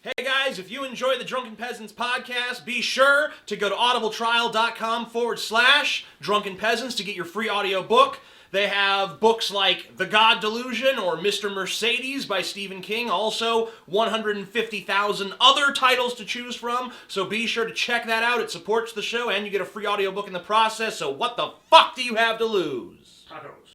Hey guys, if you enjoy the Drunken Peasants podcast, be sure to go to audibletrial.com/Drunken Peasants to get your free audio book. They have books like The God Delusion or Mr. Mercedes by Stephen King. Also, 150,000 other titles to choose from. So be sure to check that out. It supports the show and you get a free audio book in the process. So what the fuck do you have to lose? Tacos.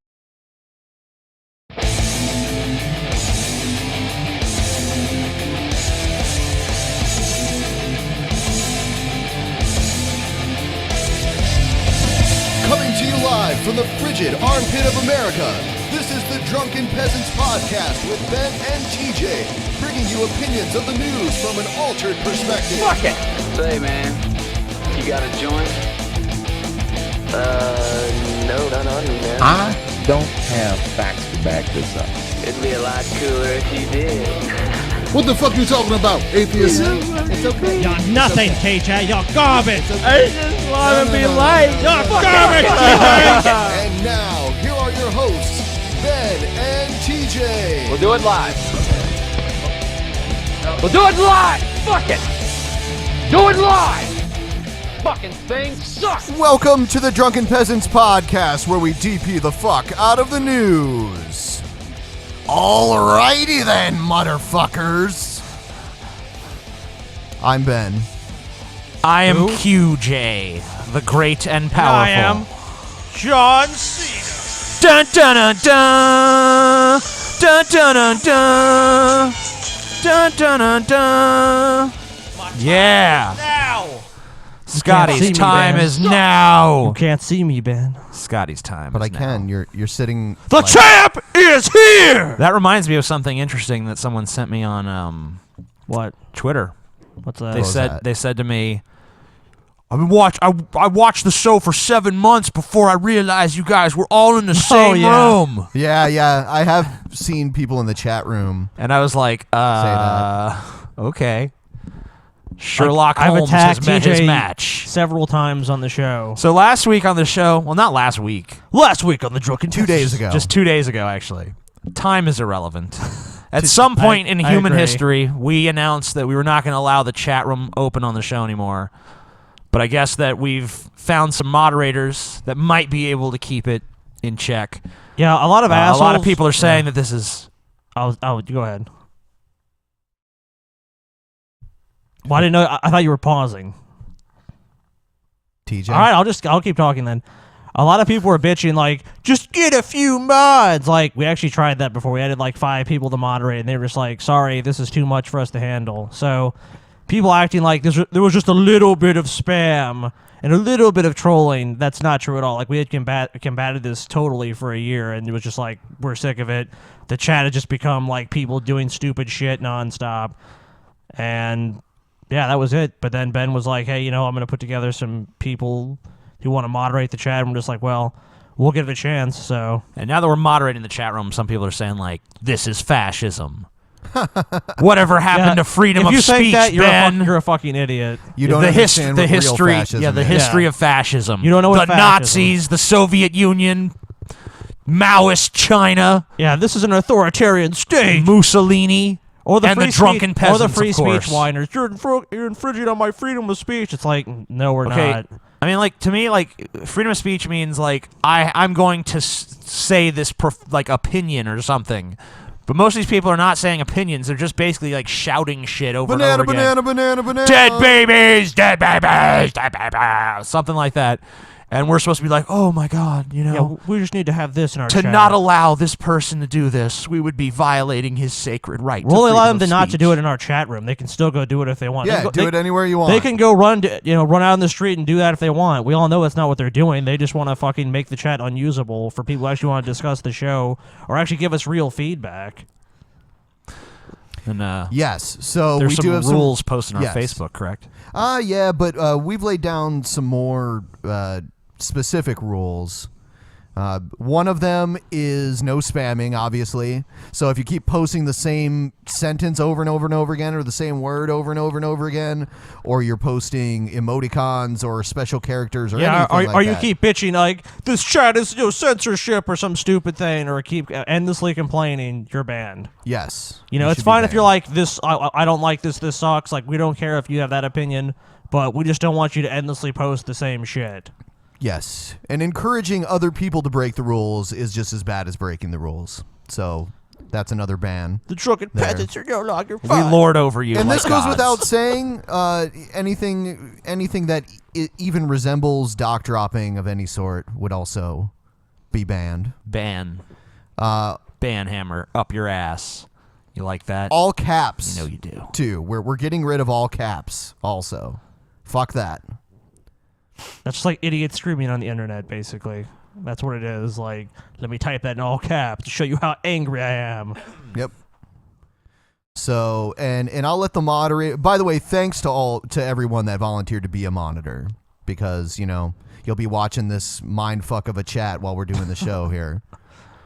Coming to you live from the frigid armpit of America, this is the Drunken Peasants podcast with Ben and TJ, bringing you opinions of the news from an altered perspective. Fuck it! Say, man, you got a joint? No, not on me, man. I don't have facts to back this up. It'd be a lot cooler if you did. What the fuck are you talking about, atheist? It's okay. You're nothing, TJ. You're garbage. I just want to be light. You're garbage. And now, here are your hosts, Ben and TJ. We'll do it live. We'll do it live! Fuck it! Do it live! Fucking thing sucks! Welcome to the Drunken Peasants podcast, where we DP the fuck out of the news. Alrighty then, motherfuckers. I'm Ben. I am QJ, the great and powerful. I am John Cena. Dun dun dun dun dun dun dun dun dun dun dun dun. Yeah. Now. Scotty's see me, time Ben. is now. You can't see me, Ben. Scotty's time. But is I can. now. You're sitting. The champ is here. That reminds me of something interesting that someone sent me on What? Twitter. What's that? They said to me, I watched the show for 7 months before I realized you guys were all in the same room. Yeah. I have seen people in the chat room. And I was like, that. Okay. Sherlock I've Holmes attacked has met his TJ match. several times on the show. So last week on the show, well, not last week. Last week on the Drunken 2 days ago. Just 2 days ago, actually. Time is irrelevant. At some point in human agree. history, we announced that we were not going to allow the chat room open on the show anymore. But I guess that we've found some moderators that might be able to keep it in check. Yeah, a lot of assholes. A lot of people are saying that this is... Oh, go ahead. Well, I didn't know. I thought you were pausing. TJ. All right, I'll keep talking then. A lot of people were bitching like, just get a few mods. Like, we actually tried that before. We added like 5 people to moderate, and they were just like, sorry, this is too much for us to handle. So, people acting like there was just a little bit of spam and a little bit of trolling. That's not true at all. Like, we had combated this totally for a year, and it was just like, we're sick of it. The chat had just become like people doing stupid shit nonstop. And yeah, that was it. But then Ben was like, hey, I'm going to put together some people who want to moderate the chat. And we're just like, well, we'll give it a chance. So, and now that we're moderating the chat room, some people are saying, like, this is fascism. Whatever happened to freedom of speech, that, Ben? You're a fucking idiot. You don't understand what real fascism is. the history of fascism. You don't know what the fascism. Nazis, the Soviet Union, Maoist China. Yeah, this is an authoritarian state. Mussolini. Or the and free the drunken speech, peasants, or the free of course. speech whiners. You're infringing on my freedom of speech. It's like, no, we're not. I mean, like, to me, like, freedom of speech means, like, I'm going to say this, opinion or something. But most of these people are not saying opinions. They're just basically, like, shouting shit over and over again. Banana. Dead babies, dead babies, dead babies. Something like that. And we're supposed to be like, oh, my God, Yeah, we just need to have this in our to chat. not allow this person to do this, we would be violating his sacred right. We'll only allow them to not to do it in our chat room. They can still go do it if they want. Yeah, do it anywhere you want. They can go run out in the street and do that if they want. We all know that's not what they're doing. They just want to fucking make the chat unusable for people who actually want to discuss the show or actually give us real feedback. And yes, so there's we some do have rules posted on yes. our Facebook, correct? Yeah, but we've laid down some more specific rules One of them is no spamming, obviously. So if you keep posting the same sentence over and over and over again, or the same word over and over and over again, or you're posting emoticons or special characters or anything like that. Or you keep bitching like, this chat is censorship or some stupid thing, or keep endlessly complaining, you're banned. Yes. It's should be fine if banned. you're like, this, I don't like this sucks. Like, we don't care if you have that opinion, but we just don't want you to endlessly post the same shit. Yes, and encouraging other people to break the rules is just as bad as breaking the rules. So that's another ban. The Drunken There. Peasants are no longer We fun. lord over you. And like this goes gods. without saying. Anything that even resembles dock dropping of any sort would also be banned. Ban hammer up your ass. You like that? All caps. You know you do. Too. We're getting rid of all caps. Also, fuck that. That's just like idiots screaming on the internet, basically. That's what it is. Like, let me type that in all caps to show you how angry I am. Yep. So, and I'll let the moderator. By the way, thanks to everyone that volunteered to be a monitor, because you'll be watching this mind fuck of a chat while we're doing the show here.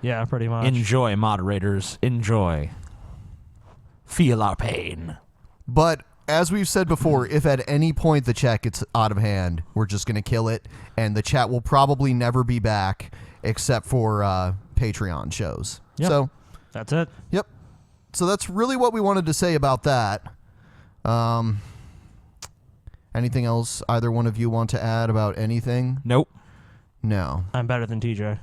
Yeah, pretty much. Enjoy, moderators. Enjoy. Feel our pain. But as we've said before, if at any point the chat gets out of hand, we're just going to kill it, and the chat will probably never be back except for Patreon shows. Yep. So That's it. Yep. So that's really what we wanted to say about that. Anything else either one of you want to add about anything? Nope. No. I'm better than TJ.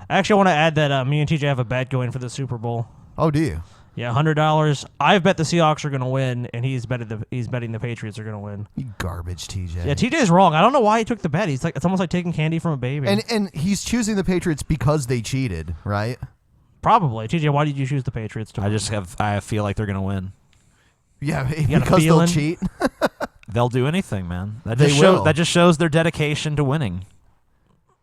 Actually, I want to add that me and TJ have a bet going for the Super Bowl. Oh, do you? Yeah, $100. I've bet the Seahawks are going to win, and he's betting the Patriots are going to win. You garbage, TJ. Yeah, TJ's wrong. I don't know why he took the bet. He's like, it's almost like taking candy from a baby. And he's choosing the Patriots because they cheated, right? Probably. TJ, why did you choose the Patriots to win? I feel like they're gonna win. Yeah, got a because they'll feeling? cheat. They'll do anything, man. They will. That just shows their dedication to winning.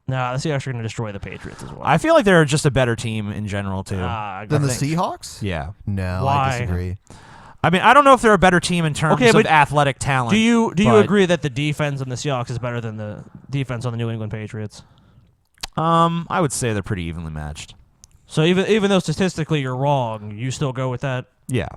Nah, the Seahawks are going to destroy the Patriots as well. I feel like they're just a better team in general too. Than the Seahawks? Yeah. No, Why? I disagree. I mean, I don't know if they're a better team in terms Okay, of but athletic talent. Do you but, agree that the defense on the Seahawks is better than the defense on the New England Patriots? I would say they're pretty evenly matched. So even though statistically you're wrong, you still go with that? Yeah.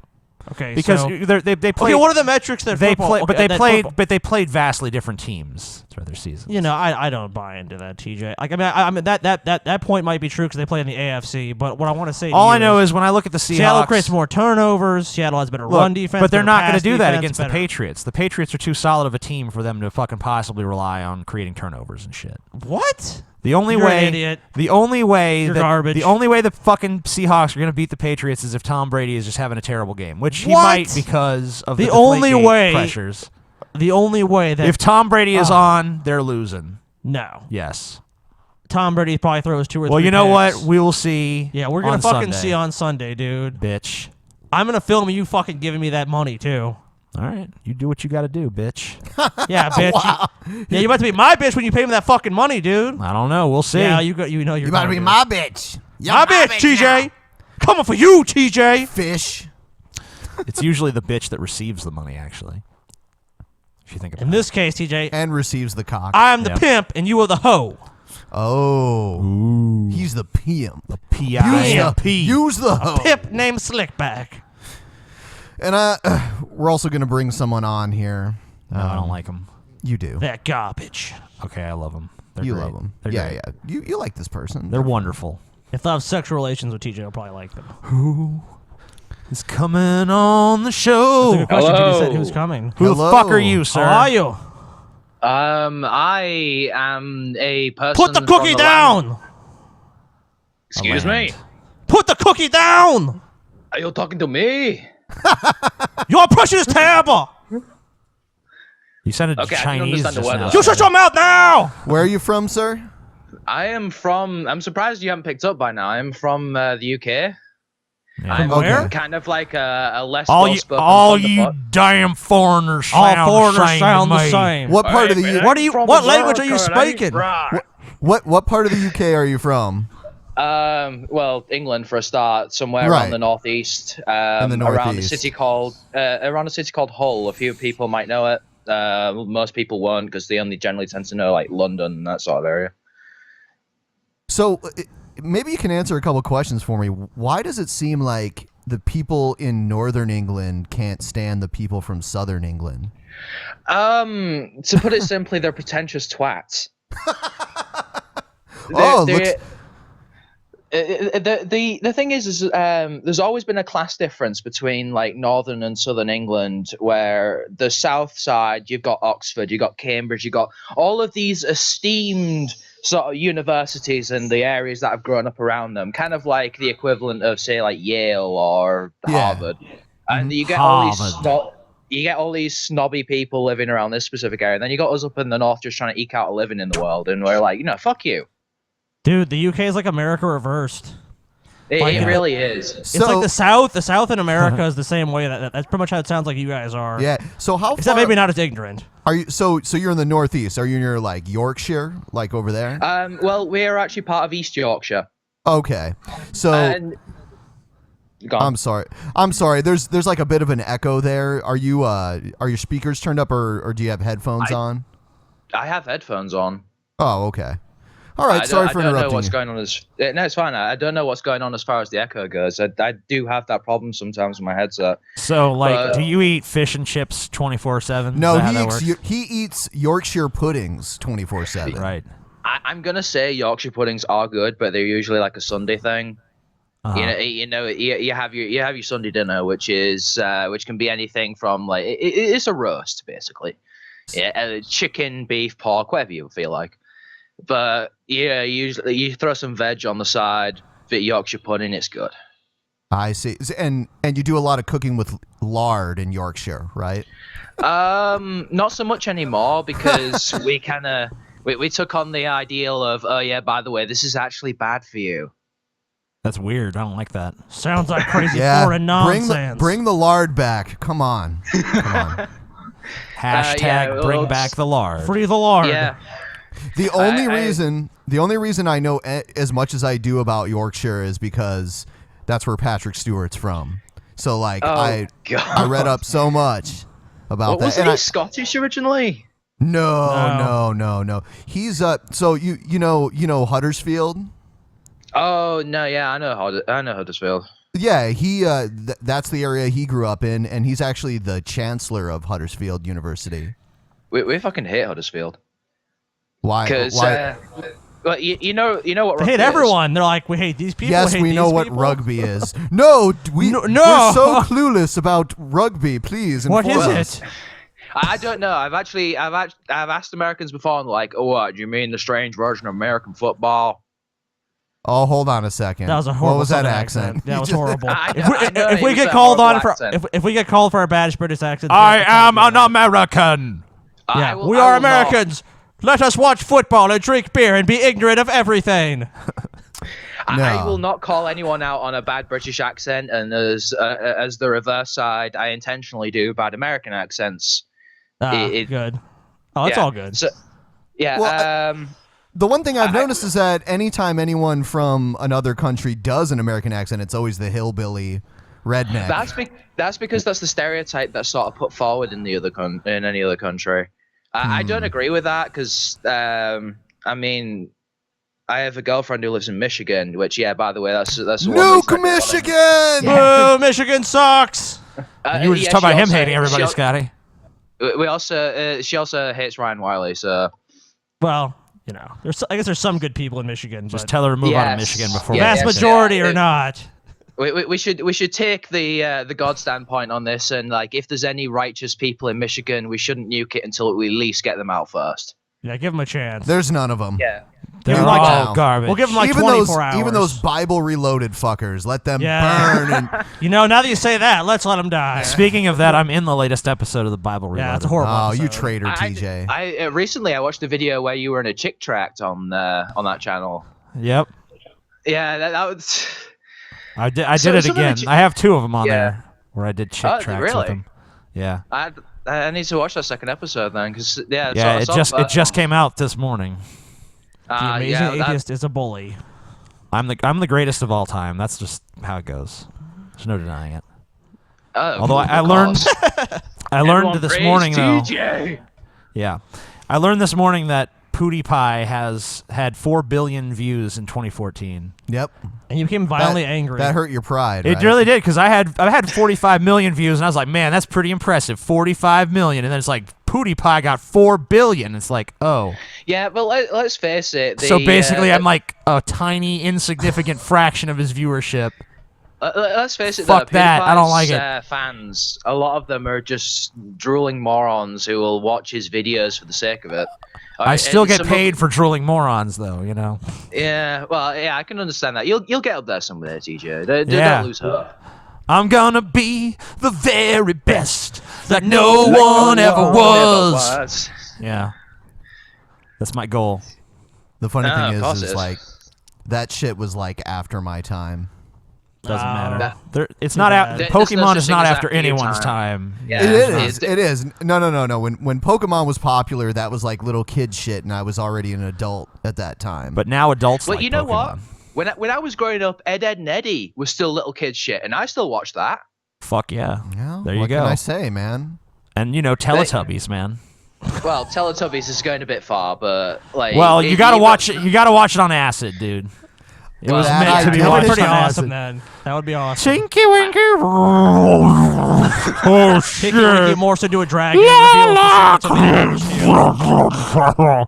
Okay, Because so, they played. okay, what are the metrics that they football, play? okay, But they that played. football- But they played vastly different teams throughout their seasons. You know, I don't buy into that, TJ. Like, I mean that point might be true because they play in the AFC. But what I want to say, All I know is when I look at the Seahawks, Seattle creates more turnovers. Seattle has better look, run defense, but they're better not going pass to do that defense, against the better- Patriots. The Patriots are too solid of a team for them to fucking possibly rely on creating turnovers and shit. What? The only You're way, an idiot. the only way, You're that, garbage. the only way the fucking Seahawks are going to beat the Patriots is if Tom Brady is just having a terrible game, which he What? might because of the only Deflategate way pressures. The only way that If Tom Brady is on, they're losing. no, Yes. Tom Brady probably throws 2 or 3. Well, you know picks. what? We will see. Yeah, we're gonna on fucking Sunday, see on Sunday, dude. bitch. I'm gonna film you fucking giving me that money too. All right, you do what you got to do, bitch. Yeah, bitch. Yeah, you about to be my bitch when you pay me that fucking money, dude. I don't know. We'll see. Yeah, you know you're You better gonna be do my it. bitch. You're My bitch, TJ. now. Coming for you, TJ. Fish. It's usually the bitch that receives the money, actually. If you think about In this case, TJ, And receives the cock. I'm the Yep. pimp and you are the hoe. Oh. He's the pimp. it. P-I-M-P. Use the hoe. Pimp named Slickback. And we're also going to bring someone on here. No, I don't like them. You do. That garbage. Okay, I love them. They're You great. love them. They're Yeah, great. yeah. You like this person. They're wonderful. If I have sexual relations with TJ, I'll probably like them. Is coming on the show. That's a good question. Hello. TJ said who's coming. Who Hello. the fuck are you, sir? How are you? I am a person. Put the from cookie land- down. Excuse land. me. Put the cookie down. Are you talking to me? Your impression is terrible. You sounded Okay, I can Chinese understand the just word. now. You shut your mouth now. Where are you from, sir? I am from. I'm surprised you haven't picked up by now. I'm from the UK. Yeah. I'm where? kind of like a less All well-spoken you thunderfuck. damn foreigners All sound foreigners the same sound to the me. same. What part of the Hey, U- man, What do you? from What language are you America, right? speaking? Right. what part of the UK are you from? Well, England for a start, somewhere Right. around the northeast, the around a northeast. city called Hull. A few people might know it. Most people won't because they only generally tend to know like London and that sort of area. So maybe you can answer a couple questions for me. Why does it seem like the people in northern England can't stand the people from southern England? To put it simply, they're pretentious twats. The thing is there's always been a class difference between like northern and southern England, where the south side you've got Oxford, you've got Cambridge, you've got all of these esteemed sort of universities and the areas that have grown up around them, kind of like the equivalent of say like Yale or Harvard. And you get all these snobby people living around this specific area. And then you got us up in the north just trying to eke out a living in the world, and we're like, fuck you. Dude, the UK is like America reversed. It really is. It's like the South. The South in America is the same way. That's pretty much how it sounds like you guys are. Yeah. So how Except far... maybe not as ignorant. Are you? So you're in the Northeast. Are you near like Yorkshire, like over there? Well, we're actually part of East Yorkshire. Okay. So... I'm sorry. There's like a bit of an echo there. Are your speakers turned up or do you have headphones on? I have headphones on. Oh, okay. All right. Sorry for interrupting. I don't know what's going on. No, it's fine. I don't know what's going on as far as the echo goes. I do have that problem sometimes with my headset. So, like, do you eat fish and chips 24/7? No, he eats Yorkshire puddings 24/7. Right. I'm gonna say Yorkshire puddings are good, but they're usually like a Sunday thing. You have your Sunday dinner, which can be anything from like it's a roast basically, chicken, beef, pork, whatever you feel like. But yeah, usually you throw some veg on the side, bit Yorkshire pudding, it's good. I see, and you do a lot of cooking with lard in Yorkshire, right? Not so much anymore because we took on the ideal of by the way, this is actually bad for you. That's weird. I don't like that. Sounds like crazy foreign nonsense. Bring the lard back. Come on. Hashtag bring back the lard. Free the lard. Yeah. The only reason I know as much as I do about Yorkshire is because that's where Patrick Stewart's from. So like I read up so much about that. Wasn't he Scottish originally? No. He's so you know Huddersfield? Oh no, yeah, I know Huddersfield. Yeah, he that's the area he grew up in, and he's actually the chancellor of Huddersfield University. We fucking hate Huddersfield. Why? Because well, you know what they hate everyone. They're like, we hate these people. Yes, we know what rugby is. No, we're so clueless about rugby. Please, what is it? I don't know. I've asked Americans before, and like, oh, what do you mean the strange version of American football? Oh, hold on a second. That was a horrible. What was that accent? That was horrible. If we get called on if we get called for our bad British accent, I am an American. Yeah, we are Americans. Let us watch football and drink beer and be ignorant of everything. I will not call anyone out on a bad British accent, and as the reverse side, I intentionally do bad American accents. Good. Oh, it's all good. So, yeah. Well, the one thing I've noticed is that anytime anyone from another country does an American accent, it's always the hillbilly redneck. That's because that's the stereotype that's sort of put forward in any other country. I don't agree with that because, I mean, I have a girlfriend who lives in Michigan, which, yeah, by the way, that's Nuke Michigan! Boo, Michigan sucks! You were just talking about him hating everybody, Scotty. She also hates Ryan Wiley, so... Well... You know, I guess there's some good people in Michigan. Just tell her to move out of Michigan before. Vast majority or not. We should take the God standpoint on this, and like if there's any righteous people in Michigan, we shouldn't nuke it until we at least get them out first. Yeah, give them a chance. There's none of them. Yeah. They're all garbage. We'll give them like 24 hours. Even those Bible reloaded fuckers, let them burn. And... now that you say that, let's let them die. Speaking of that, I'm in the latest episode of the Bible Reloaded. Yeah, it's a horrible episode. You traitor, TJ. Recently I watched a video where you were in a chick tract on that channel. Yep. Yeah, that was... I did it again. I have 2 of them on there where I did chick tracts with them. Yeah. I need to watch that second episode then, because it just came out this morning. The amazing atheist is a bully. I'm the greatest of all time. That's just how it goes. There's no denying it. Although I learned this morning though. TJ. Yeah, I learned this morning that PewDiePie has had 4 billion views in 2014. Yep. And you became violently angry. That hurt your pride. It right? really did, because I had 45 million views, and I was like, man, that's pretty impressive. 45 million, and then it's like PewDiePie got 4 billion. It's like, oh. Yeah, but let's face it. So basically, I'm like a tiny, insignificant fraction of his viewership. Let's face it. Fuck though, that. I don't like it. Fans, a lot of them are just drooling morons who will watch his videos for the sake of it. I still get paid for drooling morons, though. You know. Yeah, well, yeah, I can understand that. You'll get up there someday, TJ. Don't lose hope. I'm gonna be the very best that no one ever was. Yeah, that's my goal. The funny thing of course is it is. like that shit was like after my time. Doesn't matter. It's Too not bad. Pokemon There's is no not such thing as after after your anyone's time. time. Yeah, It is. No. When Pokemon was popular, that was like little kid shit, and I was already an adult at that time. But now adults Well, like you know Pokemon. what? When I was growing up, Ed, and Eddie was still little kid shit, and I still watched that. Fuck yeah. yeah, There you what go. can I say, man? And you know, Teletubbies, man. Well, Teletubbies is going a bit far, but like. Well, you gotta watch it. You gotta watch it on acid, dude. It was that meant to be idea That would be watched pretty on awesome, acid. then. That would be awesome. Tinky Winky. Oh shit. Tinky Winky morphs into a dragon. La, reveals the secrets of the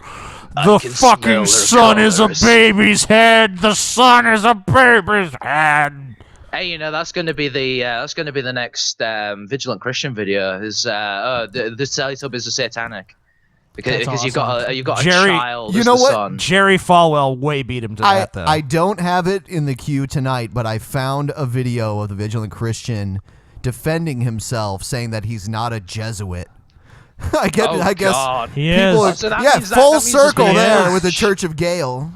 The can fucking smell their sun is a colors. baby's head. The sun is a baby's head. Hey, you know that's going to be the next Vigilant Christian video. Is the Teletubbies are satanic because you've got a Jerry, child. you as know the what? son. Jerry Falwell way beat him to that, though. I don't have it in the queue tonight, but I found a video of the Vigilant Christian defending himself, saying that he's not a Jesuit. I guess God. He people is. are, So that yeah, means that- full that means circle he there is. with the Church of Gail.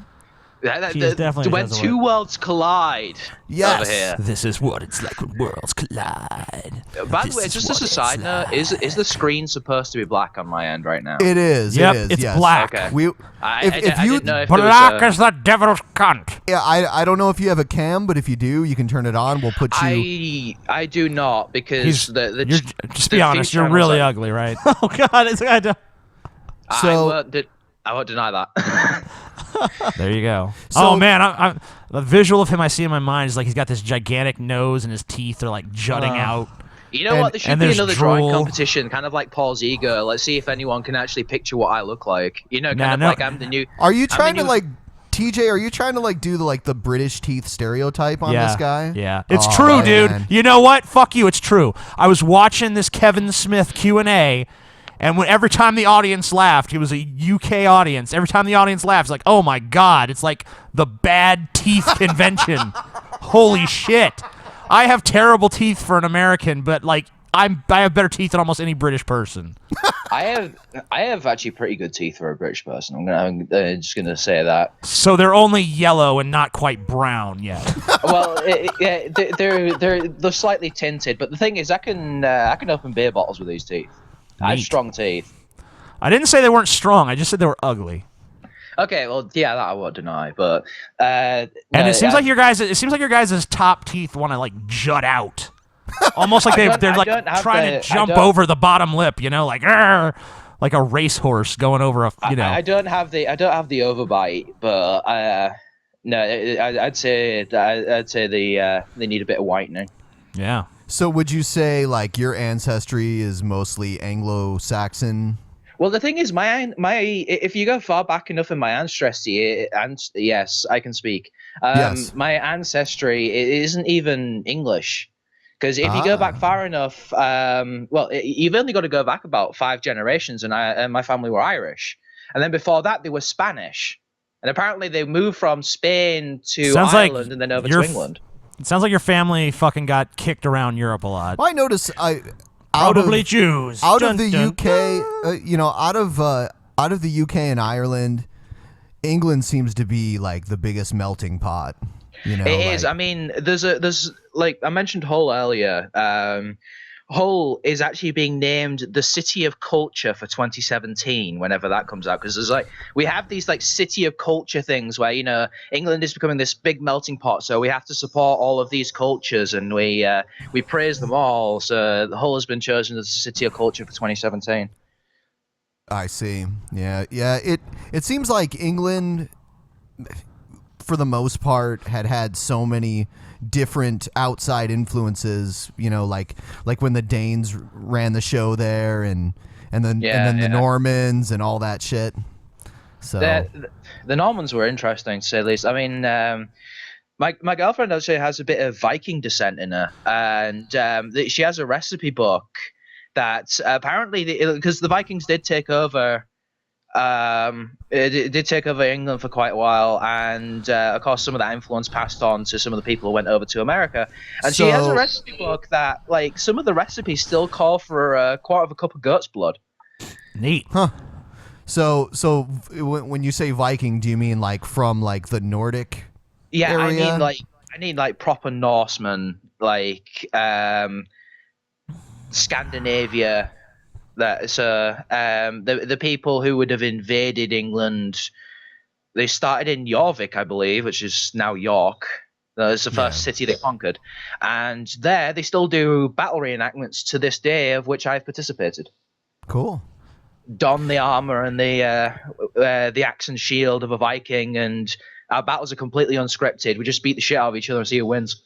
He's definitely a when Jesuit. two worlds collide Yes. over here. This is what it's like when worlds collide. By the This way, is just what as a it's side note, like. is the screen supposed to be black on my end right now? It is. Yep, it is. it's yes. black. Okay. We, I if didn't you, know if there was Black a- as the devil's cunt. yeah, I don't know if you have a cam, but if you do, you can turn it on. We'll put you. I do not because You're, just be the honest, feed you're channels really are- ugly, right? Oh God, it's I don't. So- I won't deny that. There you go. So- Oh man, I'm the visual of him I see in my mind is like he's got this gigantic nose and his teeth are like jutting out. You know And- what? There should and be there's another drawing drool. competition, kind of like Paul's ego. Let's see if anyone can actually picture what I look like. You know, kind of no. like I'm the new. Are you I'm the trying to new- like, TJ? Are you trying to like do the British teeth stereotype on Yeah, this guy? yeah, it's Oh, true, dude. man. You know what? Fuck you. It's true. I was watching this Kevin Smith Q&A, and every time the audience laughed, he was a UK audience. Every time the audience laughed, it's like, oh my god, it's like the bad teeth convention. Holy shit! I have terrible teeth for an American, but like I have better teeth than almost any British person. I have actually pretty good teeth for a British person. I'm just gonna say that. So they're only yellow and not quite brown yet. Well, yeah, they're slightly tinted, but the thing is, I can open beer bottles with these teeth. I have Neat. strong teeth. I didn't say they weren't strong. I just said they were ugly. Okay, well, yeah, that I won't deny, but And it seems like your guys' top teeth want to like jut out, almost like they're I like don't have trying the- to jump I don't- over the bottom lip, you know, like "Arr!" Like a racehorse going over a, you know. I don't have the overbite, but no, I'd say they need a bit of whitening. Yeah. So would you say like your ancestry is mostly Anglo-Saxon? Well, the thing is, my if you go far back enough in my ancestry, yes, I can speak. Yes. My ancestry isn't even English, because if you go back far enough, you've only got to go back about 5 generations, and my family were Irish, and then before that they were Spanish, and apparently they moved from Spain to Sounds like Ireland and then over your to England. It sounds like your family fucking got kicked around Europe a lot. Well, I notice Probably Jews. out Dun, of the dun. UK, out of the UK and Ireland, England seems to be like the biggest melting pot. You know, It is. like- I mean, there's like I mentioned Hull earlier. Hull is actually being named the City of Culture for 2017, whenever that comes out, because there's like we have these like City of Culture things where England is becoming this big melting pot, so we have to support all of these cultures and we praise them all. So Hull has been chosen as the City of Culture for 2017. I see. Yeah. It seems like England, for the most part, had so many different outside influences. You know, like when the Danes ran the show there, and then the Normans and all that shit. So the Normans were interesting, to say the least. I mean, my girlfriend actually has a bit of Viking descent in her, and she has a recipe book that apparently, because the Vikings did take over. It did take over England for quite a while, and of course some of that influence passed on to some of the people who went over to America. And she has a recipe book that, like, some of the recipes still call for a quarter of a cup of goat's blood. Neat. Huh. So when you say Viking, do you mean like from like the Nordic area? I mean like proper Norsemen, like Scandinavia. The people who would have invaded England, they started in Jorvik, I believe, which is now York. That's the first city they conquered, and there they still do battle reenactments to this day, of which I've participated. Cool. Don the armor and the axe and shield of a Viking, and our battles are completely unscripted. We just beat the shit out of each other and see who wins.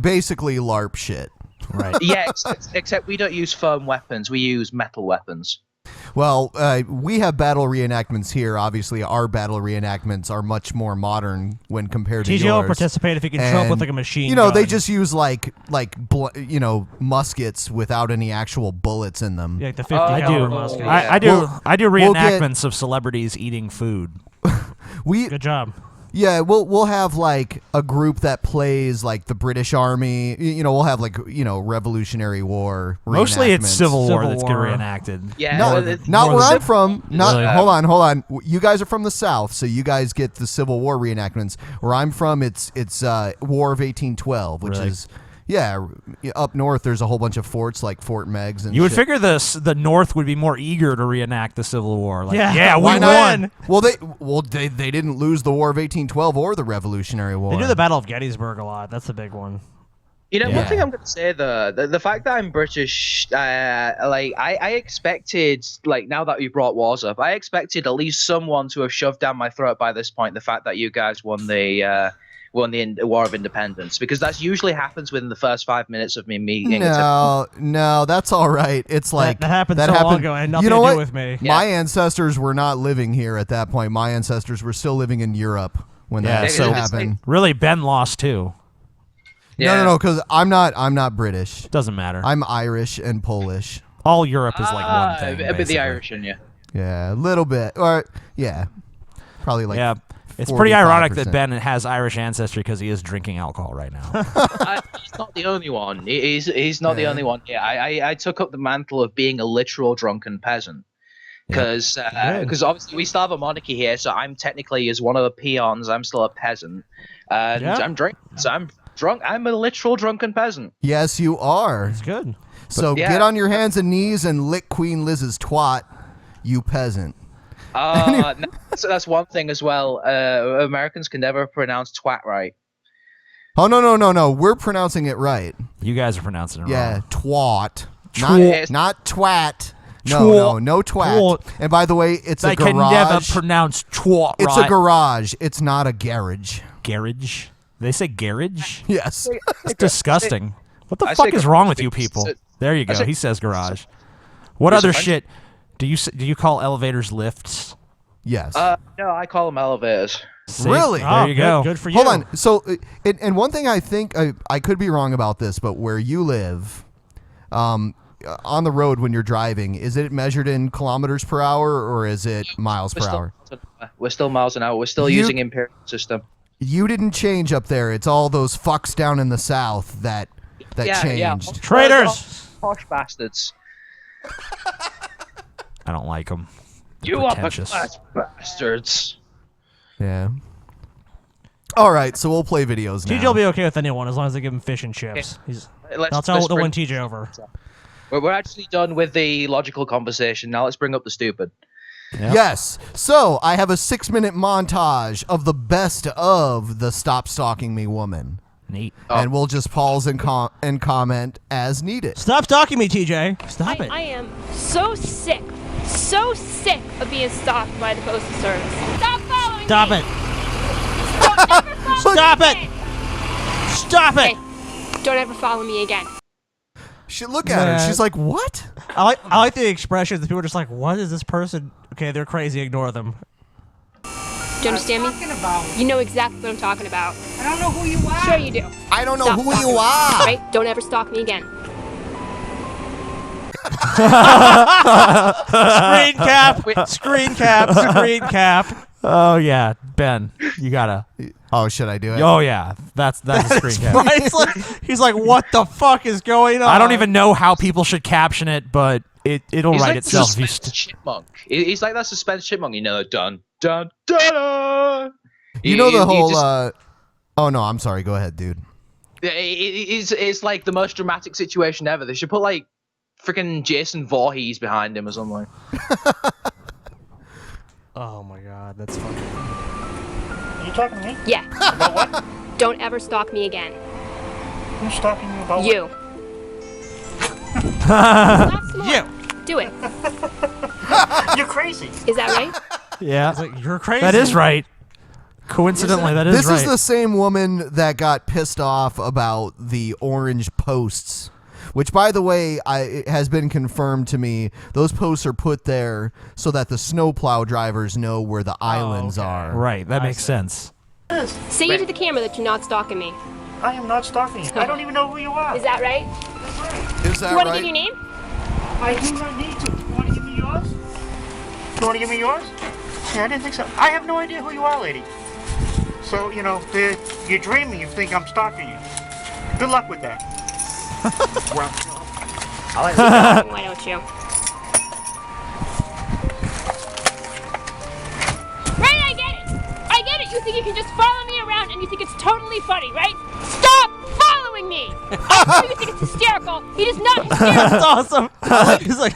Basically LARP shit. Right. Yeah, except we don't use firm weapons. We use metal weapons. Well, we have battle reenactments here. Obviously, our battle reenactments are much more modern when compared to yours. TJ will participate if he can show up with like a machine gun. gun. They just use muskets without any actual bullets in them. Yeah, like the 50 caliber musket. I do reenactments of celebrities eating food. Good job. Yeah, we'll have like a group that plays like the British Army. We'll have like Revolutionary War. Mostly it's Civil War that's getting War. reenacted. Yeah, not where I'm from. Really? Hold on. You guys are from the South, so you guys get the Civil War reenactments. Where I'm from, it's War of 1812, which is. Yeah, up north there's a whole bunch of forts like Fort Meigs and You would shit. figure the North would be more eager to reenact the Civil War. Like, we why won. They didn't lose the War of 1812 or the Revolutionary War. They do the Battle of Gettysburg a lot. That's the big one. One thing I'm going to say, though, the fact that I'm British, I expected, like, now that you brought wars up, I expected at least someone to have shoved down my throat by this point the fact that you guys won the War of Independence, because that usually happens within the first 5 minutes of me meeting. No, that's all right. It's like that happened so long ago and nothing to do with me. My ancestors were not living here at that point. My ancestors were still living in Europe when that happened. Really, Ben lost too. Yeah. No, because I'm not British. Doesn't matter. I'm Irish and Polish. All Europe is like one thing. A bit the Irish in you. Yeah, a little bit. Or probably like. Yeah. It's pretty ironic that Ben has Irish ancestry because he is drinking alcohol right now. He's not the only one. He's not the only one. Yeah, I took up the mantle of being a literal drunken peasant because obviously we still have a monarchy here, so I'm technically as one of the peons. I'm still a peasant, and I'm drinking. So I'm drunk. I'm a literal drunken peasant. Yes, you are. It's good. So get on your hands and knees and lick Queen Liz's twat, you peasant. That's one thing as well. Americans can never pronounce twat right. Oh, no. We're pronouncing it right. You guys are pronouncing it wrong. Yeah, twat. Not twat. No twat. And by the way, it's a garage. I can never pronounce twat right. It's a garage. It's not a garage. Garage? They say garage? Yes. It's disgusting. What the fuck is wrong with you people? There you go. He says garage. What other shit? Do you call elevators lifts? Yes. No, I call them elevators. See? Really? There you go. Good for you. Hold on. So, and one thing I think I could be wrong about this, but where you live, on the road when you're driving, is it measured in kilometers per hour or is it miles per hour? We're still miles an hour. We're still using imperial system. You didn't change up there. It's all those fucks down in the south that changed. Yeah. Traitors. Posh bastards. I don't like them. You are bastards. Yeah. All right, so we'll play videos now. TJ will be okay with anyone as long as they give him fish and chips. I'll tell they'll win TJ over. We're actually done with the logical conversation. Now let's bring up the stupid. Yep. Yes. So I have a 6-minute montage of the best of the Stop Stalking Me woman. Neat. And we'll just pause and comment as needed. Stop stalking me, TJ. Stop it. I am so sick so sick of being stalked by the Postal Service. Stop following Stop me! it! Don't ever follow Stop me it! again. Stop it! Okay, don't ever follow me again. Look at her. She's like, what? I like the expression that people are just like, what is this person? Okay, they're crazy. Ignore them. Do you understand me? You know exactly what I'm talking about. I don't know who you are. Sure you do. I don't know Stop who stalking you me, are. Right? Don't ever stalk me again. Screen cap. Screen cap. Screen cap. Oh yeah, Ben, you gotta. Oh, should I do it? Oh yeah, that's a screen cap. He's like, what the fuck is going on? I don't even know how people should caption it, but it'll He's write like itself. The suspense chipmunk. He's like that suspense chipmunk, you know, dun dun dun. You know the whole. Oh no, I'm sorry. Go ahead, dude. It's like the most dramatic situation ever. They should put like freaking Jason Voorhees behind him or something. Oh my god, that's fucking. Are you talking to me? Yeah. About what? Don't ever stalk me again. Who's stalking you about You. Not You. Do it. what? You're crazy. Is that right? Yeah, like, you're crazy. that is right. Coincidentally, that is This right. is the same woman that got pissed off about the orange posts, which, by the way, it has been confirmed to me. Those posts are put there so that the snowplow drivers know where the islands are. Right, that makes sense. Say you to the camera that you're not stalking me. I am not stalking you. I don't even know who you are. Is that right? Is that You want to right? give your name? I do not need to. You want to give me yours? You want to give me yours? Yeah, I didn't think so. I have no idea who you are, lady. So, you know, you're dreaming. You think I'm stalking you. Good luck with that. Well, why don't you? Right, I get it. I get it. You think you can just follow me around and you think it's totally funny, right? Stop following me. I know you think it's hysterical. It is not hysterical. That's awesome. He's like,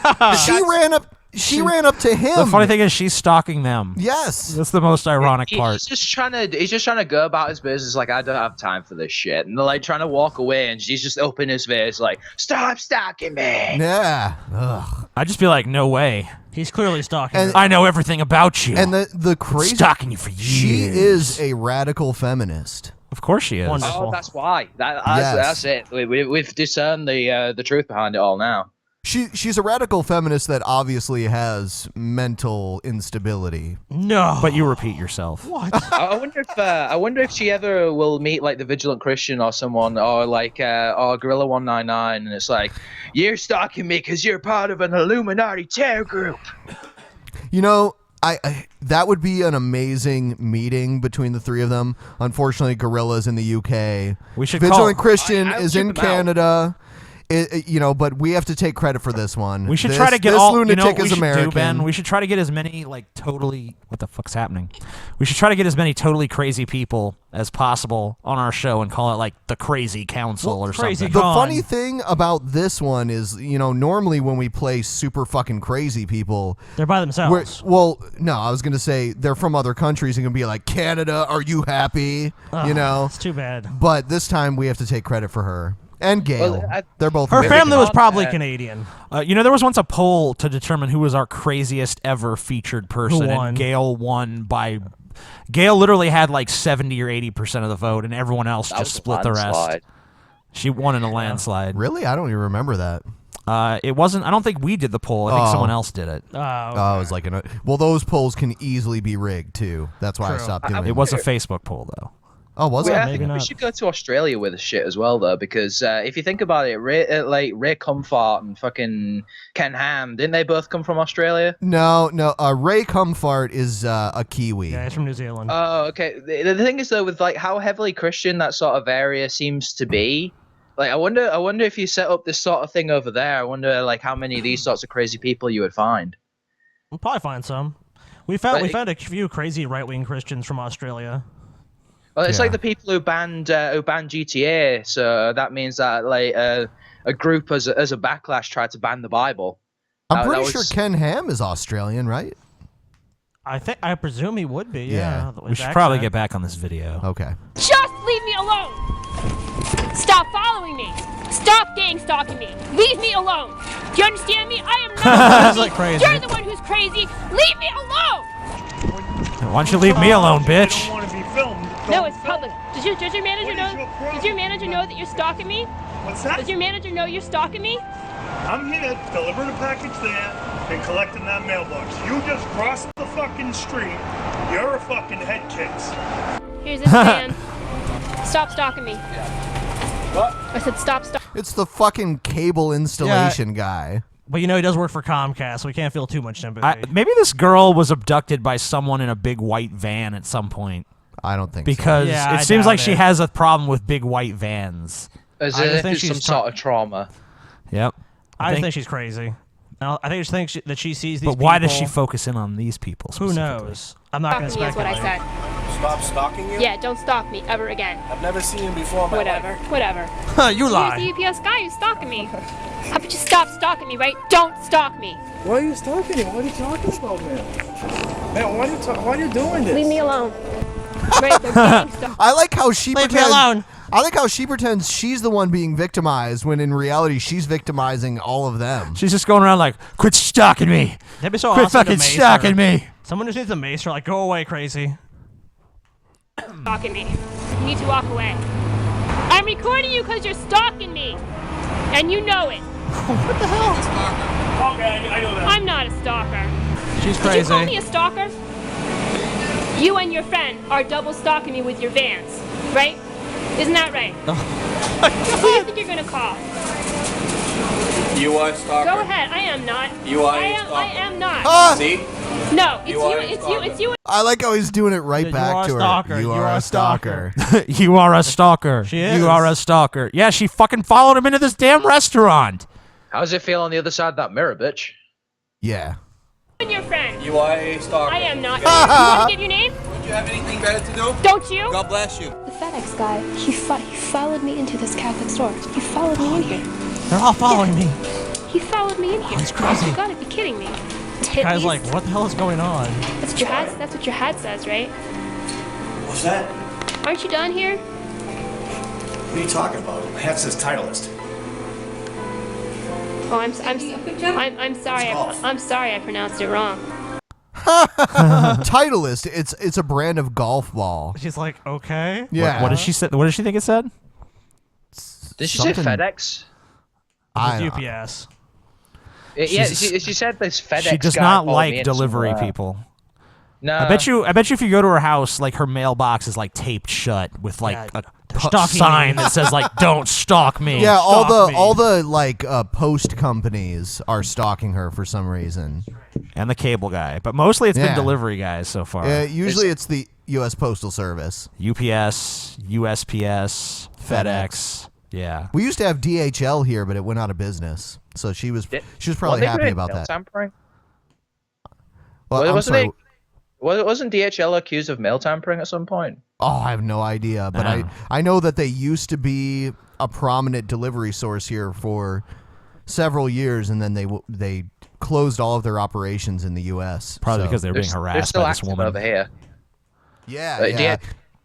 She ran up to him. The funny thing is, she's stalking them. Yes, that's the most ironic part. He's just trying to go about his business like, I don't have time for this shit, and they're like trying to walk away, and she's just opening his face like, stop stalking me. Yeah. Ugh. I just feel like, no way. He's clearly stalking. And- I know everything about you. And the crazy. Stalking you for years. She is a radical feminist. Of course she is. Wonderful. Oh, that's why. Yes. That's it. We've discerned the truth behind it all now. She's a radical feminist that obviously has mental instability. No. But you repeat yourself. What? I wonder if she ever will meet like the Vigilant Christian or someone, or like or Gorilla 199, and it's like, you're stalking me because you're part of an Illuminati terror group. You know, I that would be an amazing meeting between the three of them. Unfortunately, Gorilla's in the UK. We should Vigilant call- Christian I is check in them out. Canada. But we have to take credit for this one. We should This- try to get this all. lunatic You know what we is should American. do, Ben? We should try to get as many totally. What the fuck's happening? We should try to get as many totally crazy people as possible on our show and call it like the Crazy Council or Crazy something. The Gone. funny thing about this one is, normally when we play super fucking crazy people, They're by themselves. no, I was going to say they're from other countries and can be like, Canada, are you happy? It's too bad. But this time we have to take credit for her. And Gail. Well, They're both Her very family good. was probably Canadian. There was once a poll to determine who was our craziest ever featured person, won? and Gail won by. Gail literally had like 70 or 80% of the vote, and everyone else That just was a split the rest. landslide. She won in a landslide. Really? I don't even remember that. It wasn't. I don't think we did the poll. I think Oh. someone else did it. Oh, it was like well, those polls can easily be rigged too. That's why I True. stopped doing It was a Facebook poll, though. Oh, was Well, it? I Maybe think we not. should go to Australia with this shit as well, though, because if you think about it, Ray Comfort and fucking Ken Ham, didn't they both come from Australia? No. Ray Comfort is a Kiwi. Yeah, he's from New Zealand. Oh, okay. The thing is, though, with like how heavily Christian that sort of area seems to be, like I wonder if you set up this sort of thing over there. I wonder like how many of these sorts of crazy people you would find. We'll probably find some. We found a few crazy right-wing Christians from Australia. Well, it's Yeah. like the people who banned GTA, so that means that like a group as a backlash tried to ban the Bible. I'm That pretty was- sure Ken Ham is Australian, right? I presume he would be. Yeah. Yeah. We should probably get back on this video. Okay. Just leave me alone. Stop following me. Stop gang stalking me. Leave me alone. Do you understand me? I am That's not like crazy. You're the one who's crazy. Leave me alone. Why don't you leave me alone, bitch? I don't want to be filmed. No, it's public. Does your manager know? Does your manager know that you're stalking me? What's that? Does your manager know you're stalking me? I'm here delivering a package there and collecting that mailbox. You just crossed the fucking street. You're a fucking head case. Here's this man. Stop stalking me. What? I said stop stalking. It's the fucking cable installation guy. But you know he does work for Comcast, so we can't feel too much sympathy. Maybe this girl was abducted by someone in a big white van at some point. I don't think because so. Yeah, it I seems doubt like she it. has a problem with big white vans. As I if think it's she's some sort of trauma. Yep. I think she's crazy. I think she thinks that she sees these But why does people- she focus in on these people? Who specifically? knows? I'm not going to Stalking me is what I speculate. said. Stop stalking you? Yeah, don't stalk me ever again. I've never seen you before in my Whatever, life. whatever. You lie. Here's the UPS guy who's stalking me. How about you stop stalking me, right? Don't stalk me. Why are you stalking me? What are you talking about, man? Man, why are you doing this? Leave me alone. Right, they're gang stalking. I like how she Leave me pretends. alone. I like how she pretends she's the one being victimized when in reality she's victimizing all of them. She's just going around like, quit stalking me. That'd be so Quit awesome to fucking mace stalking her. me. Someone just needs a mace her, like, go away, crazy. Stalking me. You need to walk away. I'm recording you because you're stalking me. And you know it. What the hell? Okay, I know that. I'm not a stalker. She's Did you call me crazy. a stalker? You and your friend are double stalking me with your vans, right? Isn't that right? Who do you think you're gonna call? You are a stalker. Go ahead. I am not. You are I a am. stalker. I am not. Ah! See? No, it's You you. are a It's you. stalker. It's you. I like how he's doing it right You back are a to stalker. her. You are a stalker. You are a stalker. She is. You are a stalker. Yeah, she fucking followed him into this damn restaurant. How does it feel on the other side of that mirror, bitch? Yeah. You and your friend. You are a stalker. I am not. You want to give your name? Don't you have anything better to do? Don't you? God bless you. The FedEx guy, he followed me into this Catholic store. He followed me in here. They're all following me. He followed me in here. That's crazy. You gotta be kidding me. Guy's like, what the hell is going on? That's what your hat. That's what your hat says, right? What's that? Aren't you done here? What are you talking about? My hat says Titleist. Oh, I'm sorry. I'm sorry. I pronounced it wrong. Titleist. It's a brand of golf ball. She's like, okay. Yeah. What did she say? What did she think it said? Did she say Something- FedEx? I It's UPS. Yeah, she said this FedEx She does guy not followed me like in delivery somewhere. people. No. I bet you if you go to her house, like her mailbox is like taped shut with like Yeah, a stalking sign me. that says like "Don't stalk me." Yeah, Stalk me. all the like post companies are stalking her for some reason. And the cable guy, but mostly it's Yeah. been delivery guys so far. Usually it's the U.S. Postal Service. UPS, USPS, FedEx. Yeah. We used to have DHL here, but it went out of business. So she was probably Weren't they happy doing about mail that. tampering? Well, I'm wasn't sorry. Wasn't DHL accused of mail tampering at some point? Oh, I have no idea, but I know that they used to be a prominent delivery source here for several years, and then they closed all of their operations in the U.S. Probably so. because they were being They're harassed still by this active woman. over here. Yeah, yeah.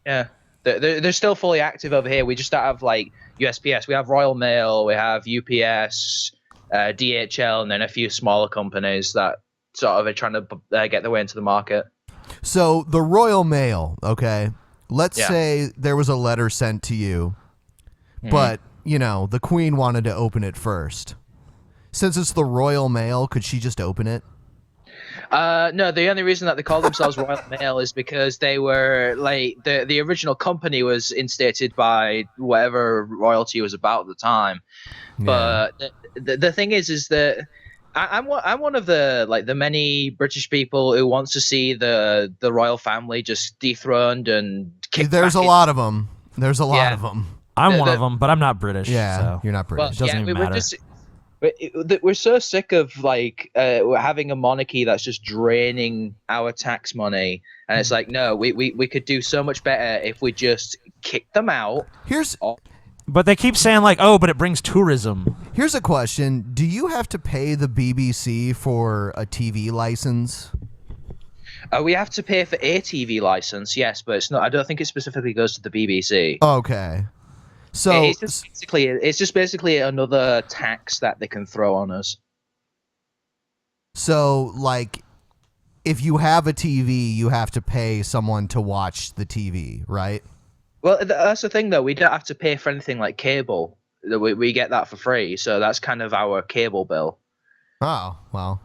Yeah. They're still fully active over here. We just don't have like USPS. We have Royal Mail. We have UPS, DHL, and then a few smaller companies that sort of are trying to get their way into the market. So the Royal Mail, okay? Let's Yeah. say there was a letter sent to you, but, you know, the Queen wanted to open it first. Since it's the Royal Mail, could she just open it? No, the only reason that they call themselves Royal Mail is because they were like the original company was instated by whatever royalty was about at the time. But the thing is that I'm one of the many British people who wants to see the royal family just dethroned and kicked There's back a lot of them. There's a lot of them. I'm one of them, but I'm not British. Yeah, so you're not British. It doesn't even matter. We're so sick of like having a monarchy that's just draining our tax money, and it's like, no, we could do so much better if we just kick them out. But they keep saying like, oh, but it brings tourism. Here's a question. Do you have to pay the BBC for a TV license? We have to pay for a TV license, yes, but it's not. I don't think it specifically goes to the BBC. Okay. So it's just basically another tax that they can throw on us. So, like, if you have a TV, you have to pay someone to watch the TV, right? Well, that's the thing, though. We don't have to pay for anything like cable. We get that for free, so that's kind of our cable bill. Oh, well.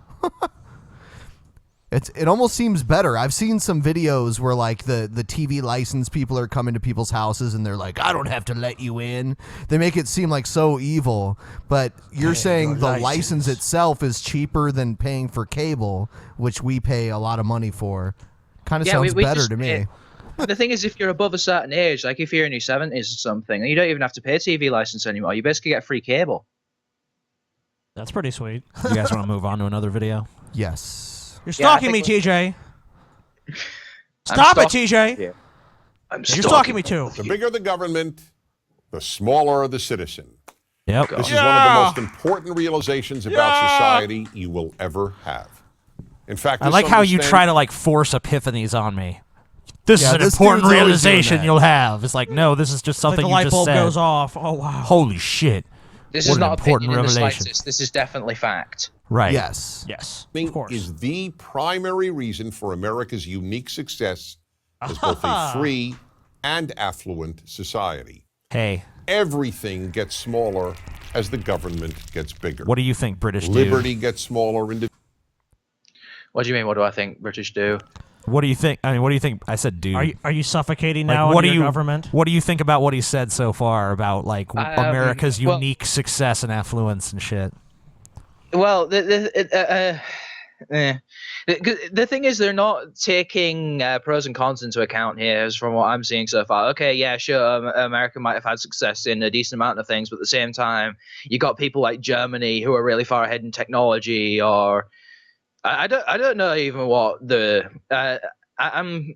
It almost seems better. I've seen some videos where, like, the TV license people are coming to people's houses and they're like, I don't have to let you in. They make it seem like so evil. But you're saying the license itself is cheaper than paying for cable, which we pay a lot of money for. Kind of sounds better to me. The thing is, if you're above a certain age, like if you're in your 70s or something, you don't even have to pay a TV license anymore. You basically get free cable. That's pretty sweet. You guys want to move on to another video? Yes. You're stalking me, TJ. Stop it, TJ. Yeah. You're stalking me too. The bigger the government, the smaller the citizen. Yep. This is one of the most important realizations about society you will ever have. In fact, I like how you try to like force epiphanies on me. This is an important realization you'll have. It's like, no, this is just something like you the light just bulb said. goes off. Oh wow. Holy shit. This what is an not important opinion in the revelation. slightest. This is definitely fact. Right. Yes. Yes. Of course. Is the primary reason for America's unique success as both a free and affluent society. Hey. Everything gets smaller as the government gets bigger. What do you think British do? Liberty gets smaller. What do you mean? What do I think British do? What do you think? I mean, what do you think? I said, dude. Are you suffocating like, now what under do your government? What do you think about what he said so far about like America's well, unique success and affluence and shit? Well, the thing is, they're not taking pros and cons into account here, as from what I'm seeing so far. Okay, yeah, sure, America might have had success in a decent amount of things, but at the same time, you got people like Germany who are really far ahead in technology, or I don't know even what the I'm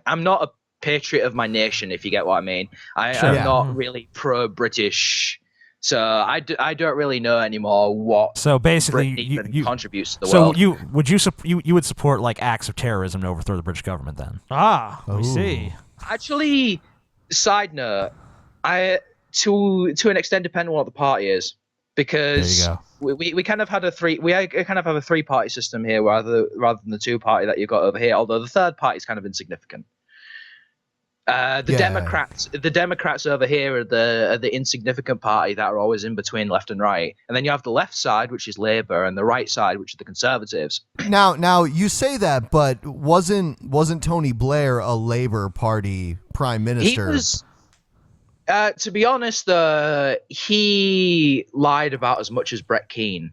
not a patriot of my nation, if you get what I mean. I'm not really pro-British. So I don't really know anymore what. So basically, you contributes to the so world. you would support like acts of terrorism to overthrow the British government then? We see. Actually, side note, to an extent depend on what the party is, because we kind of had have a three-party system here rather than the two-party that you've got over here. Although the third party is kind of insignificant. The Democrats over here are the insignificant party that are always in between left and right, and then you have the left side, which is Labour, and the right side, which is the Conservatives. Now you say that, but wasn't Tony Blair a Labour Party prime minister? He was. To be honest, he lied about as much as Brett Keane.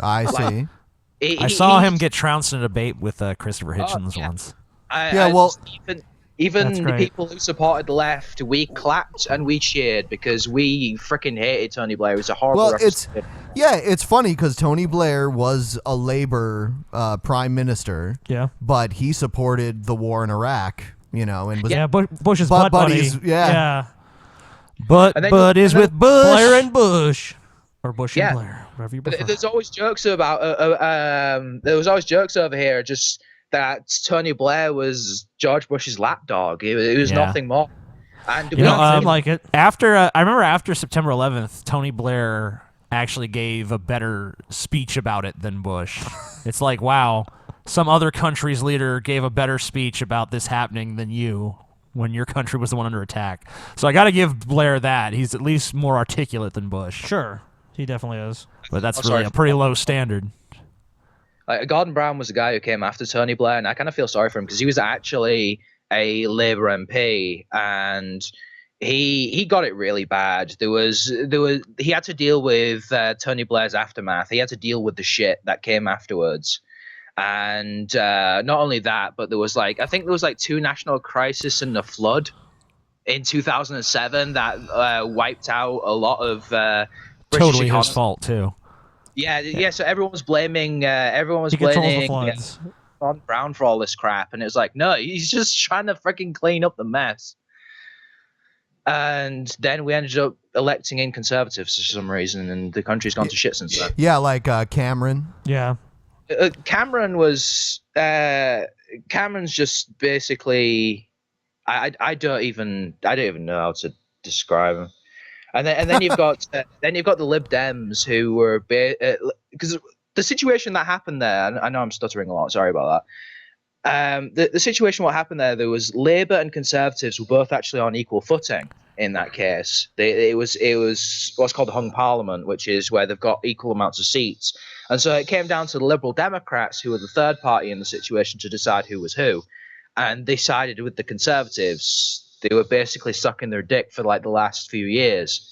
I see. I saw him get trounced in a debate with Christopher Hitchens once. Even the people who supported the left, we clapped and we cheered because we freaking hated Tony Blair. It was a horrible representation. It's funny because Tony Blair was a Labour prime minister. Yeah. But he supported the war in Iraq, and was Bush's butt buddies. buddy. Yeah. But is with Bush. Blair and Bush. Or Bush and Blair, whatever you prefer. There's always jokes about there was always jokes over here just that Tony Blair was George Bush's lapdog. It was nothing more. And I like it. I remember after September 11th, Tony Blair actually gave a better speech about it than Bush. It's like, wow, some other country's leader gave a better speech about this happening than you when your country was the one under attack. So I got to give Blair that. He's at least more articulate than Bush. Sure, he definitely is. But that's really a pretty low standard. Like Gordon Brown was the guy who came after Tony Blair, and I kind of feel sorry for him because he was actually a Labour MP, and he got it really bad. He had to deal with Tony Blair's aftermath. He had to deal with the shit that came afterwards, and not only that, but there was I think there was 2 national crises and a flood in 2007 that wiped out a lot of British totally economy. his fault too. Yeah. So everyone was blaming Gordon Brown for all this crap, and it was like, no, he's just trying to freaking clean up the mess. And then we ended up electing in Conservatives for some reason, and the country's gone to shit since then. Yeah, like Cameron. Yeah. Cameron's just basically I don't even know how to describe him. then you've got the Lib Dems who were because the situation that happened there. I know I'm stuttering a lot. Sorry about that. The situation what happened there was Labour and Conservatives were both actually on equal footing in that case. It was what's called the hung parliament, which is where they've got equal amounts of seats. And so it came down to the Liberal Democrats, who were the third party in the situation, to decide who was who. And they sided with the Conservatives. They were basically sucking their dick for like the last few years.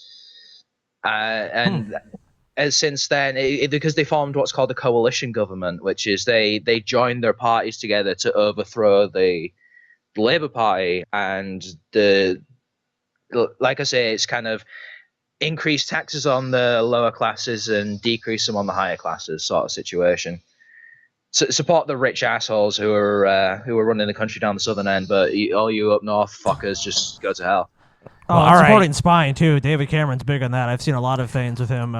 And since then, because they formed what's called a coalition government, which is they joined their parties together to overthrow the Labour Party. And like I say, it's kind of increase taxes on the lower classes and decrease them on the higher classes sort of situation. Support the rich assholes who are running the country down the southern end, but all you up north fuckers just go to hell. Oh, well, supporting spying too. David Cameron's big on that. I've seen a lot of things with him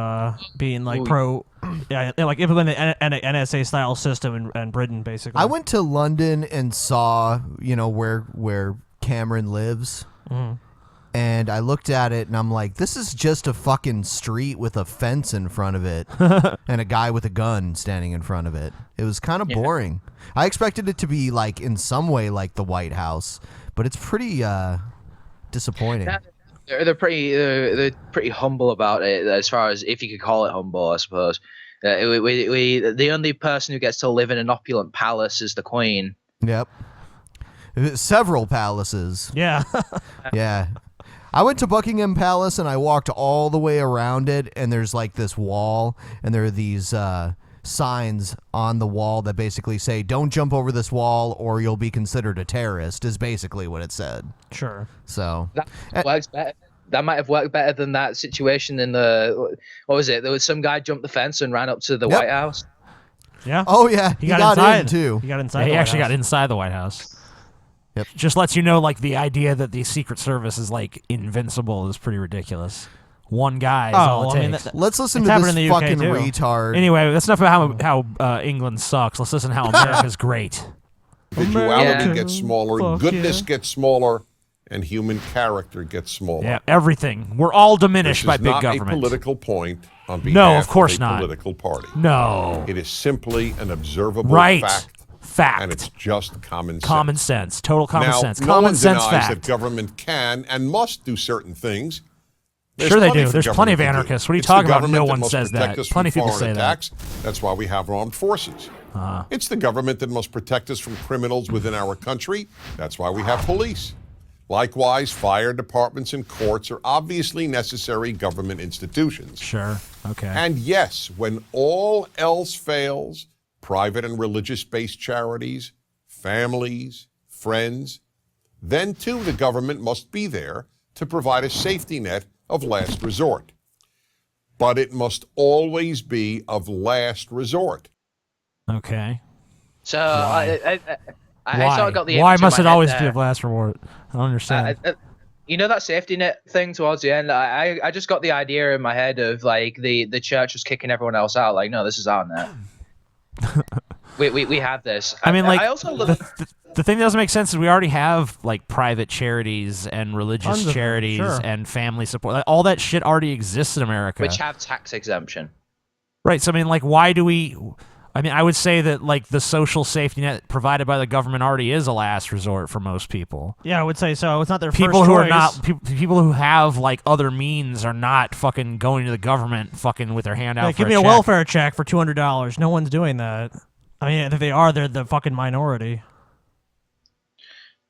being like pro, like implementing an NSA style system in Britain, basically. I went to London and saw, where Cameron lives. Mm. And I looked at it and I'm like, this is just a fucking street with a fence in front of it and a guy with a gun standing in front of it. It was kind of boring. I expected it to be like in some way like the White House, but it's pretty disappointing. They're pretty humble about it, as far as if you could call it humble, I suppose. The only person who gets to live in an opulent palace is the Queen. Yep. Several palaces. Yeah. Yeah. I went to Buckingham Palace and I walked all the way around it, and there's like this wall, and there are these signs on the wall that basically say, don't jump over this wall or you'll be considered a terrorist, is basically what it said. Sure. So that works better. That might have worked better than that situation in what was it? There was some guy jumped the fence and ran up to the White House. Yeah. Oh yeah, he got inside. in too. He got inside. He the White actually House. got inside the White House. Yep. Just lets you know, like, the idea that the Secret Service is, like, invincible is pretty ridiculous. One guy is all it takes. Let's listen to this fucking retard. Anyway, that's enough about how England sucks. Let's listen to how America's great. Individuality gets smaller, goodness gets smaller, and human character gets smaller. Yeah, everything. We're all diminished by big This is not a government. political point on behalf No, of course a not. political party. No. It is simply an observable fact. And it's just common sense. Common sense. Total common Now, sense. no Common one sense denies fact. that government can and must do certain things. There's Sure they plenty do. for There's plenty of government to do. anarchists. What are you It's the talking about? government No that one must says protect that. us Plenty of from people foreign say that. attacks. That's why we have armed forces. It's the government that must protect us from criminals within our country. That's why we have police. Likewise, fire departments and courts are obviously necessary government institutions. Sure. Okay. And yes, when all else fails, private and religious-based charities, families, friends, then too the government must be there to provide a safety net of last resort. But it must always be of last resort. Okay. So I sort of got the Why image in must my it head always there. be of last reward? I don't understand. You know that safety net thing towards the end? I just got the idea in my head of like the church was kicking everyone else out. Like, no, this is our net. we have this. I mean, like, I also the thing that doesn't make sense is we already have, like, private charities and religious Tons of them, charities sure. and family support. Like, all that shit already exists in America. which have tax exemption. Right, so, I mean, like, why do we... I mean, I would say that, like, the social safety net provided by the government already is a last resort for most people. Yeah, I would say so. It's not their People first who choice. are not... People who have, like, other means are not fucking going to the government fucking with their hand out Yeah, for give me a a check. welfare check for $200. No one's doing that. I mean, if they are, they're the fucking minority.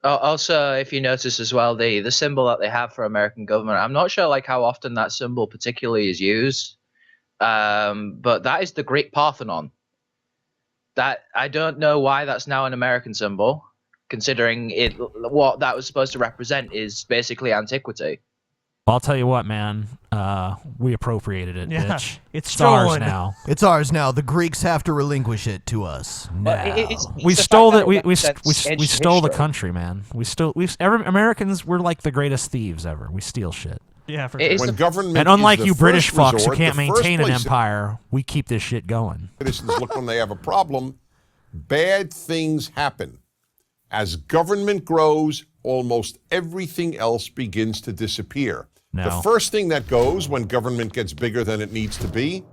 Also, if you notice as well, the symbol that they have for American government, I'm not sure like how often that symbol particularly is used, but that is the Great Parthenon. That I don't know why that's now an American symbol, considering what that was supposed to represent is basically antiquity. I'll tell you what, man. We appropriated it, Yeah, bitch. it's ours stolen. now. It's ours now. The Greeks have to relinquish it to us. But Now. We the stole fact it. that it represents We stole the history. country, man. Americans were like the greatest thieves ever. We steal shit. Yeah, for It sure. is When government And unlike is the you British first fucks who resort, can't the first maintain an place empire, we keep this shit going. citizens look when they have a problem, bad things happen. As government grows, almost everything else begins to disappear. No. The first thing that goes when government gets bigger than it needs to be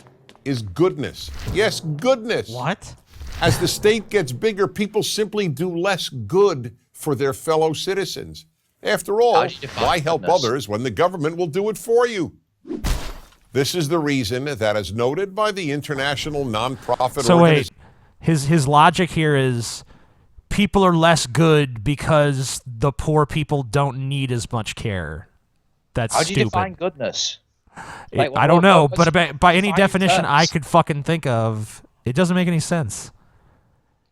is goodness. Yes, goodness. What? As the state gets bigger, people simply do less good for their fellow citizens. After all, why help others when the government will do it for you? This is the reason that, as noted by the international nonprofit So wait, organization... his logic here is people are less good because the poor people don't need as much care. That's How do you stupid. define goodness? I don't know, but by any definition I could fucking think of, it doesn't make any sense.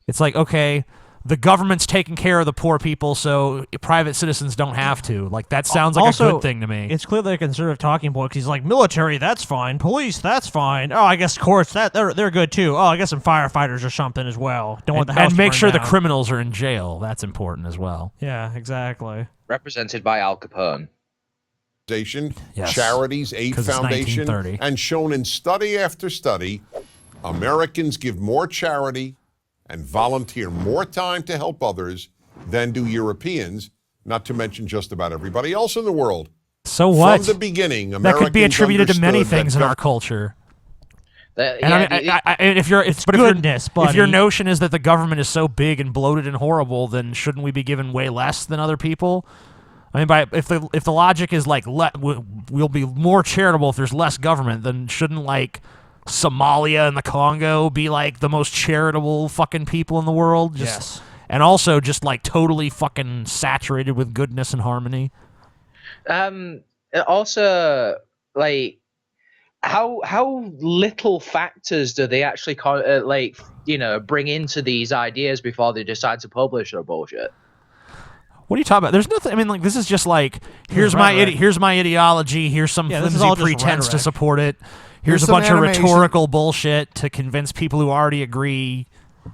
It's like, okay, the government's taking care of the poor people, so private citizens don't have to. Like, that sounds like a good thing to me. It's clearly a conservative talking point, 'cause he's like, military, that's fine. Police, that's fine. Oh, I guess courts, they're good too. Oh, I guess some firefighters or something as well. Don't want the house and to make burn sure the down. criminals are in jail. That's important as well. Yeah, exactly. Represented by Al Capone. Yes, Charities, Aid 'cause it's Foundation, 1930. and shown in study after study, Americans give more charity and volunteer more time to help others than do Europeans, not to mention just about everybody else in the world. So what? From the beginning, that Americans could be attributed to many understood things that in our culture. And yeah, I mean, if goodness, if your buddy. notion is that the government is so big and bloated and horrible, then shouldn't we be given way less than other people? I mean, if the logic is like we'll be more charitable if there's less government, then shouldn't like Somalia and the Congo be like the most charitable fucking people in the world? Yes. And also just like totally fucking saturated with goodness and harmony. Also, like, how little factors do they actually bring into these ideas before they decide to publish their bullshit? What are you talking about? There's nothing. I mean, like, this is just like here's my ideology. Here's some this is flimsy all just pretense to rhetoric. support it. Here's a some bunch animation. of rhetorical bullshit to convince people who already agree,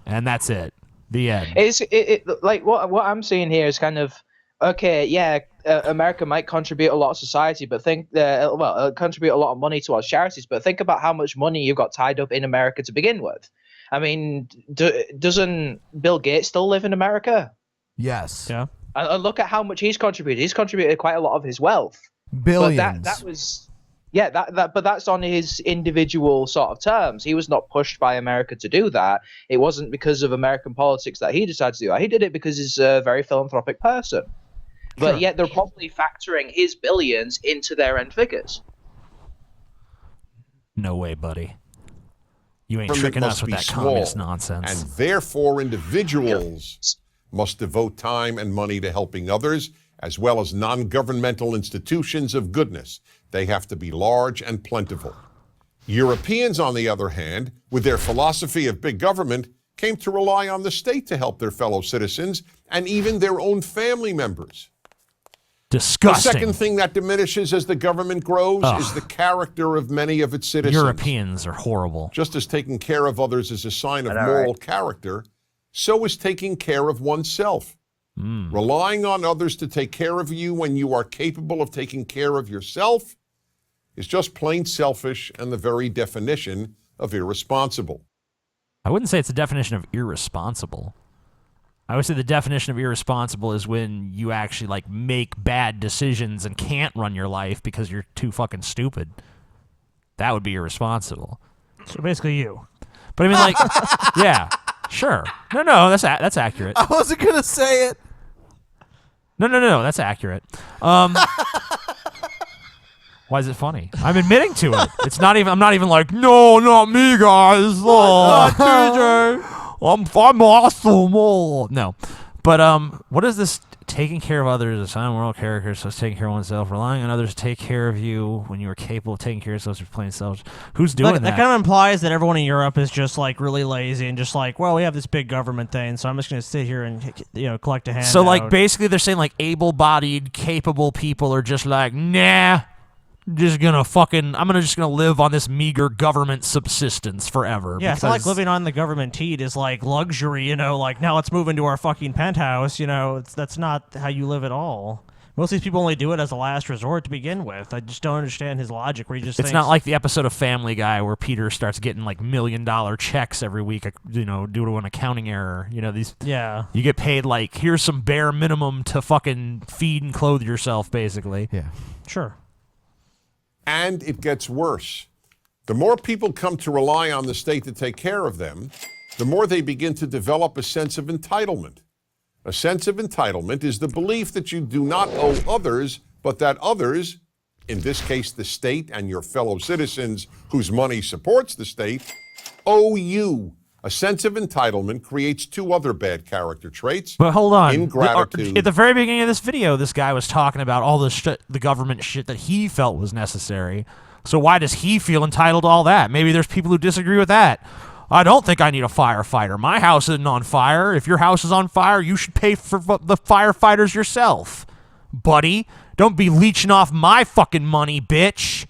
and that's it. The end. It's like what I'm seeing here is kind of okay. Yeah, America might contribute a lot of society, but contribute a lot of money towards charities. But think about how much money you've got tied up in America to begin with. I mean, doesn't Bill Gates still live in America? Yes. Yeah. And look at how much he's contributed. He's contributed quite a lot of his wealth. Billions. But that was, yeah, but that's on his individual sort of terms. He was not pushed by America to do that. It wasn't because of American politics that he decided to do that. He did it because he's a very philanthropic person. But yet they're probably factoring his billions into their end figures. No way, buddy. You ain't government tricking us must with be that small, communist nonsense. And therefore, individuals must devote time and money to helping others, as well as non-governmental institutions of goodness. They have to be large and plentiful. Europeans, on the other hand, with their philosophy of big government, came to rely on the state to help their fellow citizens and even their own family members. Disgusting. The second thing that diminishes as the government grows is the character of many of its citizens. Europeans are horrible. Just as taking care of others is a sign of moral character, so is taking care of oneself. Relying on others to take care of you when you are capable of taking care of yourself is just plain selfish and the very definition of irresponsible. I wouldn't say it's a definition of irresponsible. I would say the definition of irresponsible is when you actually like make bad decisions and can't run your life because you're too fucking stupid. That would be irresponsible. So basically you. But I mean, like, yeah, sure. No, that's accurate. I wasn't gonna say it. No, that's accurate. Why is it funny? I'm admitting to it. It's not even. I'm not even like, no, not me, guys. Oh, TJ. I'm awesome. Oh. No, but what is this? Taking care of others, a sign of moral character, so it's taking care of oneself. Relying on others to take care of you when you are capable of taking care of yourself, plain self. Who's doing that? That kind of implies that everyone in Europe is just like really lazy and just like, well, we have this big government thing, so I'm just going to sit here and collect a handout. So like basically they're saying like able-bodied, capable people are just like, nah. I'm just gonna live on this meager government subsistence forever. Yeah, it's not like living on the government teat is like luxury, like now let's move into our fucking penthouse, that's not how you live at all. Most of these people only do it as a last resort to begin with. I just don't understand his logic where he just It's not like the episode of Family Guy where Peter starts getting like $1 million checks every week, due to an accounting error. You get paid like, here's some bare minimum to fucking feed and clothe yourself, basically. Yeah. Sure. And it gets worse. The more people come to rely on the state to take care of them, the more they begin to develop a sense of entitlement. A sense of entitlement is the belief that you do not owe others, but that others, in this case the state and your fellow citizens whose money supports the state, owe you. A sense of entitlement creates two other bad character traits. But hold on. Ingratitude. At the very beginning of this video, this guy was talking about all the government shit that he felt was necessary. So why does he feel entitled to all that? Maybe there's people who disagree with that. I don't think I need a firefighter. My house isn't on fire. If your house is on fire, you should pay for the firefighters yourself. Buddy, don't be leeching off my fucking money, bitch.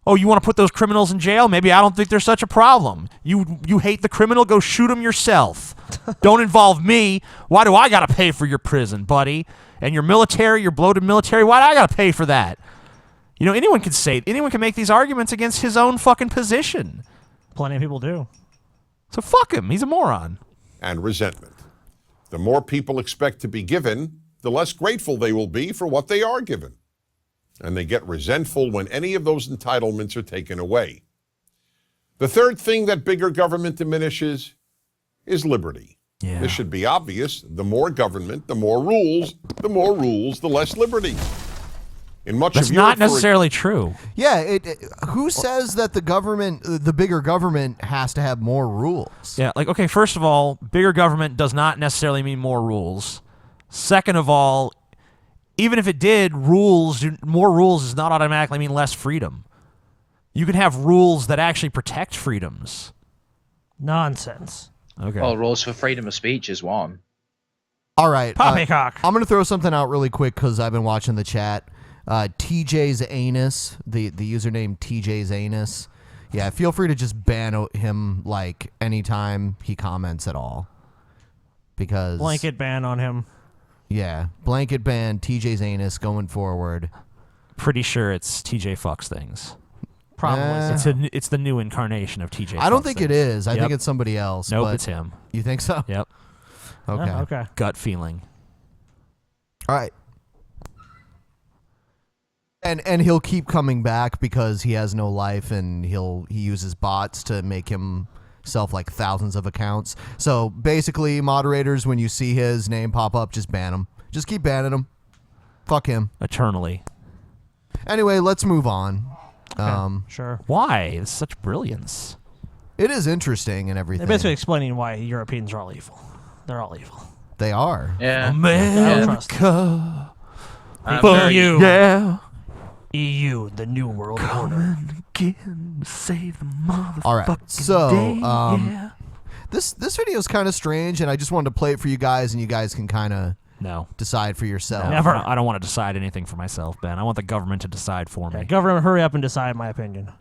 Oh, you want to put those criminals in jail? Maybe I don't think there's such a problem. You hate the criminal? Go shoot him yourself. Don't involve me. Why do I got to pay for your prison, buddy? And your military, your bloated military, why do I got to pay for that? You know, anyone can make these arguments against his own fucking position. Plenty of people do. So fuck him. He's a moron. And resentment. The more people expect to be given, the less grateful they will be for what they are given. And they get resentful when any of those entitlements are taken away. The third thing that bigger government diminishes is liberty. Yeah. This should be obvious. The more government, the more rules, the less liberty. In much That's of not Europe, necessarily true. Yeah, who says that the bigger government has to have more rules? Yeah, like, okay, first of all, bigger government does not necessarily mean more rules. Second of all, even if it did, more rules does not automatically mean less freedom. You can have rules that actually protect freedoms. Nonsense. Okay. Well, rules for freedom of speech is one. All right. Poppycock. I'm going to throw something out really quick because I've been watching the chat. TJ's Anus, the username TJ's Anus. Yeah, feel free to just ban him like anytime he comments at all. Because Blanket ban on him. Yeah, blanket ban TJ's Anus going forward. Pretty sure it's TJ Fucks Things. Probably. It's the new incarnation of TJ. I don't Fucks think Things. it is. I Yep. think it's somebody else. Nope, but it's him. You think so? Yep. Okay. Oh, okay. Gut feeling. All right. And he'll keep coming back because he has no life, and he uses bots to make himself like thousands of accounts. So basically, moderators, when you see his name pop up, just ban him. Just keep banning him. Fuck him. Eternally. Anyway, let's move on. Sure. Why? It's such brilliance. It is interesting and everything. They're basically explaining why Europeans are all evil. They're all evil. They are. Yeah. America. For you. Yeah. EU, the New World Order. Again, save the motherfucking All right. So, day, yeah. this video is kind of strange, and I just wanted to play it for you guys, and you guys can kind of decide for yourself. Never. I don't want to decide anything for myself, Ben. I want the government to decide for me. Government, hurry up and decide my opinion.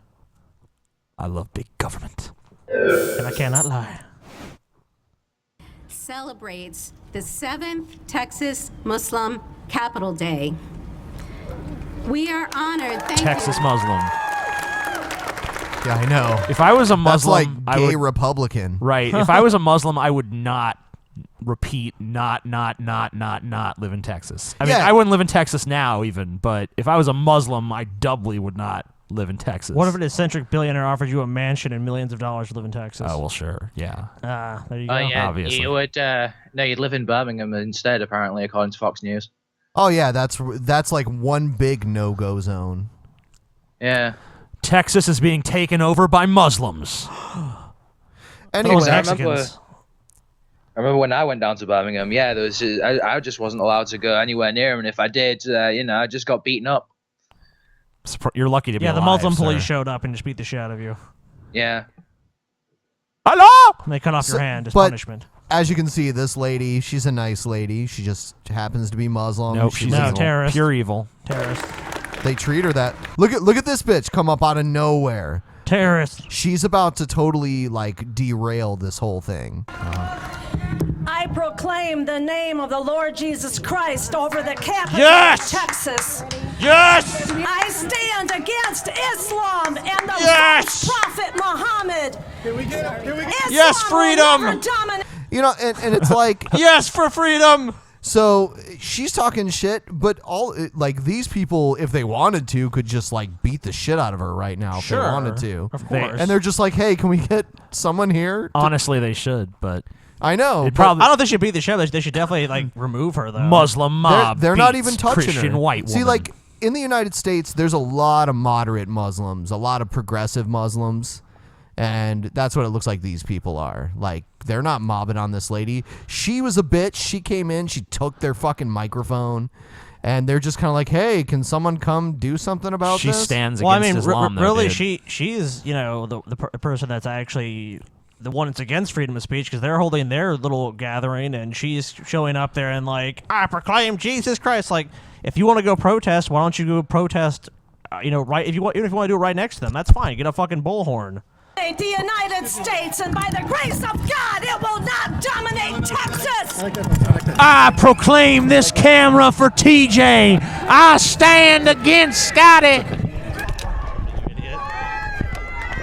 I love big government. And I cannot lie. Celebrates the 7th Texas Muslim Capital Day. We are honored. Thank Texas you. Muslim. Yeah, I know. If I was a Muslim, that's like gay Republican. Right. If I was a Muslim, I would not not live in Texas. I mean, I wouldn't live in Texas now even, but if I was a Muslim, I doubly would not live in Texas. What if an eccentric billionaire offers you a mansion and millions of dollars to live in Texas? Oh, well, sure. Yeah. There you go. Yeah, obviously. you would. No, you'd live in Birmingham instead, apparently, according to Fox News. Oh yeah, that's like one big no-go zone. Yeah. Texas is being taken over by Muslims. Anyway, I remember when I went down to Birmingham. Yeah, there was I just wasn't allowed to go anywhere near him, and if I did, I just got beaten up. You're lucky to be alive, the Muslim sir. police showed up and just beat the shit out of you. Yeah. Hello. And they cut off your hand as but punishment. As you can see, this lady, she's a nice lady. She just happens to be Muslim. Nope, she's evil. Terrorist. Pure evil. Terrorist. They treat her that. Look at this bitch come up out of nowhere. Terrorist. She's about to totally like derail this whole thing. I proclaim the name of the Lord Jesus Christ over the capital Yes! of Texas. Yes! I stand against Islam and the Yes! false prophet Muhammad. Here we go. Islam Yes, freedom! will never dominate. You know, and it's like yes for freedom. So she's talking shit, but these people, if they wanted to, could just like beat the shit out of her right now if they wanted to. Of course. And they're just like, hey, can we get someone here? Honestly, they should, but I know. I don't think they should beat the shit. They should definitely like remove her though. Muslim mob. They're not beats even touching Christian her. white woman. See, like in the United States, there's a lot of moderate Muslims, a lot of progressive Muslims. And that's what it looks like these people are. Like, they're not mobbing on this lady. She was a bitch. She came in. She took their fucking microphone. And they're just kind of like, hey, can someone come do something about she this? stands against Islam, though, really, dude. she's the person that's actually the one that's against freedom of speech because they're holding their little gathering and she's showing up there and like, I proclaim Jesus Christ. Like, if you want to go protest, why don't you go protest? Right? Even if you want to do it right next to them, that's fine. Get a fucking bullhorn. The United States, and by the grace of God, it will not dominate Texas. I proclaim this camera for TJ. I stand against Scotty.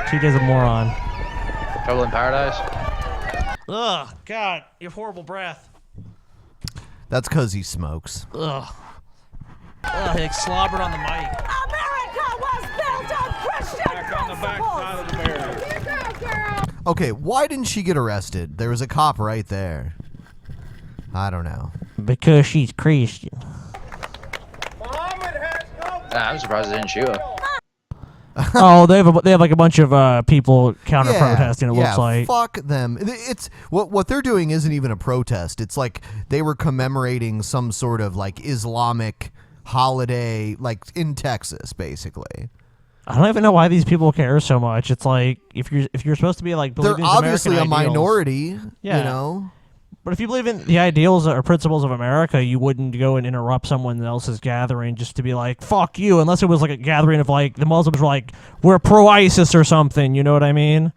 TJ's a moron. Trouble in Paradise. Ugh, God, you have horrible breath. That's because he smokes. Ugh. Ugh, he like slobbered on the mic. America was built on Christian principles. Okay, why didn't she get arrested? There was a cop right there. I don't know. Because she's Christian. I'm surprised they didn't shoot her. Oh, they have like a bunch of people counter protesting. It looks like. Fuck them. It's what they're doing isn't even a protest. It's like they were commemorating some sort of like Islamic holiday, like in Texas, basically. I don't even know why these people care so much. It's like if you're supposed to be like they're believing obviously American a ideals, minority. Yeah. You know. But if you believe in the ideals or principles of America, you wouldn't go and interrupt someone else's gathering just to be like, fuck you, unless it was like a gathering of like, the Muslims were like, we're pro-ISIS or something, you know what I mean?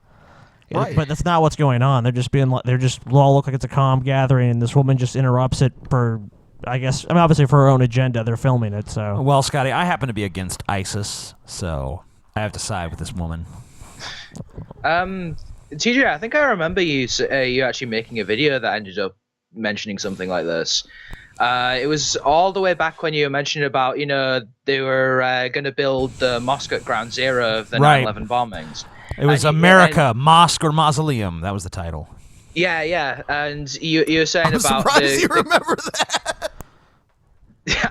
Right. But that's not what's going on. They're just being like, all look like it's a calm gathering, and this woman just interrupts it for, obviously for her own agenda. They're filming it, so. Well, Scotty, I happen to be against ISIS, so I have to side with this woman. TJ, I think I remember you actually making a video that ended up mentioning something like this. It was all the way back when you mentioned about, they were going to build the mosque at Ground Zero of the 9/11 bombings. It was America, Mosque or Mausoleum. That was the title. Yeah. And you were saying I'm about surprised you remember that.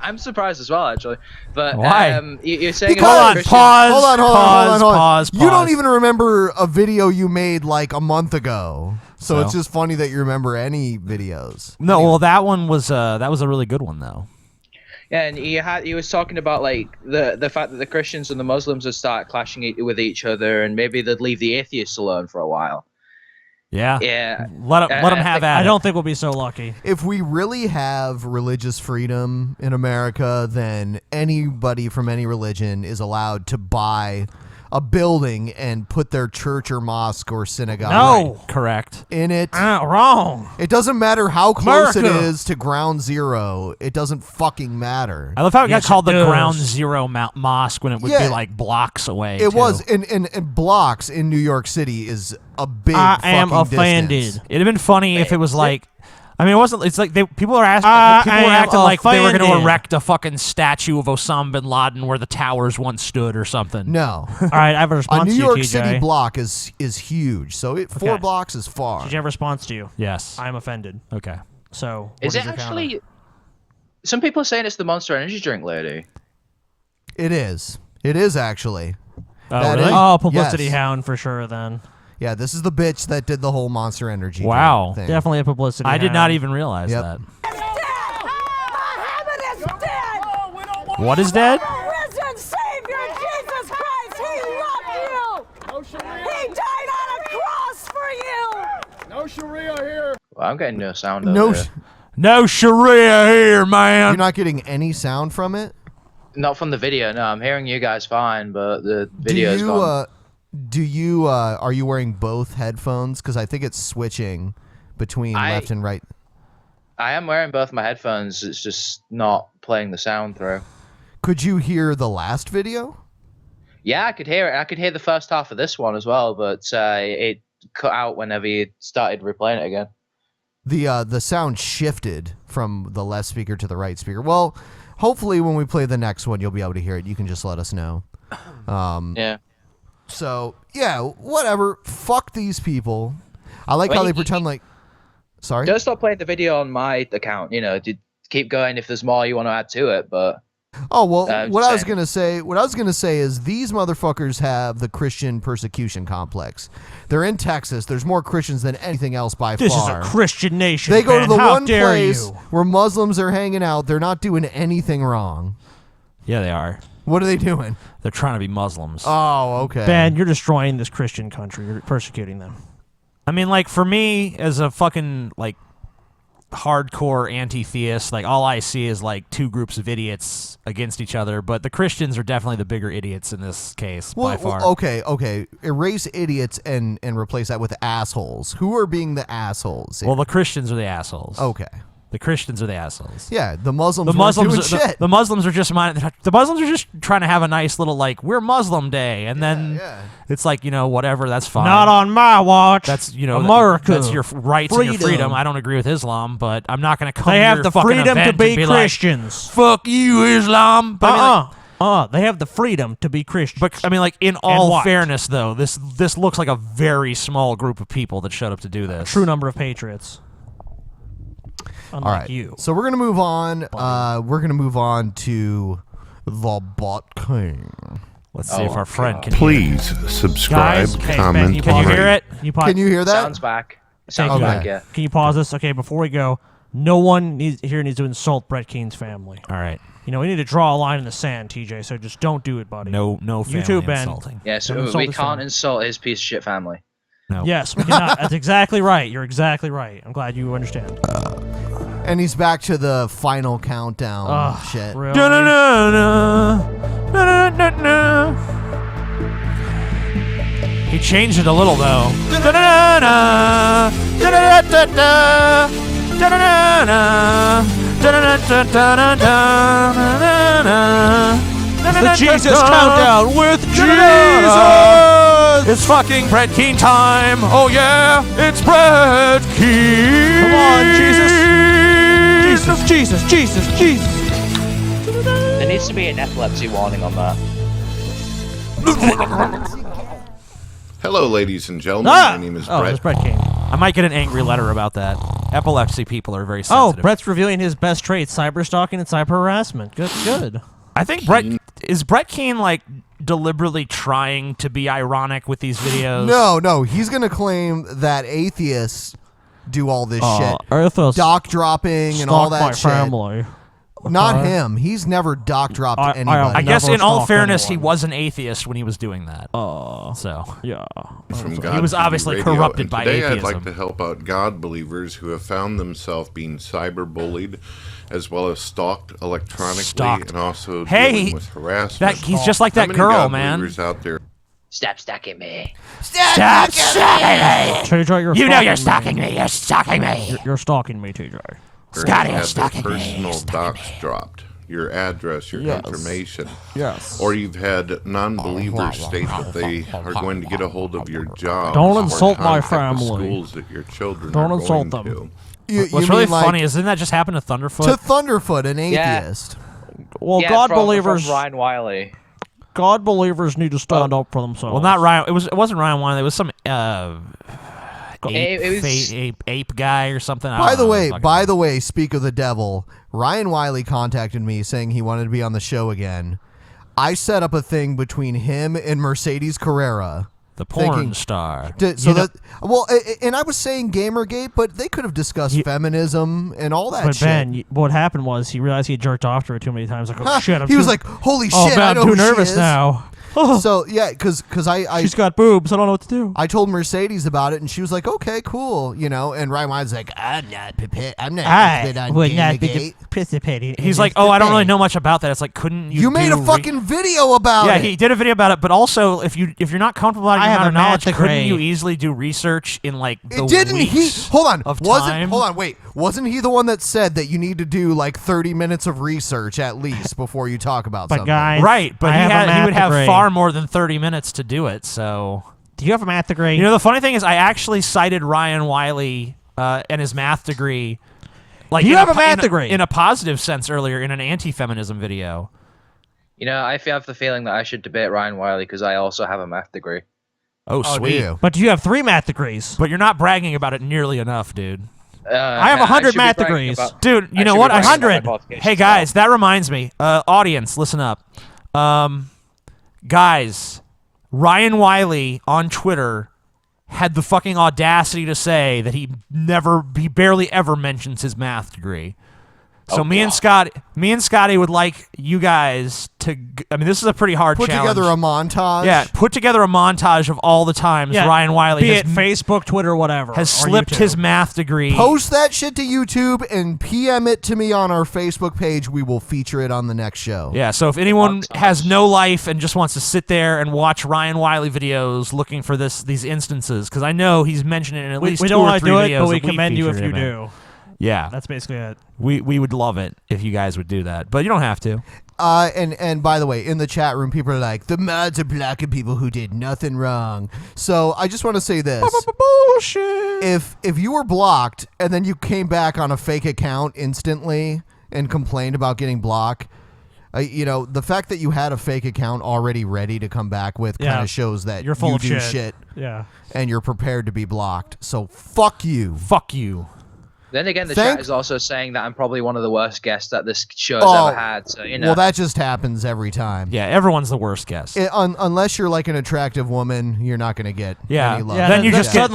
I'm surprised as well, actually. But why? You're saying Hold about on. You don't pause. even remember a video you made like a month ago. So it's just funny that you remember any videos. No, well, that one was that was a really good one though. Yeah, and he was talking about like the fact that the Christians and the Muslims would start clashing with each other, and maybe they'd leave the atheists alone for a while. Yeah. Let them have at it. I don't think we'll be so lucky. If we really have religious freedom in America, then anybody from any religion is allowed to buy a building and put their church or mosque or synagogue No. Correct. in it. Wrong. It doesn't matter how close it America. is to Ground Zero. It doesn't fucking matter. I love how it Yes, got called it the does. Ground Zero Mosque when it would Yeah. be like blocks away. It too. was in blocks in New York City is a big I fucking am offended. distance. It'd have been funny if it was like. I mean, it wasn't. It's like people are asking. I People were am acting like they were going to offended. erect a fucking statue of Osama bin Laden where the towers once stood or something. No. All right, I have a response A New to you, York TJ. City block is huge, so 4 Okay. blocks is far. TJ, I have a response to you. Yes. I'm offended. Okay. So, Is what it your counter? actually? Some people are saying it's the Monster Energy drink lady. It is. It is actually. Oh, That really? is- Oh, publicity yes. hound for sure. Then Yeah, this is the bitch that did the whole Monster Energy Wow. thing. definitely a publicity. I did hound. not even realize Yep. that. Muhammad is dead. What is dead? The risen Savior Jesus Christ, He loved you. He died on a cross for you. No Sharia here. Well, I'm getting no sound. No, over here. No Sharia here, man. you're not getting any sound from it. Not from the video. No, I'm hearing you guys fine, but the video's gone. Are you wearing both headphones? Because I think it's switching between left and right. I am wearing both my headphones. It's just not playing the sound through. Could you hear the last video? Yeah, I could hear it. I could hear the first half of this one as well, but it cut out whenever you started replaying it again. the sound shifted from the left speaker to the right speaker. Well, hopefully when we play the next one, you'll be able to hear it. You can just let us know. Yeah. So, yeah, whatever. Fuck these people. I like how they pretend like... Sorry? Don't stop playing the video on my account. You know, keep going if there's more you want to add to it, but... Oh, well, what I was going to say is these motherfuckers have the Christian persecution complex. They're in Texas. There's more Christians than anything else by This far. is a Christian nation. They go to the How one dare place you. where Muslims are hanging out. They're not doing anything wrong. Yeah, they are. What are they doing? They're trying to be Muslims. Oh, okay. Ben, you're destroying this Christian country. You're persecuting them. I mean, like, for me, as a fucking, like, hardcore anti-theist, like, all I see is, like, two groups of idiots against each other, but the Christians are definitely the bigger idiots in this case, by far. Okay. Erase idiots and replace that with assholes. Who are being the assholes? Well, the Christians are the assholes. Okay. The Christians are the assholes. Yeah, the Muslims weren't doing shit. The Muslims are just the Muslims are just trying to have a nice little, like, we're Muslim Day, and then it's like, you know, whatever, that's fine. Not on my watch. That's, you know, America. that's your rights and your freedom. I don't agree with Islam, but I'm not going to come They to have your the fucking freedom to event be and be Christians. Like, fuck you, Islam. But I mean, like, they have the freedom to be Christians. But I mean, like, in all fairness, though, this looks like a very small group of people that showed up to do this. True number of patriots. Unlike All right. you. So we're gonna move on. We're gonna move on to the Bot King. Let's see if our friend can. Please subscribe, comment. Can you hear it? Can you hear that? Sounds back. Sounds back, yeah. Can you pause this? Okay, before we go, no one needs to insult Brett Keane's family. All right. You know, we need to draw a line in the sand, TJ, so just don't do it, buddy. No You family too, Ben. insulting. Yeah, so Don't insult we his can't family. insult his piece of shit family. No. Yes, we cannot. That's exactly right. You're exactly right. I'm glad you understand. And he's back to the final countdown shit. Really? He changed it a little though. The Jesus countdown with Jesus. It's fucking Brett Keane time. Oh yeah, it's Brett Keane. Come on, Jesus. There needs to be an epilepsy warning on that. Hello, ladies and gentlemen. My name is Brett. It's Brett Keane. I might get an angry letter about that. Epilepsy people are very Oh, sensitive. Brett's revealing his best traits: cyber stalking and cyber harassment. Good. I think Brett Keane like deliberately trying to be ironic with these videos? No. He's gonna claim that atheists do all this shit, Atheists doc dropping and all stalk that my shit. family. Not him. He's never doc dropped anybody. I guess in all stalked fairness, anyone. he was an atheist when he was doing that. So yeah, From he God was TV obviously Radio, corrupted and by today atheism. I'd like to help out God believers who have found themselves being cyberbullied, as well as stalked electronically, and also dealing with harassment. He's just like How that many girl, God man. believers out there? Stop stalking me. Stop stalking me! TJ, You know you're stalking me. You're stalking me. You're stalking me, TJ. Scotty, have you're stalking their me. personal docs dropped, your address, your Yes. information. Yes. Or you've had non-believers state that they are going to get a hold of your job. Don't or insult my contact the family. schools that your children Don't are insult going them. to. What's really funny is, didn't that just happen to Thunderfoot? To Thunderfoot, an atheist. Well, Yeah, God from believers. Ryan Wiley. God believers need to stand up for themselves. Well, not Ryan. It wasn't Ryan Wiley. It was some ape guy or something. I By don't the know. way, speak of the devil. Ryan Wiley contacted me saying he wanted to be on the show again. I set up a thing between him and Mercedes Carrera. The porn star. And I was saying Gamergate, but they could have discussed feminism and all that But shit. Ben, what happened was he realized he had jerked off to her too many times. Like, oh shit! He was like, "Holy shit! Ben, I know I'm too who she nervous is." now. So yeah, because I She's got boobs. I don't know what to do. I told Mercedes about it, and she was like, "Okay, cool," you know. And Ryan Wiley's like, "I'm not interested on Gamergate." Participating. He's like, oh, I don't really know much about that. It's like, couldn't you? You made a do fucking video about Yeah, it. he did a video about it. But also, if you're not comfortable about I your have amount of a knowledge, math couldn't degree. you easily do research in like the It didn't weeks hold on of wasn't time? hold on wait wasn't he the one that said that you need to do like 30 minutes of research at least before you talk about But something? guys, Right, but I have a he math would have degree. far more than 30 minutes to do it. So Do you have a math degree? you know, the funny thing is, I actually cited Ryan Wiley and his math degree. Like You have a math degree in a positive sense earlier in an anti-feminism video. You know, I have the feeling that I should debate Ryan Wiley because I also have a math degree. Oh, sweet. But you have 3 math degrees. But you're not bragging about it nearly enough, dude. I have 100 math degrees. Dude, you know what? 100. Hey, guys, that reminds me. Audience, listen up. Guys, Ryan Wiley on Twitter had the fucking audacity to say that he barely ever mentions his math degree. So me and Scotty would like you guys to. I mean, this is a pretty hard Put challenge. together a montage. Yeah, put together a montage of all the times Ryan Wiley be it Facebook, Twitter, whatever, has or slipped YouTube. his math degree. Post that shit to YouTube and PM it to me on our Facebook page. We will feature it on the next show. Yeah, so if anyone has no life and just wants to sit there and watch Ryan Wiley videos looking for these instances, because I know he's mentioned it in at least we 2 don't or want 3 to do videos it, but we that commend you if featured you him in. do. Yeah. That's basically it. We would love it if you guys would do that, but you don't have to. And by the way, in the chat room, people are like, the mods are blocking people who did nothing wrong. So I just want to say this. Bullshit. If you were blocked and then you came back on a fake account instantly and complained about getting blocked, you know, the fact that you had a fake account already ready to come back with kind of shows that you're full you of do shit. Yeah. And you're prepared to be blocked. So fuck you. Fuck you. Then again, the chat is also saying that I'm probably one of the worst guests that this show's ever had. So you know. Well, that just happens every time. Yeah, everyone's the worst guest. Unless you're like an attractive woman, you're not going to get any love. Then you just get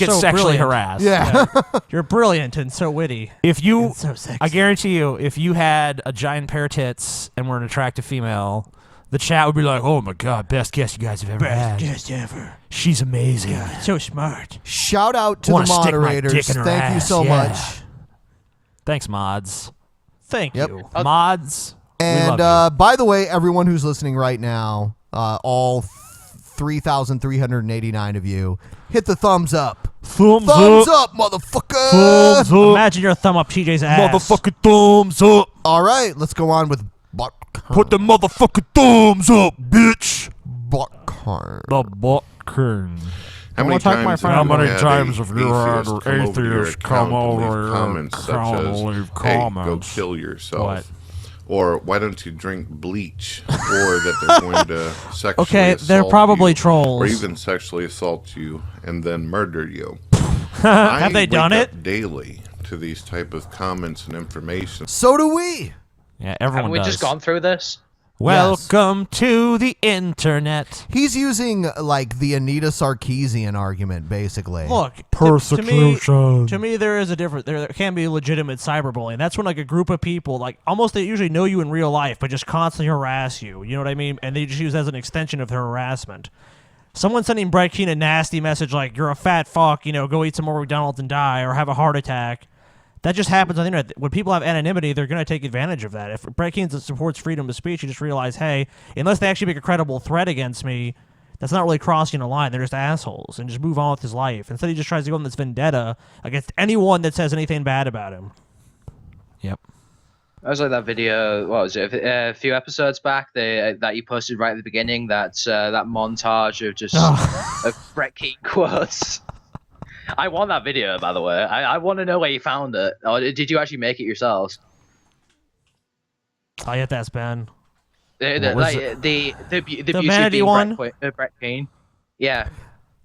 so sexually brilliant. harassed. Yeah. You're brilliant and so witty. If you, And so sexy. I guarantee you, if you had a giant pair of tits and were an attractive female, the chat would be like, "Oh my god, best guest you guys have ever had. Best guest ever. She's amazing. So smart." Shout out to Wanna the stick my moderators. dick in her Thank you ass, so yeah. much. Thanks, mods. Thank you. Mods. we And love by the way, everyone who's listening right now, all 3,389 of you, hit the thumbs up. Thumbs up, motherfucker. Thumbs up. Imagine your thumb up TJ's ass. Motherfucking thumbs up. All right, let's go on with Put the motherfucking thumbs up, bitch. Buckhorn. The Buckhorn. How many times How many times have have you had atheists an come over to your atheist come account and leave over your comments such account and as, leave "Hey, go comments?" kill yourself," What? or "Why don't you drink bleach?" or that they're going to sexually Okay, they're assault probably you, trolls. or even sexually assault you and then murder you. Have they done wake it? up daily to these type of comments and information. So do we. Yeah, everyone Haven't we does. just gone through this? Welcome to the internet. He's using like the Anita Sarkeesian argument, basically. Look, Persecution. To me, there is a difference. There can be legitimate cyberbullying. That's when like a group of people, like almost they usually know you in real life, but just constantly harass you. You know what I mean? And they just use it as an extension of their harassment. Someone sending Brett Keane a nasty message like "You're a fat fuck," you know, go eat some more McDonald's and die, or have a heart attack. That just happens on the internet. When people have anonymity, they're going to take advantage of that. If Brett Keane supports freedom of speech, you just realize, hey, unless they actually make a credible threat against me, that's not really crossing a line. They're just assholes, and just move on with his life. Instead, he just tries to go on this vendetta against anyone that says anything bad about him. Yep. I was like that video. What was it? A few episodes back, that you posted right at the beginning. That montage of just of Brett Keane quotes. I want that video, by the way. I want to know where you found it. Or did you actually make it yourselves? I have to ask Ben. The Manatee one? Brett Keane. Yeah.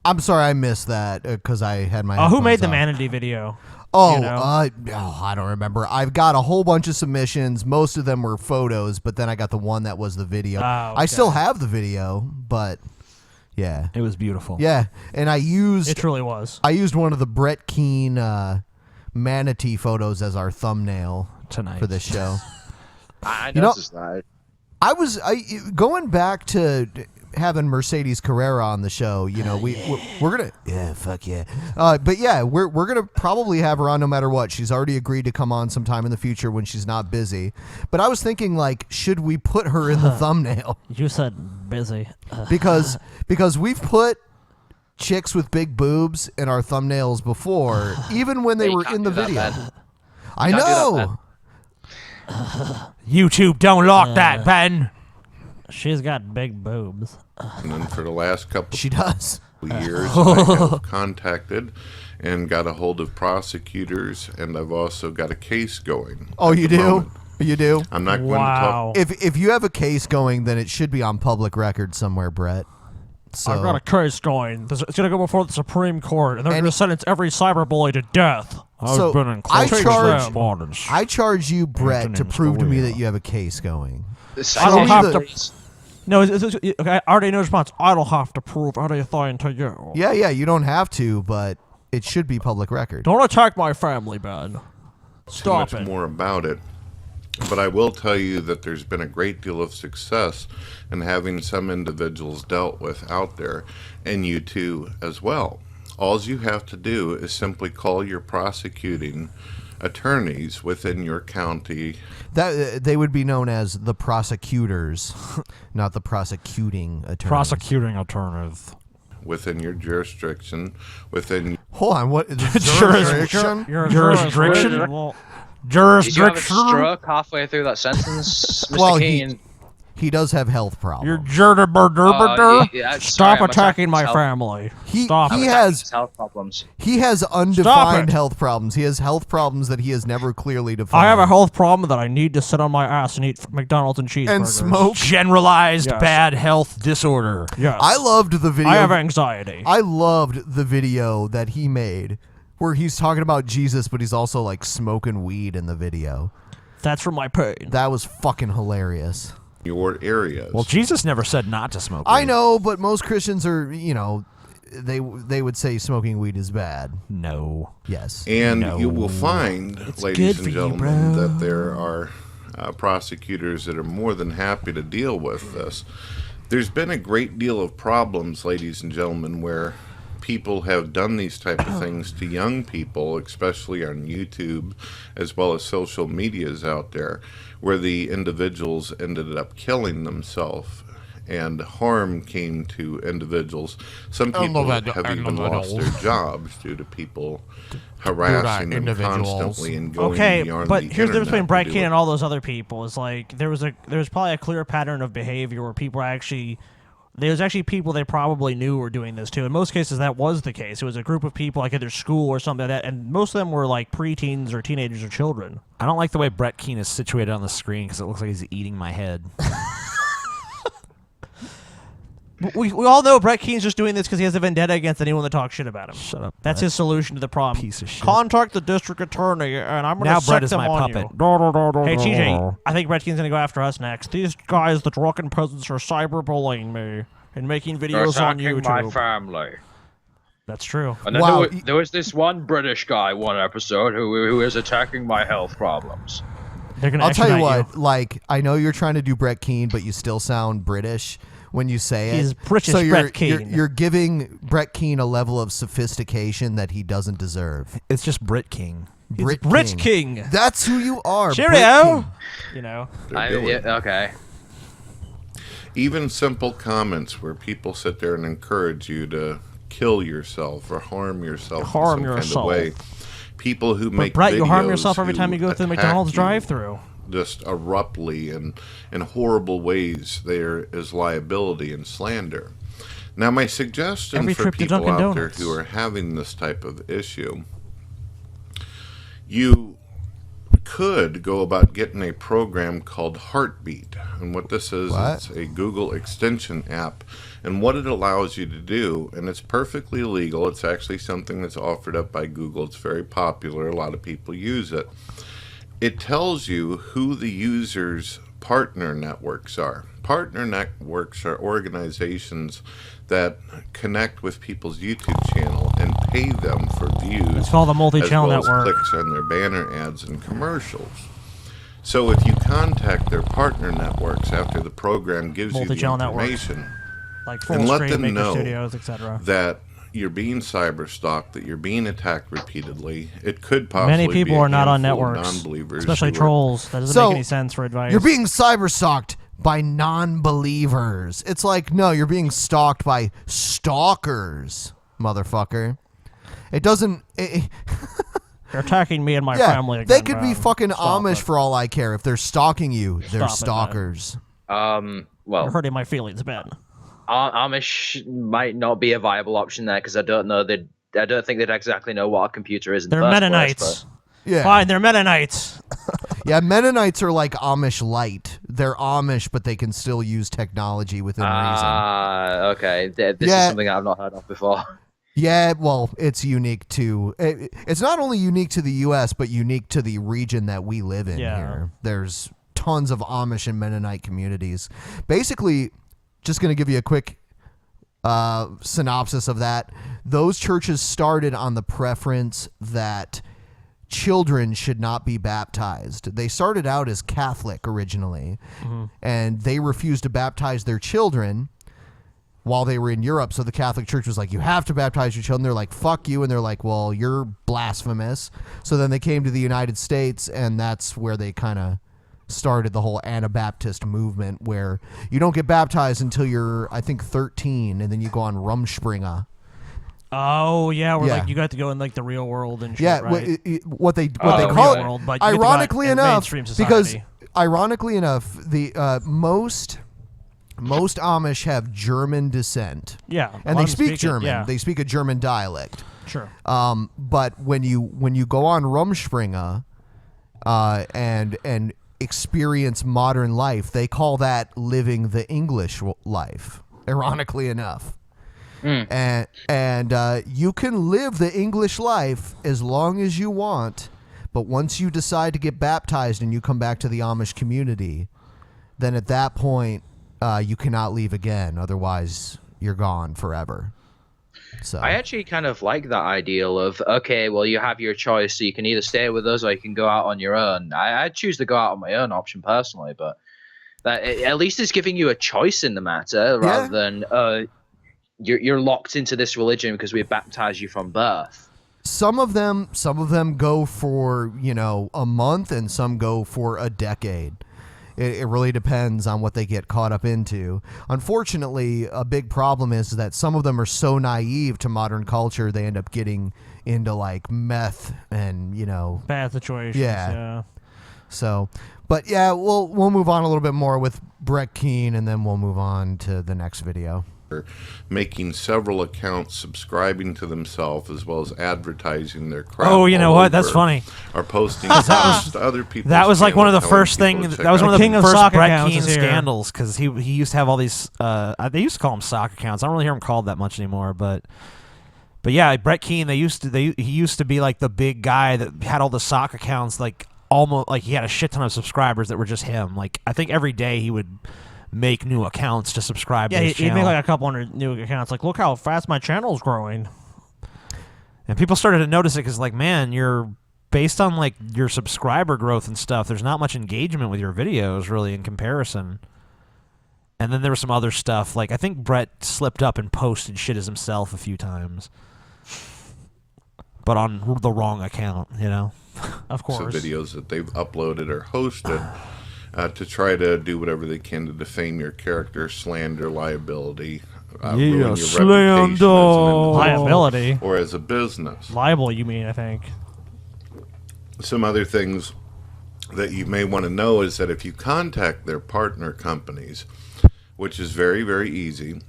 I'm sorry I missed that because I had my. Oh, who made headphones the on. Manatee video? Oh, You know? I don't remember. I've got a whole bunch of submissions. Most of them were photos, but then I got the one that was the video. Oh, I still okay. have the video, but yeah, it was beautiful. Yeah, and I used It truly was. I used one of the Brett Keane manatee photos as our thumbnail tonight for this show. I You know, noticed that. I was going back to having Mercedes Carrera on the show. You know, we're gonna fuck yeah. But yeah, we're gonna probably have her on no matter what. She's already agreed to come on sometime in the future when she's not busy. But I was thinking, like, should we put her in the thumbnail? You said busy. because we've put chicks with big boobs in our thumbnails before, even when they Yeah, you were can't in the do that, video. Ben. I You can't do that, know. YouTube, don't lock that, Ben. She's got big boobs. And then for the last couple She does. years, I have contacted and got a hold of prosecutors, and I've also got a case going. Oh, you do? moment. You do? I'm not going to talk. If you have a case going, then it should be on public record somewhere, Brett. So I've got a case going. It's going to go before the Supreme Court, and they're going to sentence every cyberbully to death. So I charge you, Brett, to prove to me that you have a case going. I don't have to. No, okay, I already know the response. I don't have to prove anything to you. Yeah, you don't have to, but it should be public record. Don't attack my family, Ben. Stop Too much it. more about it. But I will tell you that there's been a great deal of success in having some individuals dealt with out there, and you too as well. All you have to do is simply call your prosecuting attorneys within your county. That they would be known as the prosecutors, not the prosecuting attorneys. Prosecuting attorneys. Within your jurisdiction, within... Hold on, what? Jurisdiction? Jurisdiction? Did you have a stroke halfway through that sentence, Mr. Well, Keane? he does have health problems. You're Stop sorry, I'm attacking my health- family. Stop I'm he attacking has his health problems. He has undefined health problems. He has health problems that he has never clearly defined. I have a health problem that I need to sit on my ass and eat McDonald's and cheeseburgers. And smoke. Generalized bad health disorder. Yes. I loved the video. I have anxiety. I loved the video that he made where he's talking about Jesus, but he's also like smoking weed in the video. That's from my pain. That was fucking hilarious. Your areas. Well, Jesus never said not to smoke weed. I know, but most Christians are, they would say smoking weed is bad. No. Yes. And No. you will find, It's ladies good and for you, gentlemen, bro. that there are prosecutors that are more than happy to deal with this. There's been a great deal of problems, ladies and gentlemen, where people have done these type of things to young people, especially on YouTube, as well as social medias out there, where the individuals ended up killing themselves and harm came to individuals. Some people have even lost their jobs due to people harassing them constantly and going beyond but the here's the difference between internet Brett to do Keane it. and all those other people. Is like there was probably a clear pattern of behavior where people were actually. There's actually people they probably knew were doing this too. In most cases, that was the case. It was a group of people, like at their school or something like that, and most of them were like preteens or teenagers or children. I don't like the way Brett Keane is situated on the screen because it looks like he's eating my head. We all know Brett Keane's just doing this because he has a vendetta against anyone that talks shit about him. Shut up. That's his solution to the problem. Piece of shit. Contact the district attorney, and I'm going Now to Brett set is them my on puppet. you. Hey, TJ, I think Brett Keane's going to go after us next. These guys, the Drunken Peasants, are cyberbullying me and making videos on Attacking YouTube. my family. That's true. And then there was this one British guy, one episode, who is attacking my health problems. They're gonna I'll tell you extradite what, like, I know you're trying to do Brett Keane, but you still sound British when you say it. He's British so you're, Brett Keane. You're giving Brett Keane a level of sophistication that he doesn't deserve. It's just Brit King. Brit King. That's who you are. Brit Cheerio. King. You know. Okay. Even simple comments where people sit there and encourage you to kill yourself or harm yourself in some kind of way. People who make Brett, you harm videos yourself every who time you go through the attack McDonald's you drive-thru. just abruptly and in horrible ways, there is liability and slander. Now, my suggestion Every for trip to people Dunkin' out there Donuts. who are having this type of issue, you could go about getting a program called Heartbeat. And what this is, it's a Google extension app. And what it allows you to do, and it's perfectly legal, it's actually something that's offered up by Google, it's very popular, a lot of people use it. It tells you who the user's partner networks are. Partner networks are organizations that connect with people's YouTube channel and pay them for views. It's called a multi-channel as well network. as clicks on their banner ads and commercials. So if you contact their partner networks after the program gives you the Multi-channel network. information, Like Full and let Screen, them Maker know Studios, etc. that you're being cyberstalked, that you're being attacked repeatedly, it could possibly Many people be a are not on handful of networks, non-believers especially who are- trolls. That doesn't make any sense for advice. You're being cyberstalked by non-believers. It's like, no, you're being stalked by stalkers, motherfucker. It doesn't... They're attacking me and my yeah, family again, they could be bro. fucking Stop Amish it. for all I care. If they're stalking you, they're Stop it, man. stalkers. Well, You're hurting my feelings, Ben. Amish might not be a viable option there because I don't think they'd exactly know what a computer is in They're the first Mennonites. place. Yeah. Fine, they're Mennonites. Yeah, Mennonites are like Amish light. They're Amish, but they can still use technology within reason. Okay. This is something I've not heard of before. Yeah, well, it's unique to... It's not only unique to the U.S., but unique to the region that we live in here. There's tons of Amish and Mennonite communities. Basically, just going to give you a quick synopsis of that. Those churches started on the preference that children should not be baptized. They started out as Catholic originally, and they refused to baptize their children while they were in Europe. So the Catholic Church was like, you have to baptize your children. They're like, fuck you. And they're like, well, you're blasphemous. So then they came to the United States, and that's where they kind of started the whole Anabaptist movement, where you don't get baptized until you're, I think, 13, and then you go on Rumspringa. Oh yeah, where like you got to go in like the real world and shit, Yeah, right? what they call it. World, but you ironically get to go enough, mainstream society. because ironically enough, the most Amish have German descent. Yeah, and they speak German. yeah. They speak a German dialect. Sure. But when you go on Rumspringa, and experience modern life, they call that living the English life. Ironically enough. And you can live the English life as long as you want, but once you decide to get baptized and you come back to the Amish community, then at that point you cannot leave again. Otherwise, you're gone forever. So I actually kind of like that ideal of, okay, well, you have your choice, so you can either stay with us or you can go out on your own. I choose to go out on my own option personally, but that at least it's giving you a choice in the matter rather than you're locked into this religion because we baptize you from birth. some of them go for, a month, and some go for a decade. It really depends on what they get caught up into. Unfortunately, a big problem is that some of them are so naive to modern culture, they end up getting into like meth and, bad situations. Yeah. So, but yeah, we'll move on a little bit more with Brett Keane, and then we'll move on to the next video. Making several accounts, subscribing to themselves, as well as advertising their crap. Oh, you know all what? That's over, funny. Are posting things to other people. That was like one of the first things. That was one of the first Brett Keane scandals, because he used to have all these. They used to call them sock accounts. I don't really hear him called that much anymore, but yeah, Brett Keane. He used to be like the big guy that had all the sock accounts. Like almost like he had a shit ton of subscribers that were just him. Like I think every day he would make new accounts to subscribe to his channel. He'd make like a couple hundred new accounts. Like, look how fast my channel's growing. And people started to notice it because, like, man, you're based on like your subscriber growth and stuff. There's not much engagement with your videos really in comparison. And then there was some other stuff. Like I think Brett slipped up and posted shit as himself a few times, but on the wrong account. Of course. Some videos that they've uploaded or hosted. To try to do whatever they can to defame your character, slander, liability, ruin your reputation as an individual liability, or as a business. Libel, you mean? I think. Some other things that you may want to know is that if you contact their partner companies, which is very, very easy,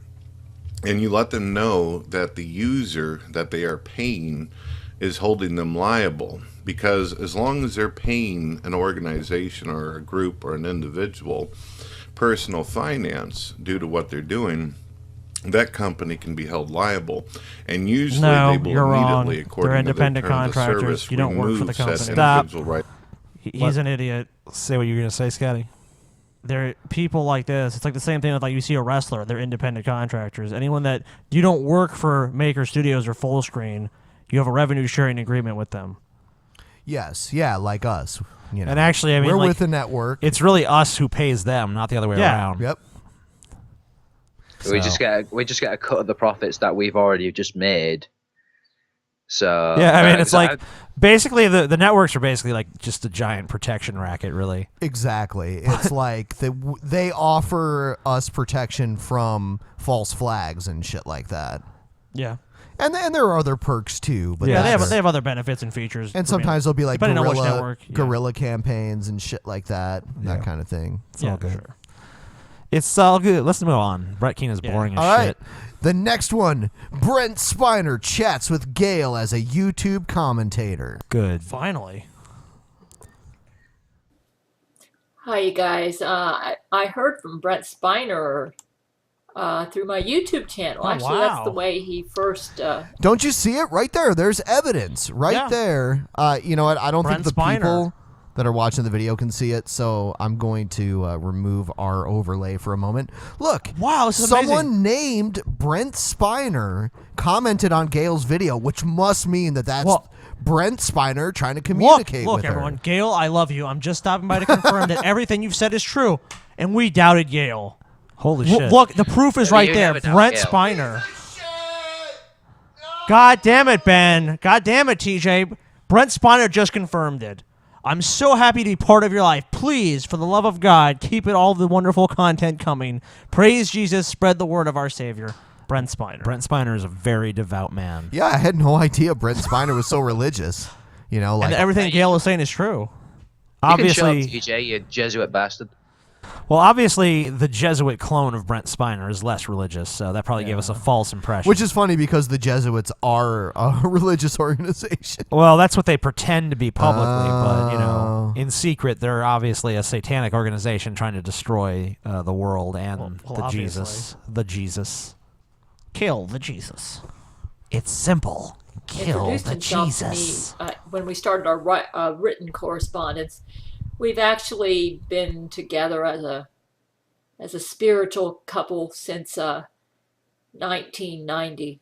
and you let them know that the user that they are paying is holding them liable. Because as long as they're paying an organization or a group or an individual personal finance due to what they're doing, that company can be held liable. And usually they will immediately, according They're to independent their terms of contractors. service, You don't work for the remove said company. individual right. He's an idiot. Say what you're going to say, Scotty. They're people like this. It's like the same thing with like you see a wrestler. They're independent contractors. Anyone that you don't work for Maker Studios or Full Screen, you have a revenue sharing agreement with them. Yes, yeah, like us. And actually, I mean, we're like, with the network. It's really us who pays them, not the other way around. Yep. So we just get a cut of the profits that we've already just made. So yeah, I mean, it's like basically the networks are basically like just a giant protection racket, really. Exactly. It's like they offer us protection from false flags and shit like that. Yeah. And there are other perks too, but yeah, they have other benefits and features. And sometimes there'll be like depending on which network, guerrilla campaigns and shit like that, that kind of thing. It's all good. Sure. It's all good. Let's move on. Brett Keane is boring as All shit. right. The next one, Brent Spiner chats with Gail as a YouTube commentator. Good. Finally. Hi, you guys. I heard from Brent Spiner through my YouTube channel. Oh, Actually, that's the wow. way he first. Don't you see it right there? There's evidence right there. You know what? I don't Brent think the Spiner. people that are watching the video can see it, so I'm going to remove our overlay for a moment. Look, wow, this is someone amazing. named Brent Spiner commented on Gail's video, which must mean that that's Brent Spiner trying to communicate look, with her. everyone. Gail, I love you. I'm just stopping by to confirm that everything you've said is true. And we doubted Gail. Holy shit. Look, the proof is right You there. never doubt Brent Gail. Spiner. God damn it, Ben. God damn it, TJ. Brent Spiner just confirmed it. I'm so happy to be part of your life. Please, for the love of God, keep it all the wonderful content coming. Praise Jesus. Spread the word of our Savior. Brent Spiner. Brent Spiner is a very devout man. Yeah, I had no idea Brent Spiner was so religious. You know, like And everything Gail was saying is true. Obviously, you can show up, TJ, you Jesuit bastard. well, obviously, the Jesuit clone of Brent Spiner is less religious, so that probably gave us a false impression. Which is funny because the Jesuits are a religious organization. Well, that's what they pretend to be publicly, but you know, in secret, they're obviously a satanic organization trying to destroy the world and the Jesus. Kill the Jesus. It's simple. Kill introduced the himself Jesus. to me when we started our written correspondence. We've actually been together as a spiritual couple since 1990.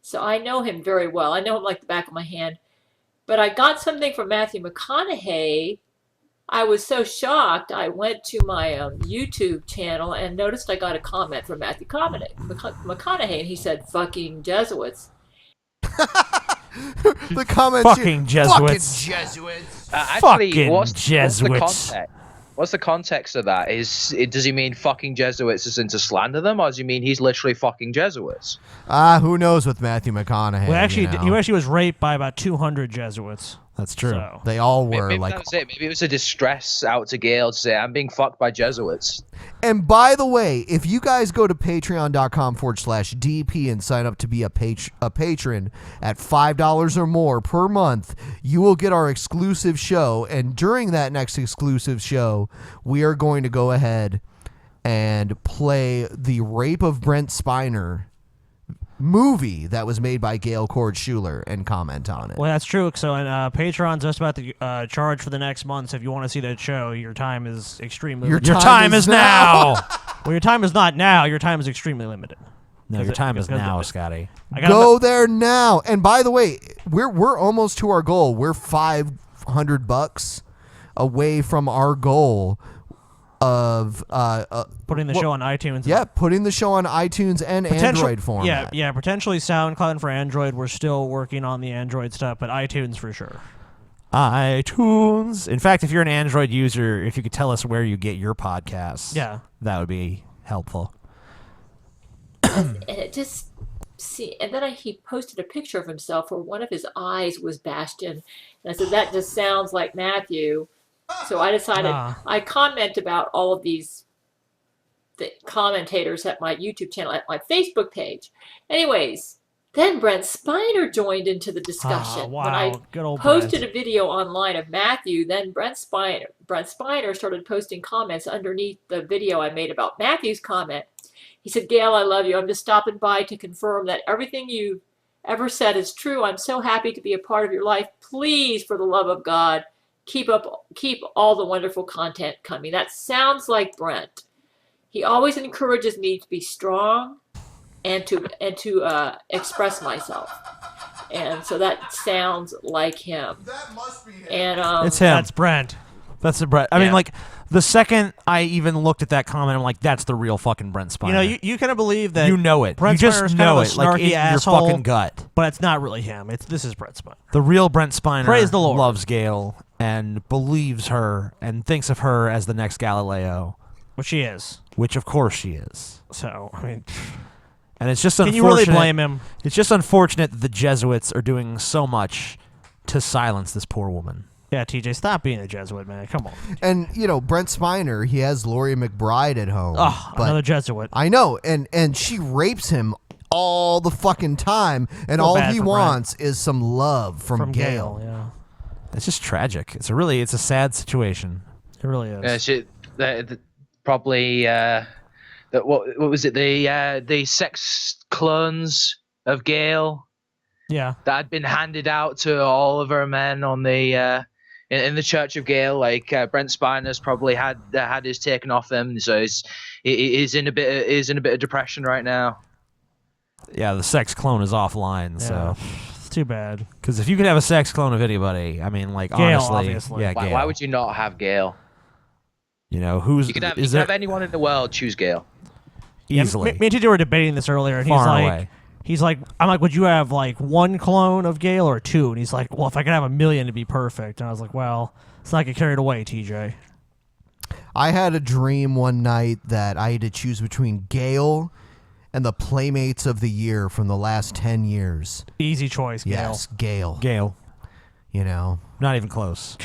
So I know him very well. I know him like the back of my hand. But I got something from Matthew McConaughey. I was so shocked. I went to my YouTube channel and noticed I got a comment from Matthew McConaughey, and he said, "Fucking Jesuits." The comment Fucking Jesuits. Fucking Jesuits. Actually, Fucking what's Jesuits. the context? What's the context of that? Does he mean fucking Jesuits as in to slander them, or does he mean he's literally fucking Jesuits? Who knows with Matthew McConaughey? Well, actually, you know. he actually was raped by about 200 Jesuits. That's true. So. They all were Maybe like. that was it. Maybe it was a distress out to Gail to say, I'm being fucked by Jesuits. And by the way, if you guys go to patreon.com/DP and sign up to be a patron at $5 or more per month, you will get our exclusive show. And during that next exclusive show, we are going to go ahead and play the Rape of Brent Spiner movie that was made by Gail Schuler and comment on it. Well, that's true. So, Patreon's just about to charge for the next month. So, if you want to see that show, your time is extremely limited. Your time is now. Well, your time is not now. Your time is extremely limited. No, your time is now, Scotty. Go there now. And by the way, we're almost to our goal. We're $500 away from our goal of putting the show on iTunes. Yeah, putting the show on iTunes and Android format. Yeah, potentially SoundCloud for Android. We're still working on the Android stuff, but iTunes for sure. iTunes. In fact, if you're an Android user, if you could tell us where you get your podcasts, that would be helpful. And it just and then he posted a picture of himself where one of his eyes was bashed in, and I said that just sounds like Matthew. So I decided I comment about all of the commentators at my YouTube channel, at my Facebook page. Anyways, then Brent Spiner joined into the discussion. wow. When I Good old posted Brent. a video online of Matthew, then Brent Spiner started posting comments underneath the video I made about Matthew's comment. He said, "Gail, I love you. I'm just stopping by to confirm that everything you ever said is true. I'm so happy to be a part of your life. Please, for the love of God, keep all the wonderful content coming." That sounds like Brent. He always encourages me to be strong and to express myself. And so that sounds like him. That must be him. And It's him. That's Brent. That's the Brent. I mean, like, the second I even looked at that comment, I'm like, that's the real fucking Brent Spiner. You know, you kind of believe that You know it. Brent You just Spiner's know kind of it, a like, snarky in your asshole, fucking gut. But it's not really him. This is Brent Spiner. The real Brent Spiner Praise the Lord. loves Gail and believes her and thinks of her as the next Galileo. Which she is. Which, of course, she is. So, I mean... And it's just Can unfortunate. you really blame him? It's just unfortunate that the Jesuits are doing so much to silence this poor woman. Yeah, TJ, stop being a Jesuit, man. Come on. And Brent Spiner, he has Laurie McBride at home. Oh, another Jesuit. I know, and she rapes him all the fucking time, and Feel all bad he for wants is some love from Gail. Yeah, It's just tragic. It's a sad situation. it really is. Probably what was it? The sex clones of Gail. Yeah. That had been handed out to all of her men on the in the Church of Gail. Like Brent Spiner's probably had his taken off them, so he's in a bit of depression right now. Yeah, the sex clone is offline, so it's too bad. Because if you could have a sex clone of anybody, I mean, like Gail, honestly, obviously. yeah, Gail. Why would you not have Gail? Who's You could have anyone in the world. Choose Gail. Easily. Me and TJ were debating this earlier, and Far away. he's like, I'm like, would you have like one clone of Gail or two? And he's like, well, if I could have 1,000,000, it'd be perfect. And I was like, well, let's not get carried away, TJ. I had a dream one night that I had to choose between Gail and the Playmates of the Year from the last 10 years. Easy choice, Gail. Yes, Gail. Gail. Not even close.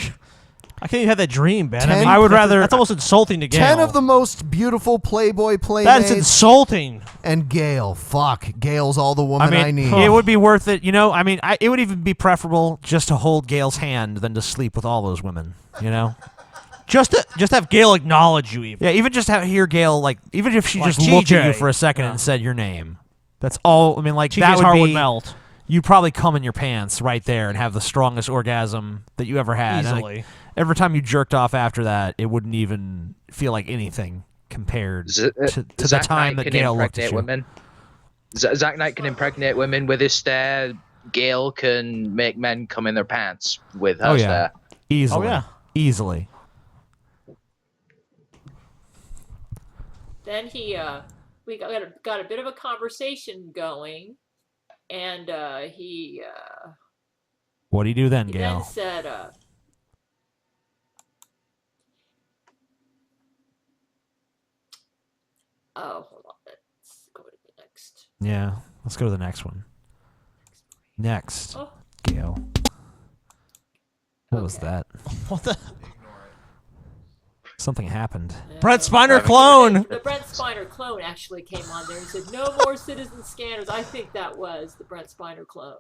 I can't even have that dream, Ben. I mean, I would rather. That's almost insulting to Gail. 10 of the most beautiful Playboy Playmates. That's insulting. And Gail. Fuck. Gail's all the woman I need. It would be worth it. It would even be preferable just to hold Gail's hand than to sleep with all those women. Just have Gail acknowledge you, even. Yeah, even just hear Gail, even if she Like just looked at you TJ. for a second and said your name. That's all. I mean, TJ's that would heart be. would melt. You'd probably come in your pants right there and have the strongest orgasm that you ever had. And, Easily. every time you jerked off after that, it wouldn't even feel like anything compared to the Zach time Knight that can Gail looked at impregnate you. women. Zach Knight can impregnate women with his stare. Gail can make men come in their pants with her stare. Easily. Oh, yeah. Easily. Then we got a bit of a conversation going, and he What do you do then, he Gail? then said, oh, hold on, let's go to the next. Yeah, let's go to the next one. Next, Oh. Gail. What was that? What the? Something happened. Brent Spiner clone. The Brent Spiner clone actually came on there and said, "No more citizen scanners." I think that was the Brent Spiner clone.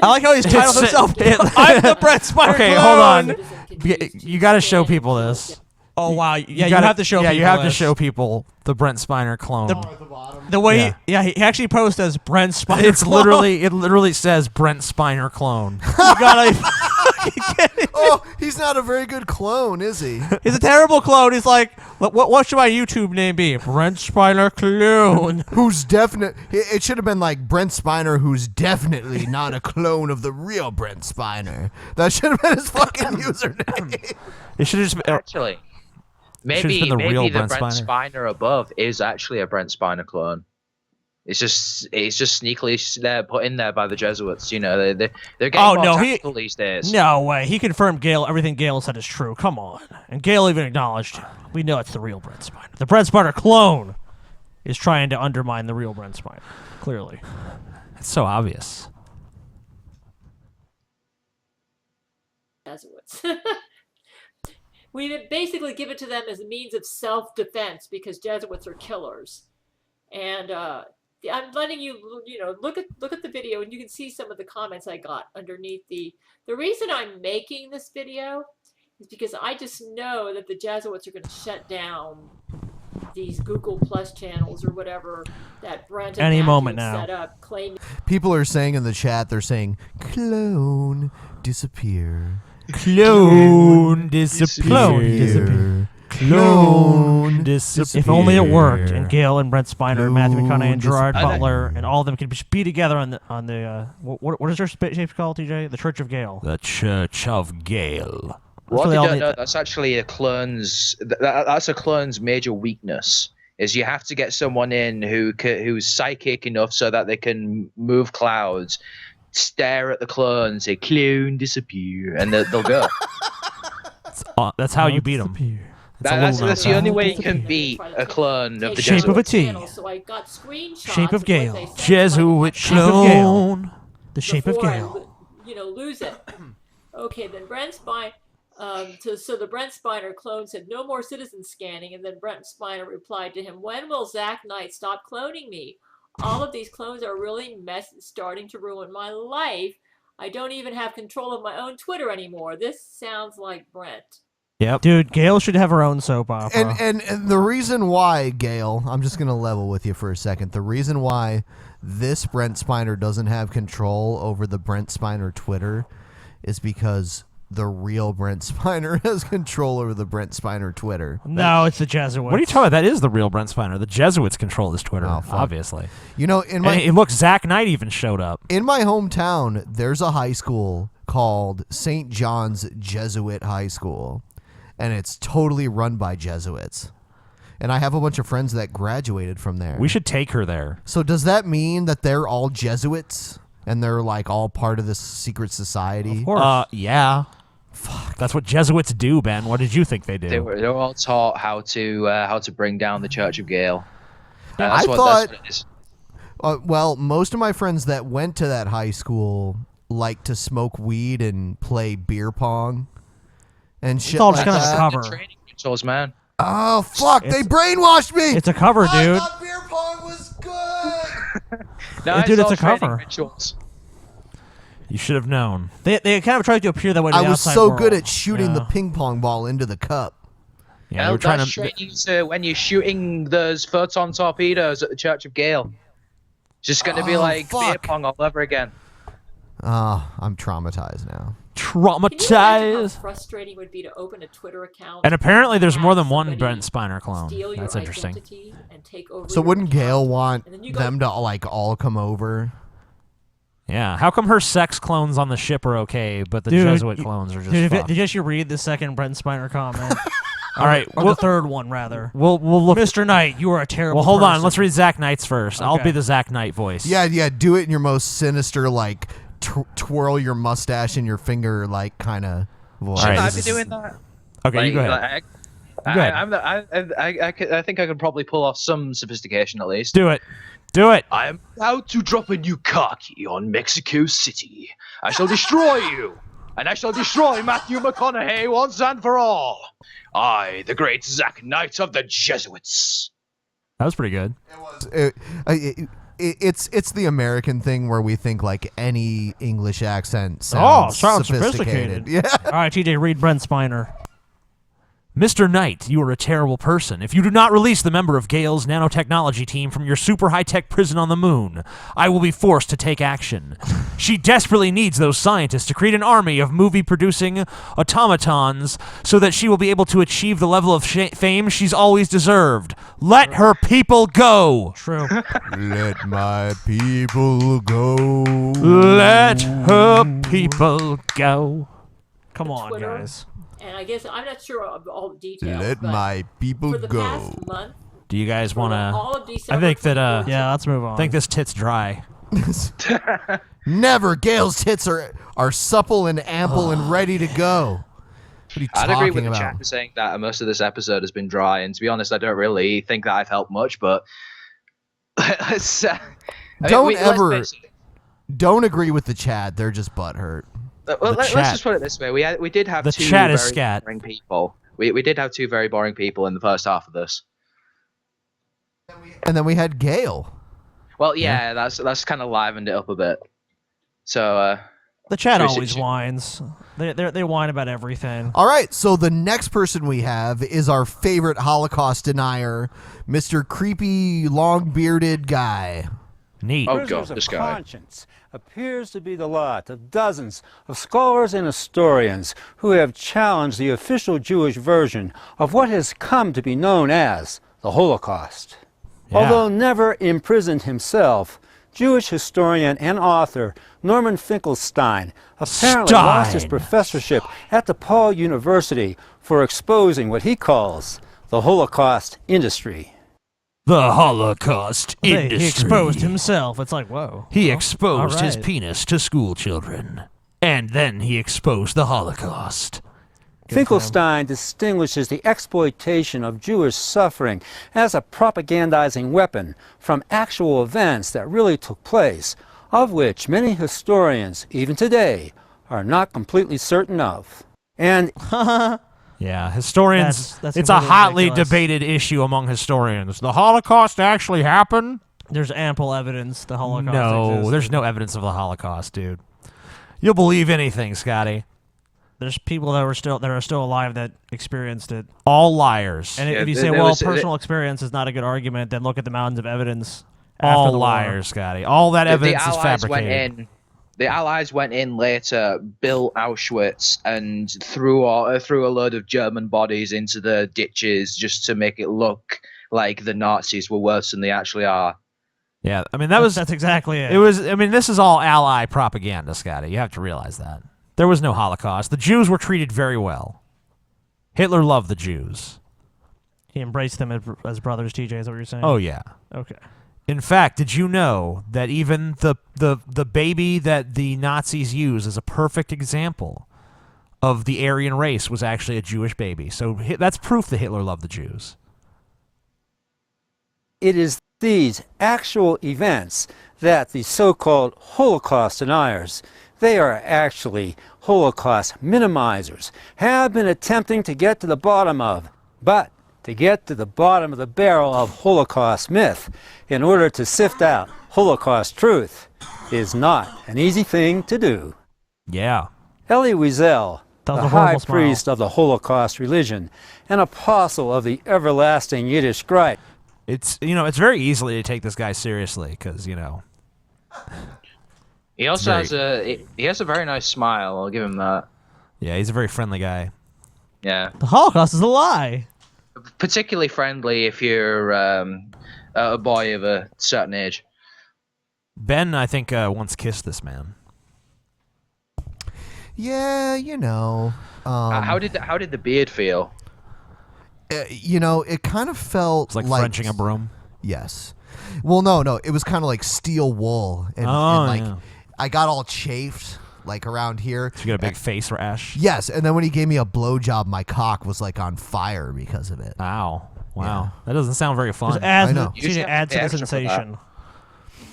I like how he's titled himself. I'm the Brent Spiner Okay, clone. hold on. You got to show people this. Oh wow! Yeah, you gotta- have to show. Yeah, people you have to this. show people the Brent Spiner clone. The way, Yeah. he actually posted as Brent Spiner. It's clone. it literally says Brent Spiner clone. You gotta. Oh, he's not a very good clone, is he? He's a terrible clone. He's like, what should my YouTube name be? Brent Spiner clone. Who's definite? It should have been like Brent Spiner, who's definitely not a clone of the real Brent Spiner. That should have been his fucking username. It should have just been, Actually, Should've maybe been the real the Brent Brent Spiner. Spiner above is actually a Brent Spiner clone. It's just sneakily there put in there by the Jesuits. They're getting more tactical these days. No way. He confirmed everything Gail said is true. Come on. And Gail even acknowledged it. We know it's the real Brent Spiner. The Brent Spiner clone is trying to undermine the real Brent Spiner. Clearly. It's so obvious. Jesuits. We basically give it to them as a means of self-defense because Jesuits are killers. And I'm letting you, look at the video, and you can see some of the comments I got underneath the reason I'm making this video is because I just know that the Jesuits are going to shut down these Google Plus channels or whatever that Brent and Any Matthew moment have now. set up, claiming. People are saying in the chat, they're saying, clone, disappear. Clone disappear. Clone disappear. Clone disappear. If only it worked, and Gail and Brent Spiner, and Matthew McConaughey, and Gerard disappear. Butler, and all of them could just be together on the what is their shape called, TJ? The Church of Gail. The Church of Gail. What So they they all don't need- know, that's actually a clone's. That's a clone's major weakness. Is you have to get someone in who's psychic enough so that they can move clouds, stare at the clone, say "clone disappear," and they'll go. That's how you beat them. That's the only way you can beat a clone of the Shape of a T. Channels, so I got screenshots Shape of what Gail. they said Jesuit Shape of clone. Gail. The shape of before I Gail. lose it. Okay, then Brent Spiner. So the Brent Spiner clone said, "No more citizen scanning," and then Brent Spiner replied to him, "When will Zach Knight stop cloning me? All of these clones are really starting to ruin my life. I don't even have control of my own Twitter anymore. This sounds like Brent." Yep. Dude, Gail should have her own soap opera. And the reason why, Gail, I'm just going to level with you for a second. The reason why this Brent Spiner doesn't have control over the Brent Spiner Twitter is because the real Brent Spiner has control over the Brent Spiner Twitter. No, it's the Jesuits. What are you talking about? That is the real Brent Spiner. The Jesuits control his Twitter, obviously. You know, look, Zach Knight even showed up. In my hometown, there's a high school called St. John's Jesuit High School, and it's totally run by Jesuits. And I have a bunch of friends that graduated from there. We should take her there. So does that mean that they're all Jesuits and they're like all part of this secret society? Of course. Yeah. Fuck. That's what Jesuits do, Ben. What did you think they do? They were all taught how to bring down the Church of Gail. I That's thought. what it is. Well, most of my friends that went to that high school like to smoke weed and play beer pong and shit. It's all just like kind of a that. cover. Training rituals, man. Oh fuck! They It's- brainwashed me. It's a cover, dude. I thought beer pong was good. No, Dude, it's all a training cover. rituals. You should have known. They kind of tried to appear that way to I the was outside so world. good at shooting the Yeah. ping pong ball into the cup. Yeah, Well, we're trying that's to. training to when you're shooting those photon torpedoes at the Church of Gail. It's just going to be Oh, like beer fuck. pong all over again. I'm traumatized now. Can you imagine how Traumatized. frustrating it would be to open a Twitter account? And apparently, there's more than have one somebody Brent Spiner clone. steal your That's interesting. identity and take over So your wouldn't account, Gail want and then you go- them to like all come over? Yeah. How come her sex clones on the ship are okay, but the Dude, Jesuit you- clones are just Dude, fucked? did you read the second Brent Spiner comment? All right, or we'll- the third one rather. We'll look. Mr. Knight, you are a terrible. Well, hold on. person. Let's read Zach Knight's first. I'll Okay. be the Zach Knight voice. Yeah. Do it in your most sinister, like twirl your mustache in your finger, like kind of voice. Shouldn't Right, I this be is- doing that? Okay, you go ahead. Go ahead. I think I can probably pull off some sophistication at least. Do it. Do it. I am about to drop a new khaki on Mexico City. I shall destroy you, and I shall destroy Matthew McConaughey once and for all. I, the great Zach Knight of the Jesuits. That was pretty good. It's the American thing where we think like any English accent sounds sophisticated. Yeah. All right, TJ, read Brent Spiner. Mr. Knight, you are a terrible person. If you do not release the member of Gail's nanotechnology team from your super high-tech prison on the moon, I will be forced to take action. She desperately needs those scientists to create an army of movie-producing automatons so that she will be able to achieve the level of fame she's always deserved. Let her people go. True. Let my people go. Let her people go. Come on, Twitter. guys. And I guess I'm not sure of all the details. Let but my people for the go. past month, Do you guys for want all to... of December, I think that, Yeah, let's move on. I think this tit's dry. Never. Gail's tits are supple and ample and ready to go. What are you I'd talking agree with the about? chat for saying that most of this episode has been dry, and to be honest, I don't really think that I've helped much. But let's, Don't agree with the chat. They're just butthurt. let's just put it this way: we did have The two chat is very scat. boring people. We did have two very boring people in the first half of this. And then we had Gail. Well, yeah, that's kind of livened it up a bit. So The chat Appreciate always you. whines. They whine about everything. All right, so the next person we have is our favorite Holocaust denier, Mr. Creepy, long-bearded guy. Neat. Oh, Prisoners God, of this guy. conscience appears to be the lot of dozens of scholars and historians who have challenged the official Jewish version of what has come to be known as the Holocaust. Yeah. Although never imprisoned himself, Jewish historian and author Norman Finkelstein apparently lost his professorship at DePaul University for exposing what he calls the Holocaust industry. The Holocaust industry. He exposed himself. It's like, whoa. He Well, exposed all his right. penis to school children. And then he exposed the Holocaust. Finkelstein distinguishes the exploitation of Jewish suffering as a propagandizing weapon from actual events that really took place, of which many historians, even today, are not completely certain of. And yeah, historians, That's it's a completely hotly ridiculous. debated issue among historians. The Holocaust actually happened? There's ample evidence the Holocaust No, existed. there's no evidence of the Holocaust, dude. You'll believe anything, Scotty. There's people that are still alive that experienced it. All liars. And if you say, well, personal experience is not a good argument, then look at the mountains of evidence. All after the war. liars, Scotty. All that evidence is fabricated. The Allies went in later, built Auschwitz, and threw a load of German bodies into the ditches just to make it look like the Nazis were worse than they actually are. Yeah, I mean that's exactly it. It was. I mean, this is all Ally propaganda, Scotty. You have to realize that there was no Holocaust. The Jews were treated very well. Hitler loved the Jews. He embraced them as brothers. TJ, is that what you're saying? Oh yeah. Okay. In fact, did you know that even the baby that the Nazis use as a perfect example of the Aryan race was actually a Jewish baby? So that's proof that Hitler loved the Jews. it is these actual events that the so-called Holocaust deniers, they are actually Holocaust minimizers, have been attempting to get to the bottom of. But to get to the bottom of the barrel of Holocaust myth, in order to sift out Holocaust truth, is not an easy thing to do. Yeah. Elie Wiesel, That was the a horrible high smile. priest of the Holocaust religion, an apostle of the everlasting Yiddish Great. It's, you know, it's very easily to take this guy seriously because, you know. He also has a very nice smile. I'll give him that. Yeah, he's a very friendly guy. Yeah. The Holocaust is a lie. Particularly friendly if you're a boy of a certain age. Ben, I think, once kissed this man. Yeah, you know. How did the beard feel? You know, it kind of felt It's like Frenching a broom. Yes. Well, no, it was kind of like steel wool, and like yeah. I got all chafed like around here. So you got a big face rash. Yes, and then when he gave me a blowjob, my cock was like on fire because of it. Ow! Wow, that doesn't sound very fun. Just adds I know. adds to the sensation.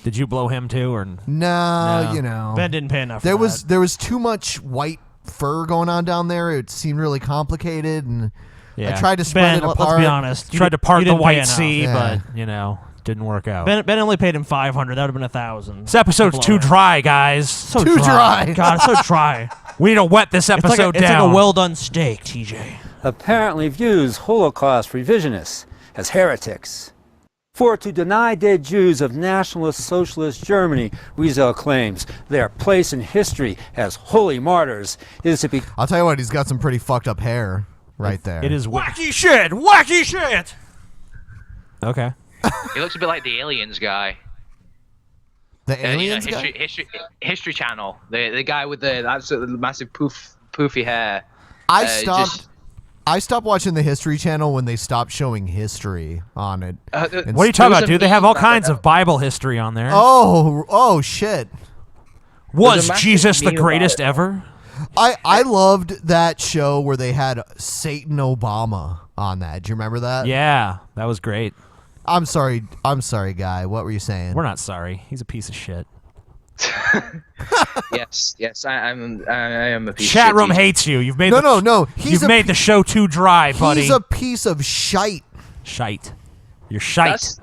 Did you blow him too, or No, you know, Ben didn't pay enough. There for was that. there was too much white fur going on down there. It seemed really complicated, and I tried to spread Ben, it apart. let's be honest. Tried to part you the didn't pay White enough. Sea, Yeah. but you know, didn't work out. Ben only paid him 500. That would have been 1,000. This episode's too dry, guys. So Too dry. God, it's so dry. We need to wet this It's episode like down. a well done steak, TJ. Apparently views Holocaust revisionists as heretics. For to deny dead Jews of Nationalist Socialist Germany, Wiesel claims, their place in history as holy martyrs is to be... I'll tell you what, he's got some pretty fucked up hair right there. It is Wacky shit! Wacky shit! Okay. He looks a bit like the Aliens guy. The Aliens guy? History Channel. The guy with the absolutely massive poofy hair. I stopped watching the History Channel when they stopped showing history on it. What are you talking about, dude? They have all kinds of Bible history on there. Oh shit. Was There's a massive Jesus the meme about greatest it. ever? I loved that show where they had Satan Obama on that. Do you remember that? Yeah, that was great. I'm sorry, guy. What were you saying? We're not sorry. He's a piece of shit. Yes, I am a piece Chat of shit. room hates you. You've made No. You've made the show too dry, buddy. He's a piece of shite. Shite. You're shite.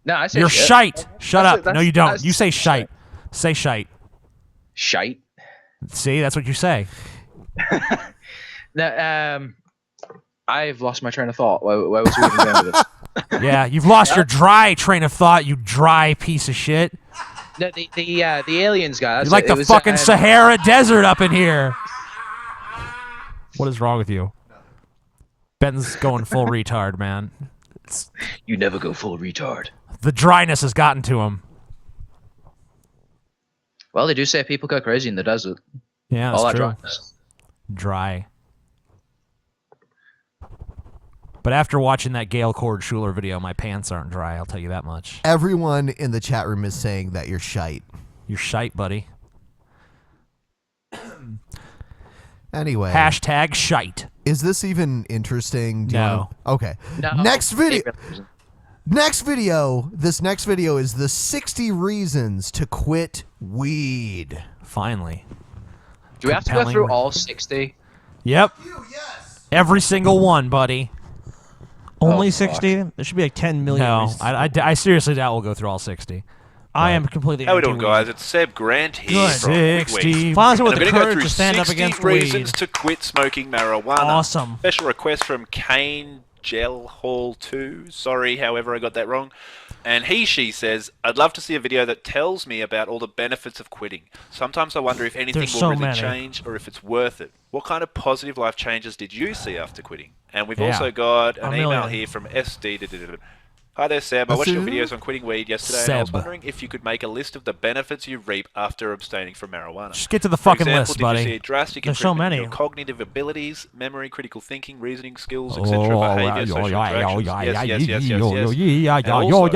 No, I say You're shit. shite. Shut That's- up. No, you don't. that's- You say shite. Say shite. Shite. See, that's what you say. No, I've lost my train of thought. Where was we even going with this? Yeah, you've lost your dry train of thought, you dry piece of shit. No, the Aliens guy. You're That's like it. the It was, fucking Sahara Desert up in here. What is wrong with you? Ben's going full retard, man. You never go full retard. The dryness has gotten to him. Well, they do say people go crazy in the desert. Yeah, All that's that true. dryness. Dry. But after watching that Gail Schuler video, my pants aren't dry, I'll tell you that much. Everyone in the chat room is saying that you're shite. You're shite, buddy. Anyway. Hashtag shite. Is this even interesting? Do you No. wanna- Okay. No. Next video. It really isn't. This next video is the 60 reasons to quit weed. Finally. Do we have to go through all 60? Yep. Every single one, buddy. Only 60? There should be like 10 million. No, reasons. I seriously doubt we'll go through all 60. I am completely How we doing, anti-weed. guys? It's Seb Grant here Good. from 60. Fonzo with And the I'm gonna go courage through to stand up 60 against reasons weed. to quit smoking marijuana. Awesome. Special request from Kane Gel Hall 2. Sorry, however I got that wrong. And she says, I'd love to see a video that tells me about all the benefits of quitting. Sometimes I wonder if anything There's will so really many. change or if it's worth it. What kind of positive life changes did you see after quitting? And we've Yeah. also got A an email million. here from SD. Hi there, Seb. I watched your videos on quitting weed yesterday, and I was Seb. wondering if you could make a list of the benefits you reap after abstaining from marijuana. Just get to the For fucking example, list, did buddy. you see a drastic There's so improvement in many. your cognitive abilities, memory, critical thinking, reasoning skills, Oh, etc., behavior, social interactions? Yes. And also,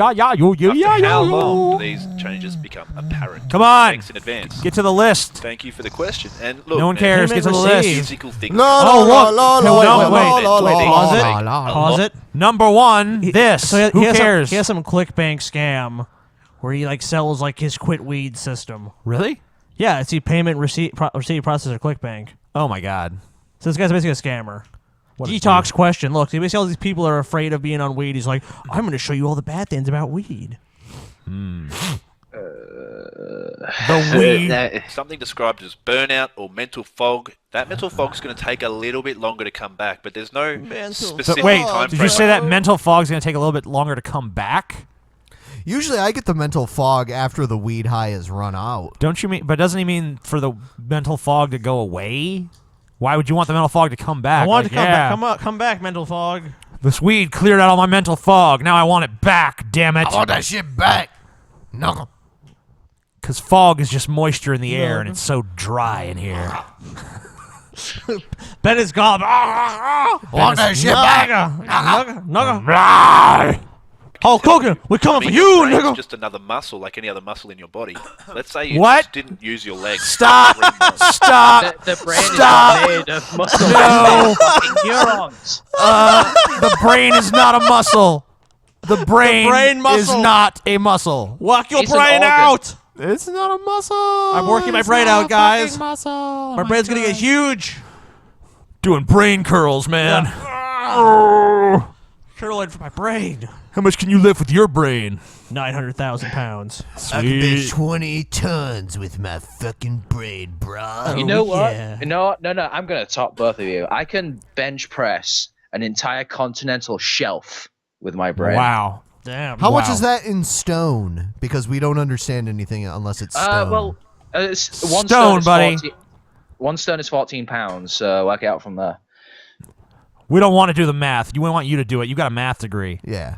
after how long do these changes become apparent? Come on. Thanks in advance. Get to the list. Thank you for the question. And look, No one man, cares. Get to the list. Physical things. Oh, look. Wait. Pause it. Pause it. Number one, this. So Who has cares? He has some ClickBank scam where he like sells like his quit weed system. Really? Yeah, it's the payment receipt processor ClickBank. Oh my god. So this guy's basically a scammer. What is Detox question. Look, he basically all these people are afraid of being on weed. He's like, I'm going to show you all the bad things about weed. The weed. Something described as burnout or mental fog. That mental fog's going to take a little bit longer to come back, but there's no specific Wait, time did frame. you say that mental fog's going to take a little bit longer to come back? Usually I get the mental fog after the weed high has run out. Don't you mean? But doesn't he mean for the mental fog to go away? Why would you want the mental fog to come back? I want it Like, to come yeah, back. Come back, mental fog. This weed cleared out all my mental fog. Now I want it back. Damn it! I want that shit back. No. Because fog is just moisture in the air, and it's so dry in here. Ben is gone. Want that shit back. Nugga. Hulk Hogan, we're coming for you, Your brain's nigga. just another muscle, like any other muscle in your body. Let's say you What? just didn't use your legs. Stop! Stop! The brain Stop! is made of muscle. No. Neurons. The brain is not a muscle. The brain, brain is muscle. not a muscle. Walk your It's an brain organ. out. It's not a muscle. I'm working my It's brain not out, a guys. fucking muscle. My brain's going to get huge. Doing brain curls, man. Curling for my brain. How much can you lift with your brain? 900,000 pounds. I can bench Sweet. 20 tons with my fucking brain, bro. You know what? yeah. No, I'm going to top both of you. I can bench press an entire continental shelf with my brain. Wow. Damn. How much Wow. is that in stone? Because we don't understand anything unless it's stone. Well, one Stone, is buddy. 14 one stone is 14 pounds, so work it out from there. We don't want to do the math. We want you to do it. You got a math degree. Yeah.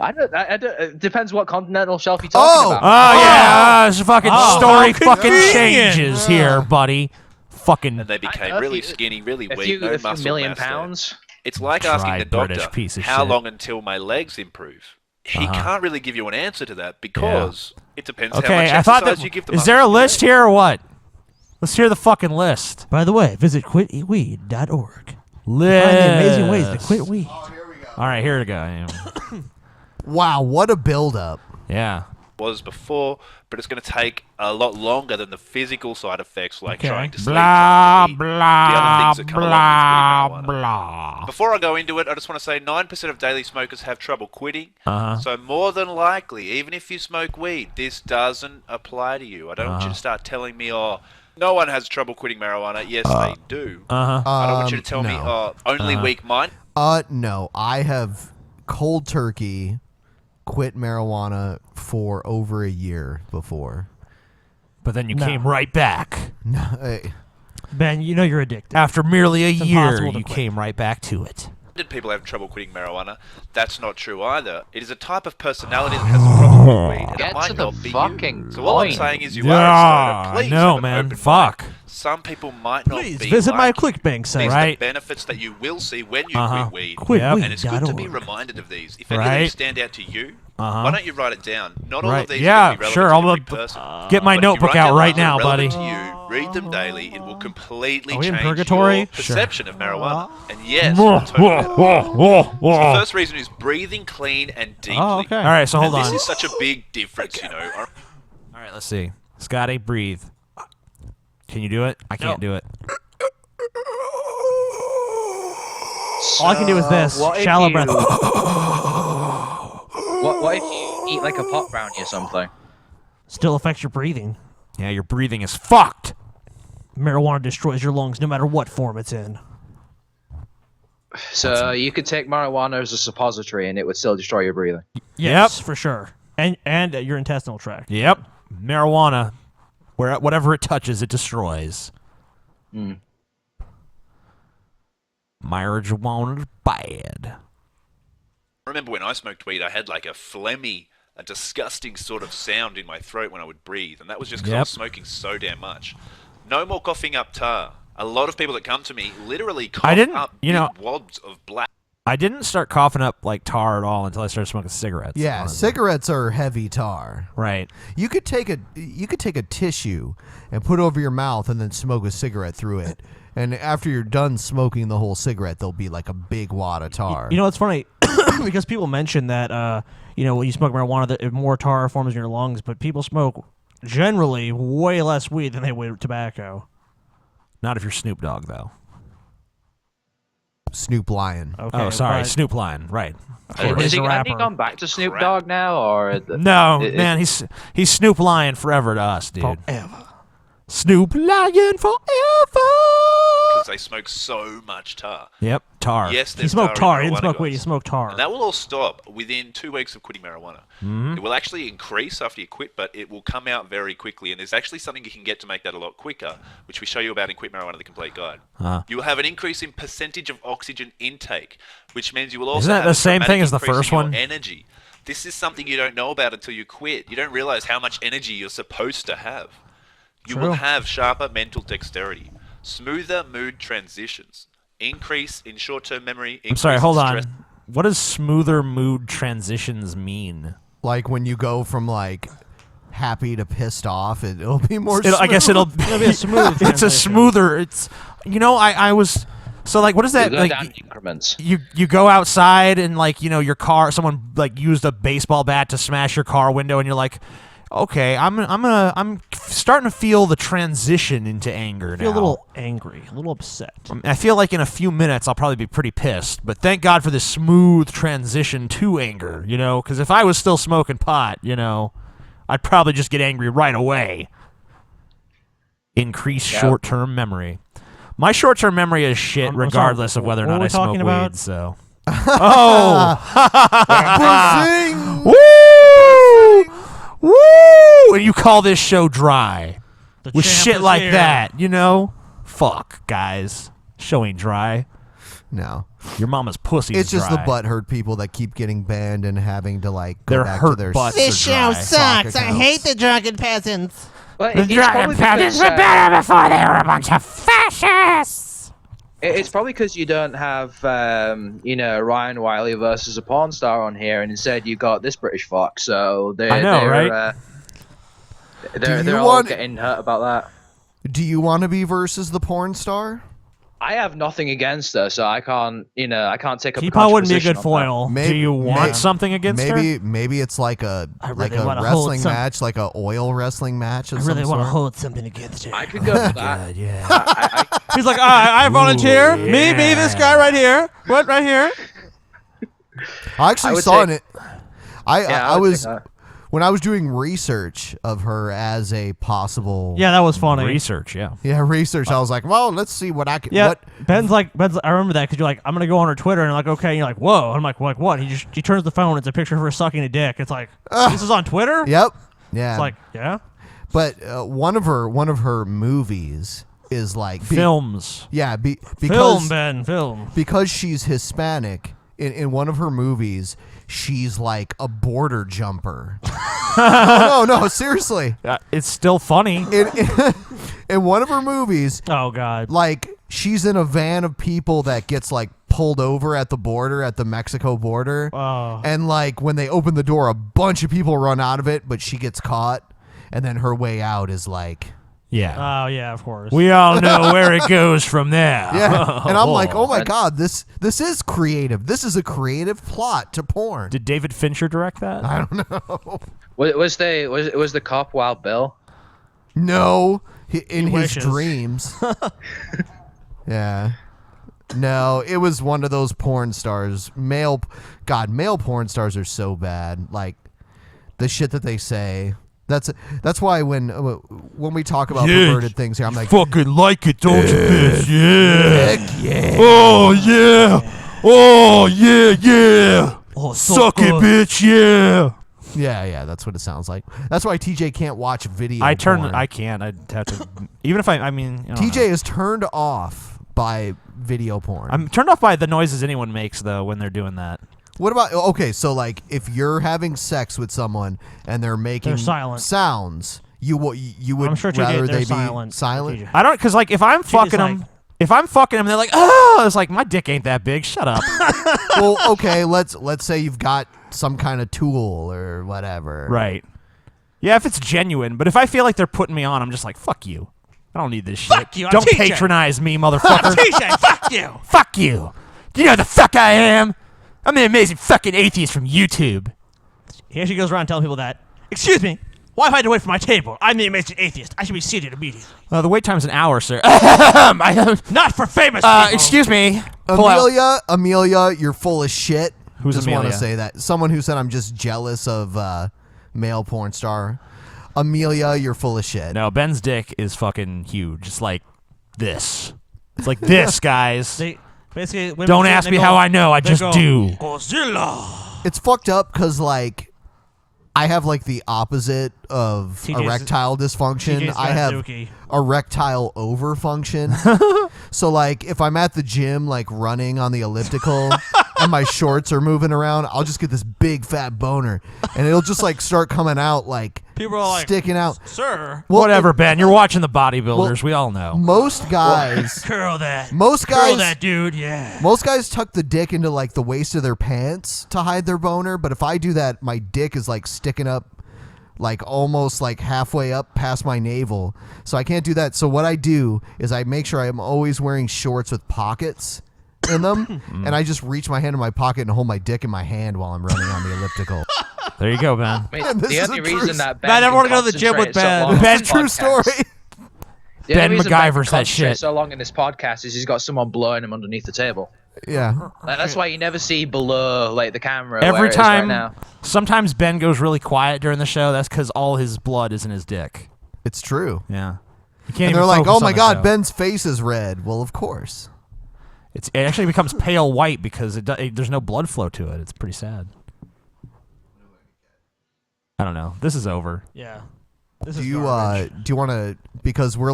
I don't, it depends what continental shelf you're talking about. Oh, yeah. This fucking story how fucking convenient. changes here, buddy. Fucking And they became really skinny, really If weak, you no if muscle a million mass there. pounds, It's like asking the British doctor, piece of how shit. long until my legs improve? He can't really give you an answer to that because it depends how much Okay, I exercise thought that. you give the Is there a muscles. list here or what? Let's hear the fucking list. By the way, visit quitweed.org. List. Find the amazing ways to quit weed. All right, here we go. Wow, what a build-up. Yeah. Was before, but it's going to take a lot longer than the physical side effects like Okay. trying to sleep, Blah, trying to eat, blah, the other things that come blah, along with quitting marijuana. blah. Before I go into it, I just want to say 9% of daily smokers have trouble quitting. Uh-huh. So more than likely, even if you smoke weed, this doesn't apply to you. I don't want you to start telling me, oh, no one has trouble quitting marijuana. Yes, they do. Uh-huh. I don't want you to tell me, no. oh, only weak mind. No. I have cold turkey quit marijuana for over a year before. But then you No. came right back. No, hey. Ben, you know you're addicted. After merely a It's year, impossible to you quit. came right back to it. Did people have trouble quitting marijuana? That's not true either. It is a type of personality that has a problem with weed, and Get it might to the not be fucking you. So all I'm point. saying is you Yeah, are a stoner. Please no, have an man. open Fuck. mind. Some people might not Please be visit my like you. ClickBank site. These Right. are the benefits that you will see when you Uh-huh. quit weed. Quitweed.org. And it's good to be reminded of these. If any of Right. these stand out to you, Uh-huh. why don't you write it down? Not all Right. of these Yeah, are going to be relevant sure, to I'll every look- person. Get my But if you notebook write out down right ones that now, are relevant buddy. to you, read them daily. It will completely Are we in change purgatory? your Sure. perception of marijuana. And yes, Whoa, I'm totally whoa, whoa, whoa, So the whoa. first reason is breathing clean and deeply. Oh, okay. All right, so hold And on. This is such a big difference, you know. All right, let's see. Scotty, breathe. Can you do it? I can't do it. All I can do is this. What if Shallow you- breath. What if you eat like a pot brownie or something? Still affects your breathing. Yeah, your breathing is fucked. Marijuana destroys your lungs no matter what form it's in. So you could take marijuana as a suppository and it would still destroy your breathing. Yes, for sure. And your intestinal tract. Yep. Marijuana, whatever it touches, it destroys. Mm. Marijuana's bad. I remember when I smoked weed, I had like a disgusting sort of sound in my throat when I would breathe, and that was just because I was smoking so damn much. No more coughing up tar. A lot of people that come to me literally cough up big wabs of black. I didn't start coughing up like tar at all until I started smoking cigarettes. Yeah, honestly. cigarettes are heavy tar. Right. You could take a tissue and put it over your mouth and then smoke a cigarette through it. And after you're done smoking the whole cigarette, there'll be like a big wad of tar. You know, it's funny because people mention that, when you smoke marijuana, that more tar forms in your lungs, but people smoke generally way less weed than they would tobacco. Not if you're Snoop Dogg, though. Snoop Lion. Okay, oh, sorry, but- Snoop Lion. Right. Has he gone back to Snoop Dogg now, or No, man, he's Snoop Lion forever to us, dude. Forever. Snoop Lion forever. Because they smoke so much tar. Yep, tar. Yes, He there's smoked tar. He in didn't smoke marijuana, weed. He guys. smoked tar. And that will all stop within 2 weeks of quitting marijuana. Mhm. It will actually increase after you quit, but it will come out very quickly. And there's actually something you can get to make that a lot quicker, which we show you about in Quit Marijuana, the Complete Guide. Huh. You will have an increase in percentage of oxygen intake, which means you will also Isn't that have the a same dramatic thing as the increase first in your one? energy. This is something you don't know about until you quit. You don't realize how much energy you're supposed to have. You will True. have sharper mental dexterity, smoother mood transitions, increase in short-term memory. I'm sorry, increase hold in on. stress- What does smoother mood transitions mean? Like when you go from like happy to pissed off, it'll be more. I guess it'll It'll be a smooth It's a transition. smoother. It's I was so like what is that You go like? down in increments. You go outside and like your car, someone like used a baseball bat to smash your car window, and you're like, okay, I'm starting to feel the transition into anger I feel now. a little angry, a little upset. I feel like in a few minutes I'll probably be pretty pissed, but thank God for this smooth transition to anger, because if I was still smoking pot, I'd probably just get angry right away. Increase short-term memory. My short-term memory is shit I'm regardless sorry, of whether or what not were I we smoke talking weed, about? so... Oh! Bazing! Woo! Woo! And you call this show dry. The With champ shit is like here. that, Fuck, guys. Show ain't dry. No. Your mama's pussy It's is just dry. the butthurt people that keep getting banned and having to like go Their back to hurt their butts This are show dry. sucks. Sock I hate accounts. the Drunken Peasants. Well, The Drunken Peasants were better before they were a bunch of fascists. It's probably because you don't have, Ryan Wiley versus a porn star on here, and instead you got this British fuck. So I know, right? They're you all want- getting hurt about that. Do you want to be versus the porn star? I have nothing against her, so I can't take up. Teapot wouldn't be a good position on that. foil. Do you want something against her? Maybe it's like a really wanna hold wrestling some- match, like a oil wrestling match. I Of really some want to sort. hold something against it. I could go for that. Yeah. He's like, I volunteer. Ooh, Me, this guy right here. What, right here? I actually would saw take- it. I I would was take that. when I was doing research of her as a possible Yeah, that was funny. Research, yeah. research. I was like, well, let's see what I can. Yeah, What, Ben's. I remember that because you're like, I'm gonna go on her Twitter, and you're like, okay, and you're like, whoa. And I'm like what? He turns the phone. It's a picture of her sucking a dick. It's like, this is on Twitter. Yep. Yeah. It's like, yeah. But one of her movies is like Films. Yeah, because Film, Ben, film. because she's Hispanic. In one of her movies, she's like a border jumper. no, seriously. It's still funny. In one of her movies, Oh God. like she's in a van of people that gets like pulled over at the border, at the Mexico border. Oh. And like when they open the door, a bunch of people run out of it, but she gets caught. And then her way out is like, Yeah. Oh yeah, of course. We all know where it goes from there. yeah. And I'm like, oh my God, this is creative. This is a creative plot to porn. Did David Fincher direct that? I don't know. Was the cop Wild Bill? No, In his dreams. Yeah. No, it was one of those porn stars. Male porn stars are so bad. Like the shit that they say. That's why when we talk about perverted things here, I'm like, fucking like it, don't you, bitch? Yeah. Heck yeah. Oh yeah. Oh yeah, yeah. Oh, so suck it, good. bitch. Yeah. Yeah, that's what it sounds like. That's why TJ can't watch video. I porn. can't. I'd have to. Even if I mean, TJ is turned off by video porn. I'm turned off by the noises anyone makes though when they're doing that. What about so like if you're having sex with someone and they're making silent sounds, you would I'm sure rather they're they silent. be silent? I don't because like if I'm fucking them. If I'm fucking them, they're like, oh, it's like my dick ain't that big. Shut up. Well, okay, let's say you've got some kind of tool or whatever. Right. Yeah, if it's genuine, but if I feel like they're putting me on, I'm just like, fuck you. I don't need this shit. Fuck you, I'm Don't TJ. patronize me, motherfucker. TJ, fuck you. Fuck you. Do you know who the fuck I am? I'm the amazing fucking atheist from YouTube. He actually goes around telling people that, excuse me, why have I to wait for my table? I'm the amazing atheist. I should be seated immediately. The wait time's an hour, sir. Not for famous people. Excuse me. Pull out. Amelia, you're full of shit. Who's just want to Amelia? say that. Someone who said I'm just jealous of male porn star. Amelia, you're full of shit. No, Ben's dick is fucking huge. It's like this. It's like this, guys. Basically, women Don't sit and ask they me go- how I know. I they just go, do. Godzilla. It's fucked up because like I have like the opposite of TJ's erectile dysfunction. TJ's I have Dookie. erectile overfunction. So like if I'm at the gym like running on the elliptical and my shorts are moving around, I'll just get this big fat boner and it'll just like start coming out like People are like, sticking out. Sir. Well, Whatever, Ben. You're watching the bodybuilders. we all know. Most guys Curl that. Most Curl guys that, dude. Yeah. Most guys tuck the dick into like the waist of their pants to hide their boner, but if I do that, my dick is like sticking up like almost like halfway up past my navel. So I can't do that. So what I do is I make sure I'm always wearing shorts with pockets in them and I just reach my hand in my pocket and hold my dick in my hand while I'm running on the elliptical. There you go, Ben. Wait, This the is only a true reason that Ben Man, I can wanna go to the gym with concentrate so Ben. long on Ben, this true podcast- story. The only Ben reason MacGyver's can that concentrate shit. so long in this podcast is he's got someone blowing him underneath the table. Yeah. Like, that's why you never see below like the camera. Every where it is right time, now. sometimes Ben goes really quiet during the show. That's because all his blood is in his dick. It's true. Yeah. You can't And even they're like, focus "Oh on my the god, show. Ben's face is red." Well, of course. It actually becomes pale white because there's no blood flow to it. It's pretty sad. I don't know. This is over. Yeah. This Do is you garbage. do you want to because we're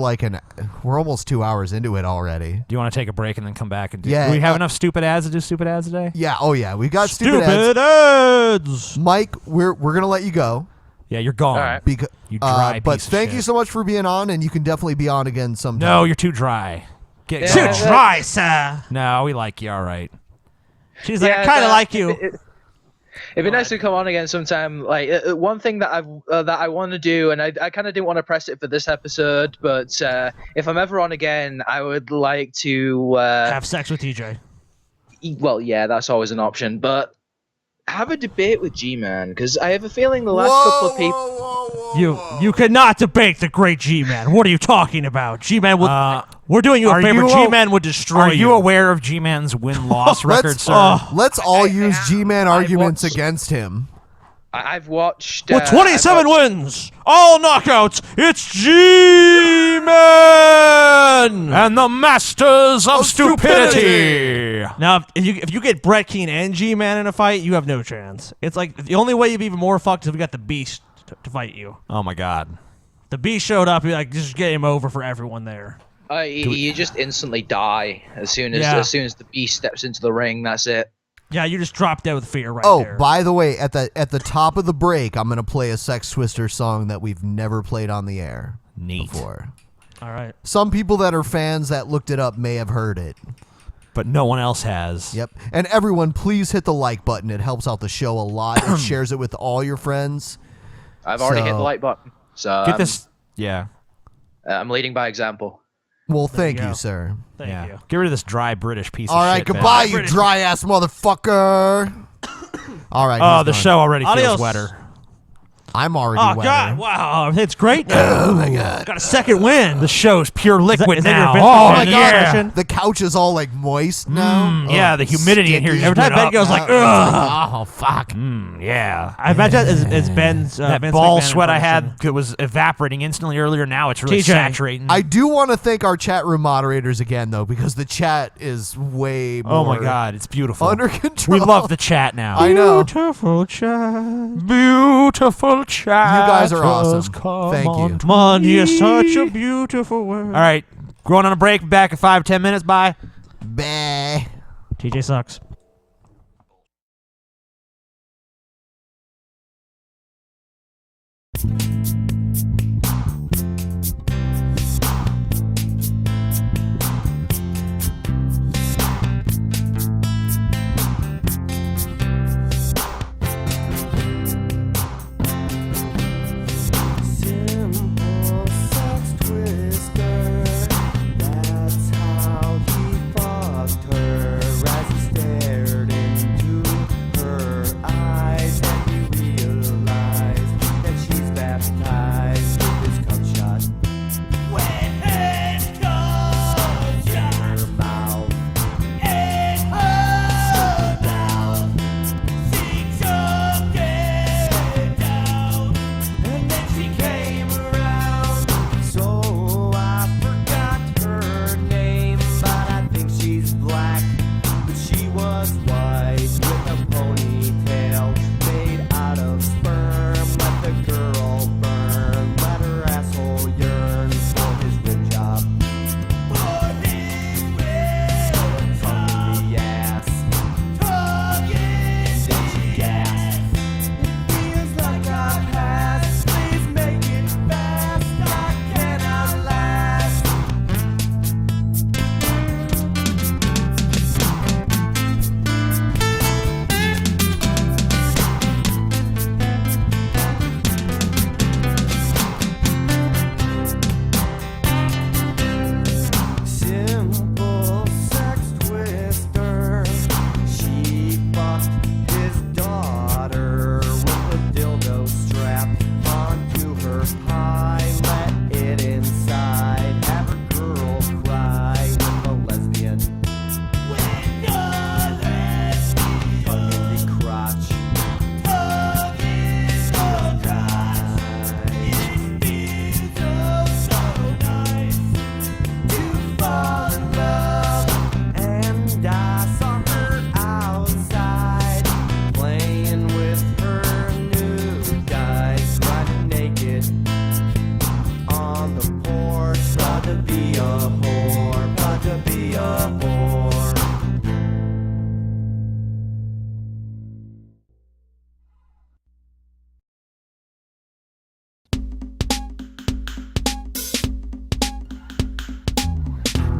almost 2 hours into it already. Do you want to take a break and then come back and do? Yeah, Do we have enough stupid ads to do stupid ads today? Yeah, oh yeah, we got Stupid stupid ads. Mike, we're going to let you go. Yeah, you're gone. All right. Because You dry but piece of thank shit. you so much for being on and you can definitely be on again sometime. No, you're too dry. Get Too Yeah. dry, sir. No, we like you. All right. She's like, Yeah, I kind of that- like you. It'd be nice to come on again sometime. Like one thing that I want to do, and I kind of didn't want to press it for this episode, but if I'm ever on again, I would like to Have sex with TJ. Well, yeah, that's always an option, but have a debate with G-Man because I have a feeling the last couple of people. You cannot debate the great G-Man. What are you talking about? G-Man would. We're doing you a are favor. you G-Man would destroy Are you aware of G-Man's win-loss record, sir? Let's all use G-Man arguments against him. I've watched. With 27 wins, all knockouts, it's G-Man and the masters of stupidity. Now, if you get Brett Keane and G-Man in a fight, you have no chance. It's like the only way you'd be even more fucked is if we got the Beast to fight you. Oh my God. The Beast showed up, you're like, just get him over for everyone there. You just instantly die as soon as the Beast steps into the ring. That's it. Yeah, you just drop dead with fear right Oh, there. by the way, at the top of the break, I'm gonna play a Sex Twister song that we've never played on the air before. All right. Some people that are fans that looked it up may have heard it, but no one else has. Yep. And everyone, please hit the like button. It helps out the show a lot. It shares it with all your friends. I've already hit the like button. So Get this. Yeah. I'm leading by example. Well, thank you, sir. Thank you. Get rid of this dry British piece All of right, shit. goodbye, Ben. you dry ass motherfucker. All right. Oh, he's the done. show already Adios. feels wetter. I'm already Oh, wetter. God. Wow. It's great now. Oh, my God. Got a second wind. The show's pure liquid is that now. your Oh, Vincent yeah. Van Gogh? The couch is all like moist now. Yeah, the humidity in here. sticky. Every time Ben goes like, ugh. Oh, fuck. Yeah. I imagine it's Ben's that Vince ball McMahon sweat I impression. had was evaporating instantly earlier. Now it's really TJ. saturating. I do want to thank our chat room moderators again, though, because the chat is way more Oh my God, it's beautiful. under control. We love the chat now. I know. Beautiful chat. Beautiful chat. You guys are awesome. Thank you. Money is such a beautiful word. All right, going on a break. Back in 5-10 minutes. Bye. Bah. TJ sucks.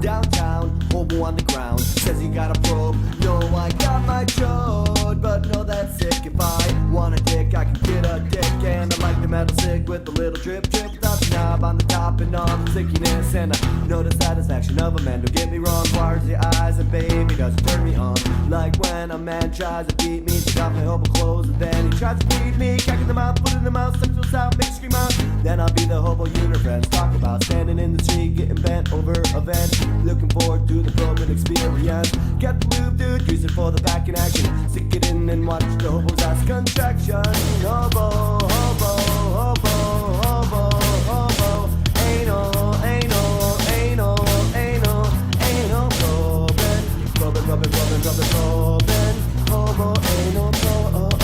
Downtown, hobo on the ground, says he got a probe. No, I got my chode, but no, that's sick. If I want a dick, I can get a dick. And I like the metal cig with a little drip, drip. Without the knob on the top and all the stickiness. And I know the satisfaction of a man, don't get me wrong. Wires the eyes and baby doesn't turn me on. Like when a man tries to beat me, take off my hobo clothes and then he tries to feed me. Crack in the mouth, put in the mouth, sexual sound, make scream out. Then I'll be the hobo unit friends. Talk about standing in the street, getting bent over a vent. Looking forward to the probing experience. Get the lube, dude, use it for the back in action. Stick it in and watch the hobo's ass contraction. Hobo, hobo, hobo, hobo, hobo. Anal, anal, anal, anal, anal, probing. Probing, probing, probing, probing, probing. Hobo, anal, probing.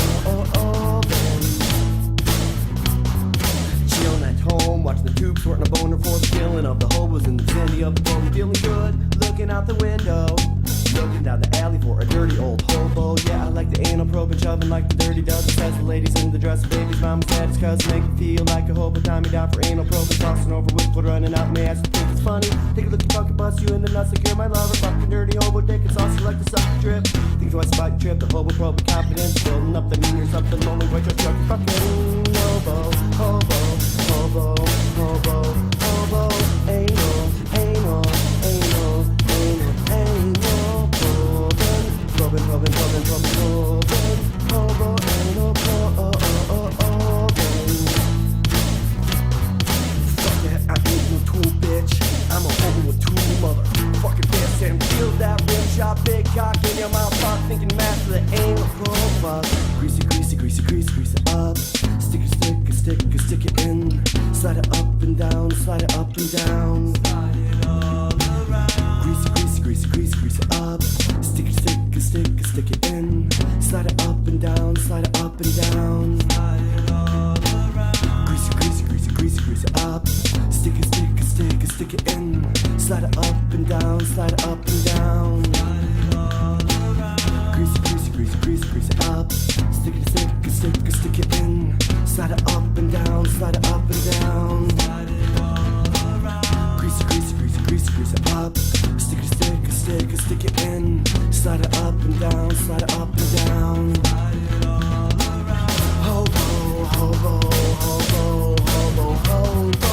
Chillin' at home, watching the tube, sorting a boner for the killing of the hobos in the vicinity of the bone. Feeling good, looking out the window. Looking down the alley for a dirty old hobo. Yeah, I like the anal probing, shoving like the dirty dozen. Says the ladies in the dress, babies, mama's dad's cuz make me feel like a hobo. Tie me down for anal probing, crossing over with foot running out my ass. I think it's funny. Take a look, you fucking bust you in the nuts like you're my lover. Fucking dirty hobo dick, it's saucy like the sucker drip. Think twice about your trip, the hobo probing confidence. Building up the mean you're something lonely, white truck, truck, fucking hobo, hobo, hobo, hobo, hobo, anal, anal, anal, anal, anal, probing, probing, probing, probing, probing, hobo, anal, probing. up. Grease it, grease it, grease it, grease it, grease it up. Stick it, stick it, stick it, stick it in. Slide it up and down, slide it up and down. Slide it all around. Grease it, grease it, grease it, grease it, grease it up. Stick it, stick it, stick it, stick it in. Slide it up and down, slide it up and down. Slide it all around. Grease it, grease it, grease it, grease it, grease it up. Stick it, stick it, stick it, stick it in. Slide it up and down, slide it up and down. Slide it all around. Grease it, grease it, grease it, grease it, grease it up. Stick it, stick it, stick it, stick it in. Slide it up and down, slide it up and down. Slide it all around. Grease it, grease it, grease it, grease it, grease it up. Stick it, stick it, stick it, stick it in. Slide it up and down, slide it up and down. Slide it all around. Hobo, hobo, hobo, hobo, hobo.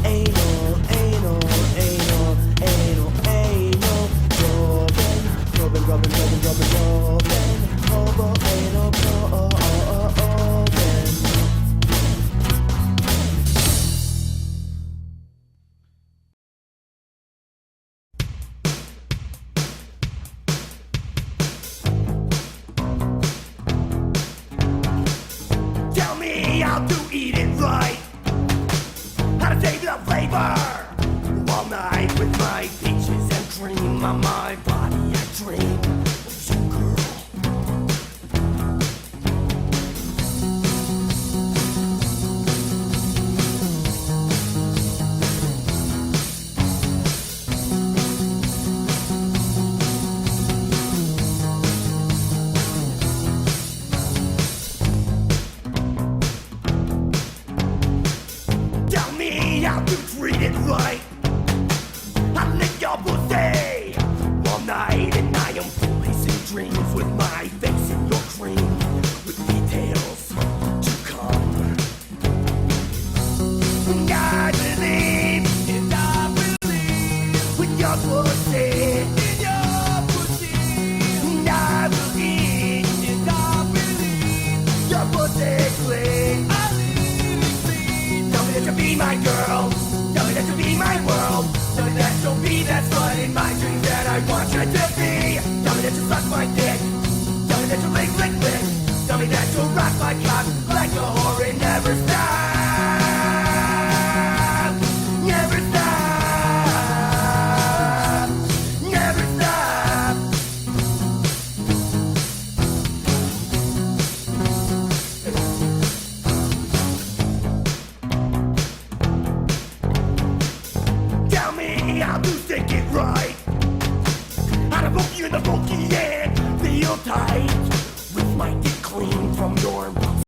Anal, anal, anal, anal, anal. Robin, Robin, Robin, Robin, Robin, Robin. Hobo, anal, Robin. Tell me how to eat it right, how to save the flavor. All night with my peaches and cream on my body, I dream of you, girl. Tell me how to treat it right, how to lick your pussy all night, and I am policing dreams with my face in your cream, with details to come. And I believe with your pussy, and I will eat your pussy clean. Tell me that you'll be my girl. Tell me that you'll be my world. Tell me that you'll be that slut in my dreams that I want you to be. Tell me that you'll suck my dick. Tell me that you'll lick, lick, lick. Tell me that you'll rock my cock like a whore and never stop. Never stop. Never stop. Tell me how to stick it right, how to poke you in the funky and feel tight with my dick clean from your mouth.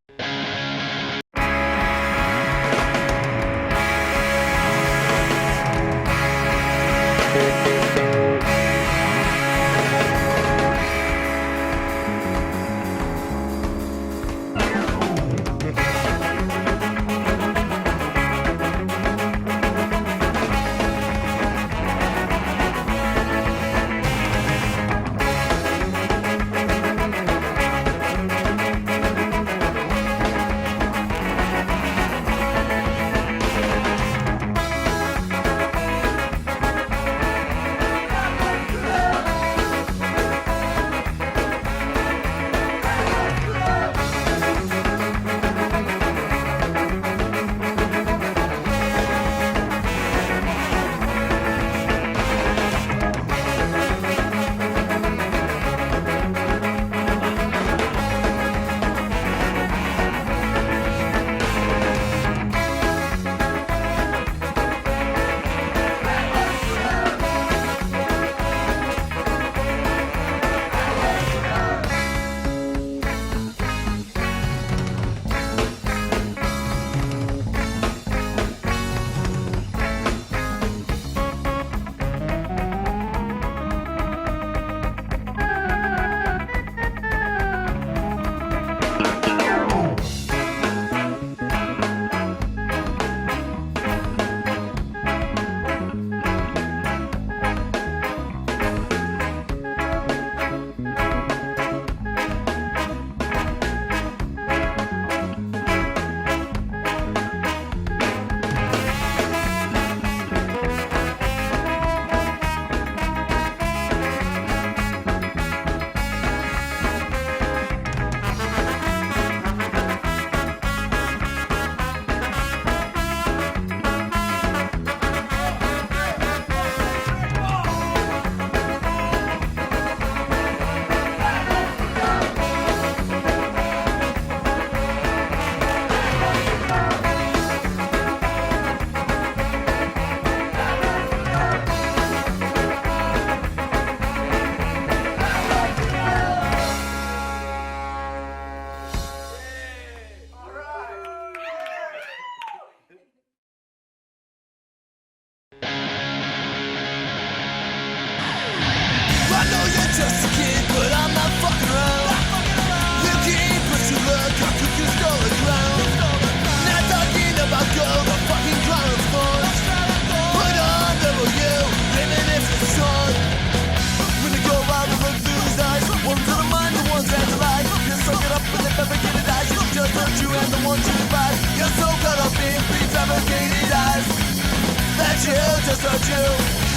you.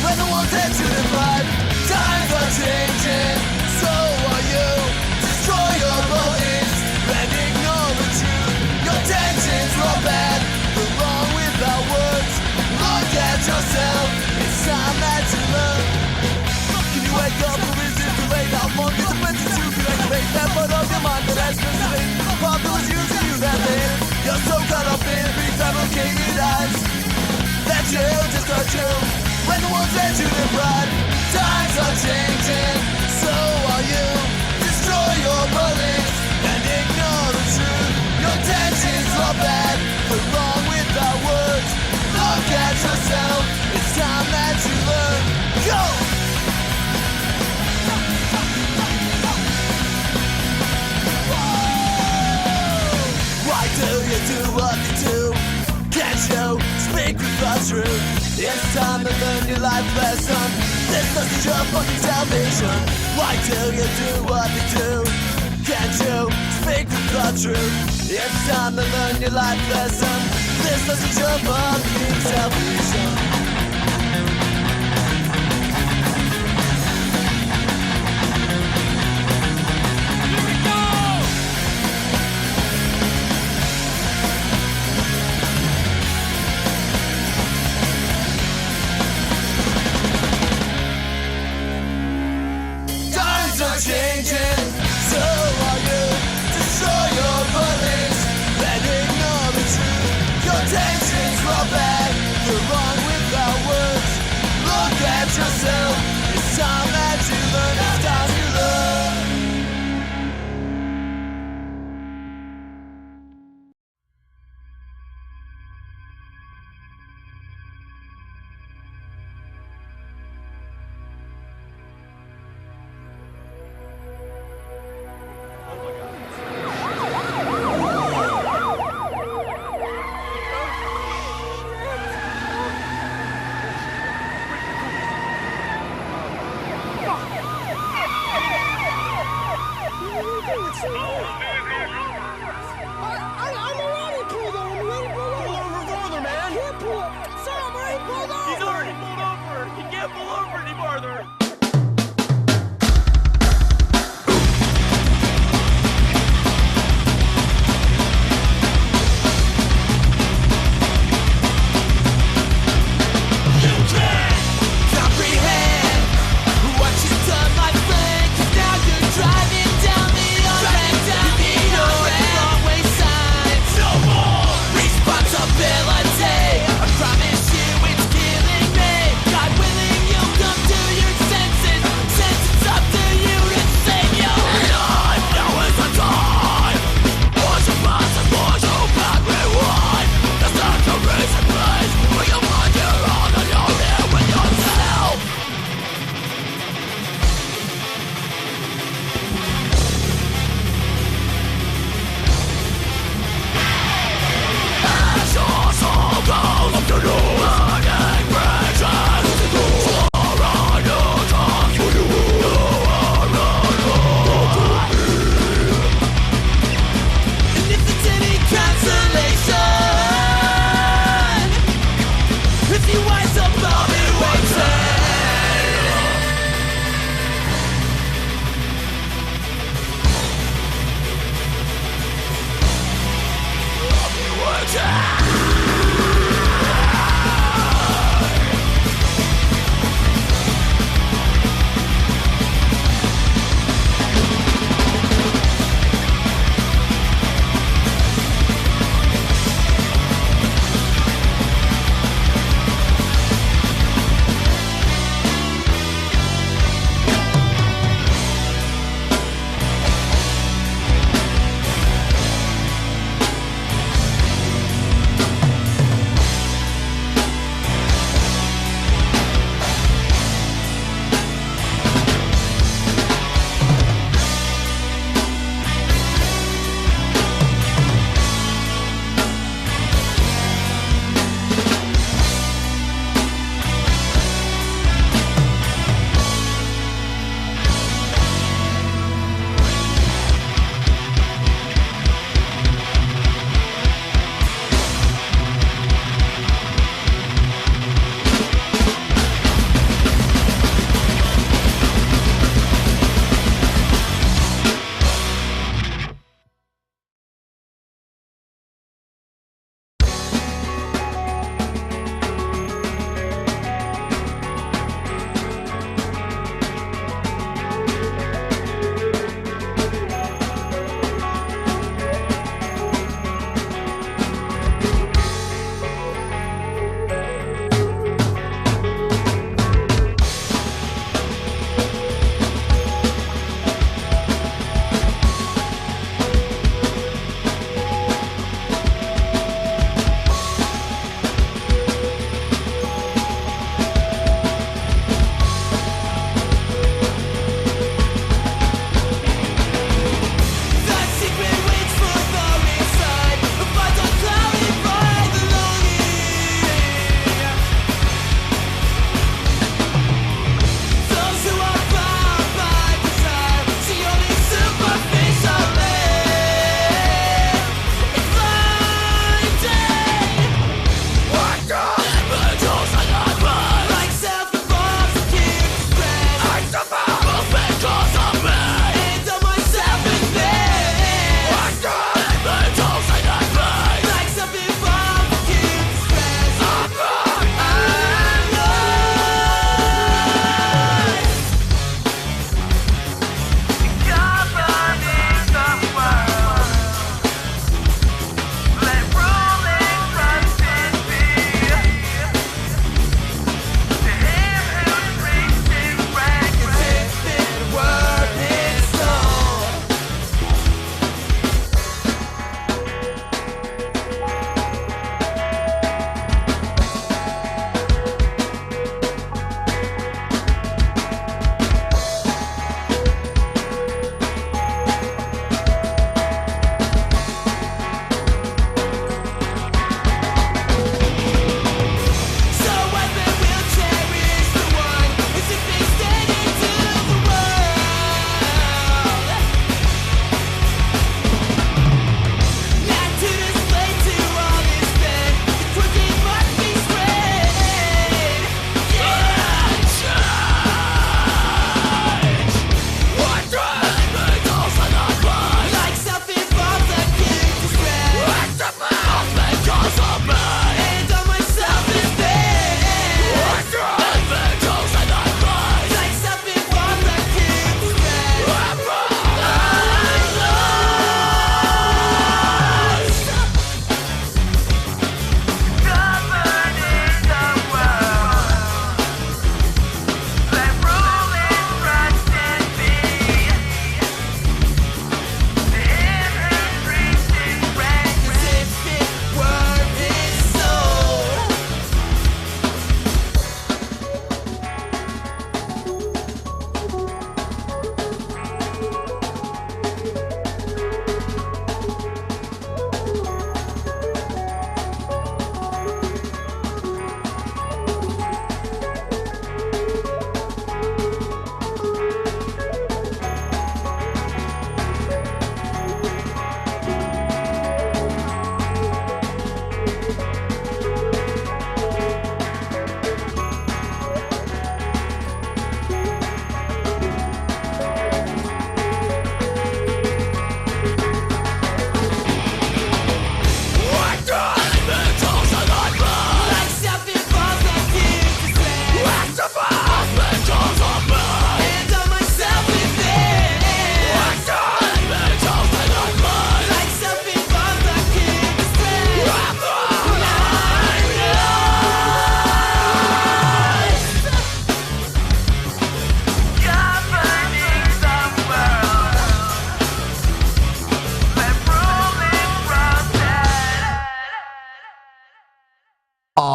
When the world's at you to fight, times are changing. So are you. Destroy your beliefs and ignore the truth. Your tensions are bad, you're wrong without words. Look at yourself, it's time that you learn. Can you wake up or is it too late? How long is it meant to activate that part of your mind that has fascinated? Popular using you that day. You're so caught up in prefabricated eyes that you just are true. When the world's at you to pride, times are changing, so are you. Destroy your beliefs and ignore the truth. Your tensions are bad, but wrong without words. Look at yourself, it's time that you learn. Go! Why do you do what you do? Can't you speak with the truth? It's time to learn your life lesson. This isn't your fucking salvation. Why do you do what you do? Can't you speak with the truth? It's time to learn your life lesson. This isn't your fucking salvation. Changing, so are you. Destroy your beliefs and ignore the truth. Your tensions are bad, you're wrong without words. Look at yourself, it's time that you learn. It's time you learn. Responsibility, I promise you it's killing me. God willing, you'll come to your senses.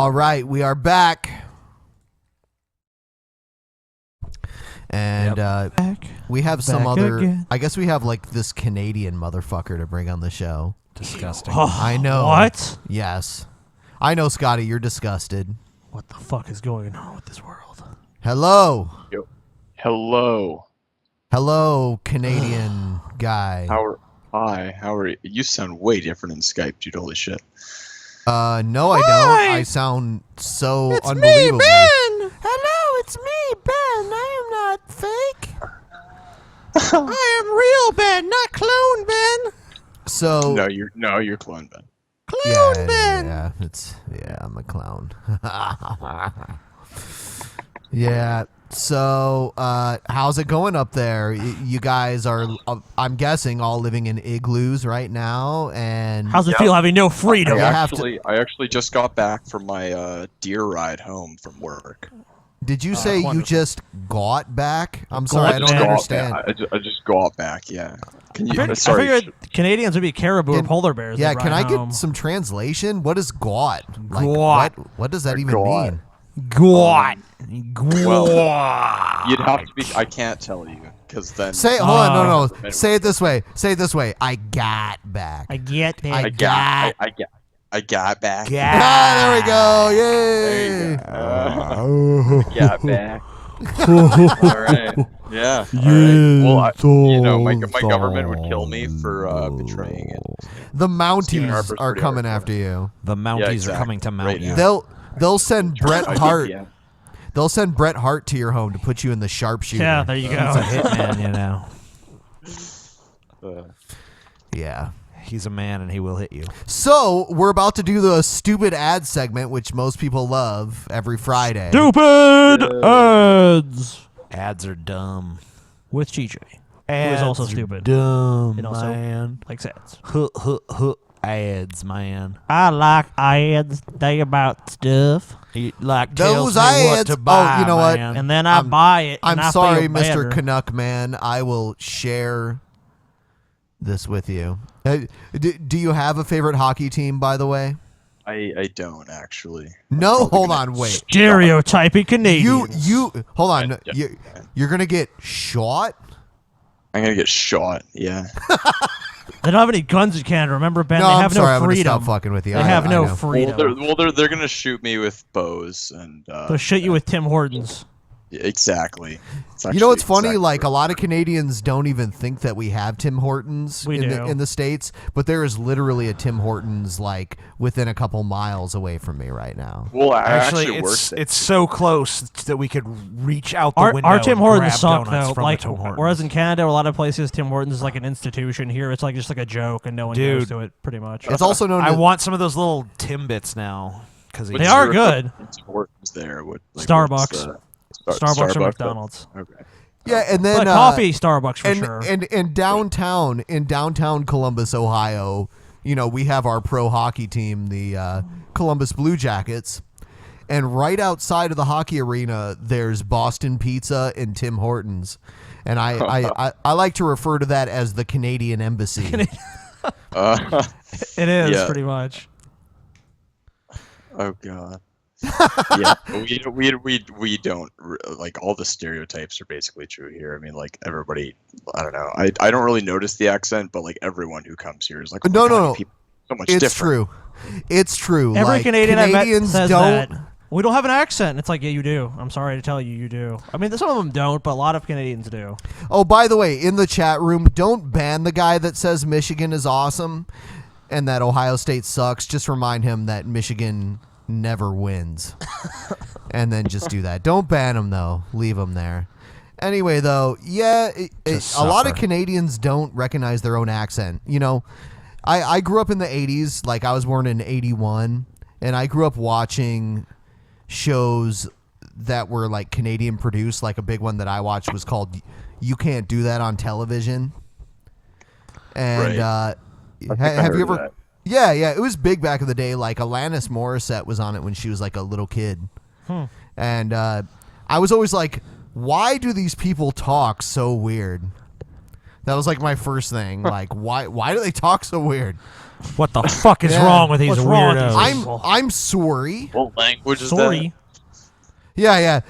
All right, we are back. And we have some Back other. again. I guess we have like this Canadian motherfucker to bring on the show. Disgusting. I know. What? Yes. I know, Scotty, you're disgusted. What the fuck is going on with this world? Hello. Yo. Hello. Hello, Canadian guy. Hi. How are you? You sound way different in Skype, dude. Holy shit. No, I don't. I sound so unbelievable. Hello, it's me, Ben. I am not fake. I am real Ben, not clone Ben. So you're clone Ben. Clone Ben. Yeah, I'm a clown. Yeah. So, how's it going up there? You guys are, I'm guessing, all living in igloos right now. And how's it feel having no freedom? I actually just got back from my deer ride home from work. Did you say you just got back? I'm sorry, I don't understand. I just got back. Yeah. Can you? I Sorry. figured Canadians would be caribou or polar bears. Yeah, that can ride I home. get some translation? What is got? Like, Got. What does that even mean? God. Well, you'd have to be. I can't tell you because then. Hold on, no. Say it this way. I got back. I get back. I got back. There we go. Yay. Got back. All right. Yeah. All right. Well, my government would kill me for betraying it. The Mounties are coming after you. The Mounties are coming to mount you. They'll send Bret Hart. They'll send Bret Hart to your home to put you in the sharpshooter. Yeah, there you go. He's a hitman, you know. Yeah. He's a man and he will hit you. So, we're about to do the stupid ad segment, which most people love every Friday. Stupid ads. Ads are dumb. With TJ. Who Ads is also are stupid. dumb, And also man. likes ads. Ads, man. I like ads. They about stuff. Like Those tells me what ads. to buy, you know what? man. And then I buy it. I'm and I sorry, feel Mr. better. Canuck Man. I will share this with you. Do you have a favorite hockey team, by the way? I don't actually. No, hold on, wait. Stereotyping Canadians. You hold on. You're gonna get shot. I'm gonna get shot. Yeah. They don't have any guns in Canada. Remember, Ben? No, they I'm have sorry, no I'm gonna freedom. stop fucking with you. They I have no know. freedom. They're gonna shoot me with bows and. They'll shoot you with Tim Hortons. Exactly. You know what's funny? Like a lot of Canadians don't even think that we have Tim Hortons in the States, but there is literally a Tim Hortons like within a couple miles away from me right now. Well, actually, it's so close that we could reach out the window. Our Tim and Hortons grab suck donuts though. from Like, a Tim Hortons. whereas in Canada, a lot of places Tim Hortons is like an institution. Here, it's like just like a joke, and no one goes Dude. to it. Pretty much. It's also known. I want some of those little Timbits now because They are good. Hortons there. Starbucks. Starbucks or McDonald's. Okay. Yeah, and then But coffee, Starbucks for and, sure. And downtown Columbus, Ohio, you know, we have our pro hockey team, the Columbus Blue Jackets, and right outside of the hockey arena, there's Boston Pizza and Tim Hortons, and I like to refer to that as the Canadian Embassy. It is pretty much. Oh God. Yeah, we don't like all the stereotypes are basically true here. I mean, like everybody, I don't know. I don't really notice the accent, but like everyone who comes here is like, No. people, so much It's different. true. It's true. Every like, Canadian I met Canadians says don't. that. We don't have an accent. It's like, yeah, you do. I'm sorry to tell you, you do. I mean, some of them don't, but a lot of Canadians do. Oh, by the way, in the chat room, don't ban the guy that says Michigan is awesome and that Ohio State sucks. Just remind him that Michigan never wins. And then just do that. Don't ban him, though. Leave him there. Anyway, though, yeah, a lot of Canadians don't recognize their own accent. You know, I grew up in the 80s. Like, I was born in 81, and I grew up watching shows that were, like, Canadian produced. Like, a big one that I watched was called You Can't Do That on Television. And have you ever... That. Yeah, it was big back in the day. Like, Alanis Morissette was on it when she was, like, a little kid. And I was always like, why do these people talk so weird? That was like my first thing. Like, why do they talk so weird? What the fuck is wrong with these What's wrong with weirdos? these I'm sorry. What language is Sorry. Yeah.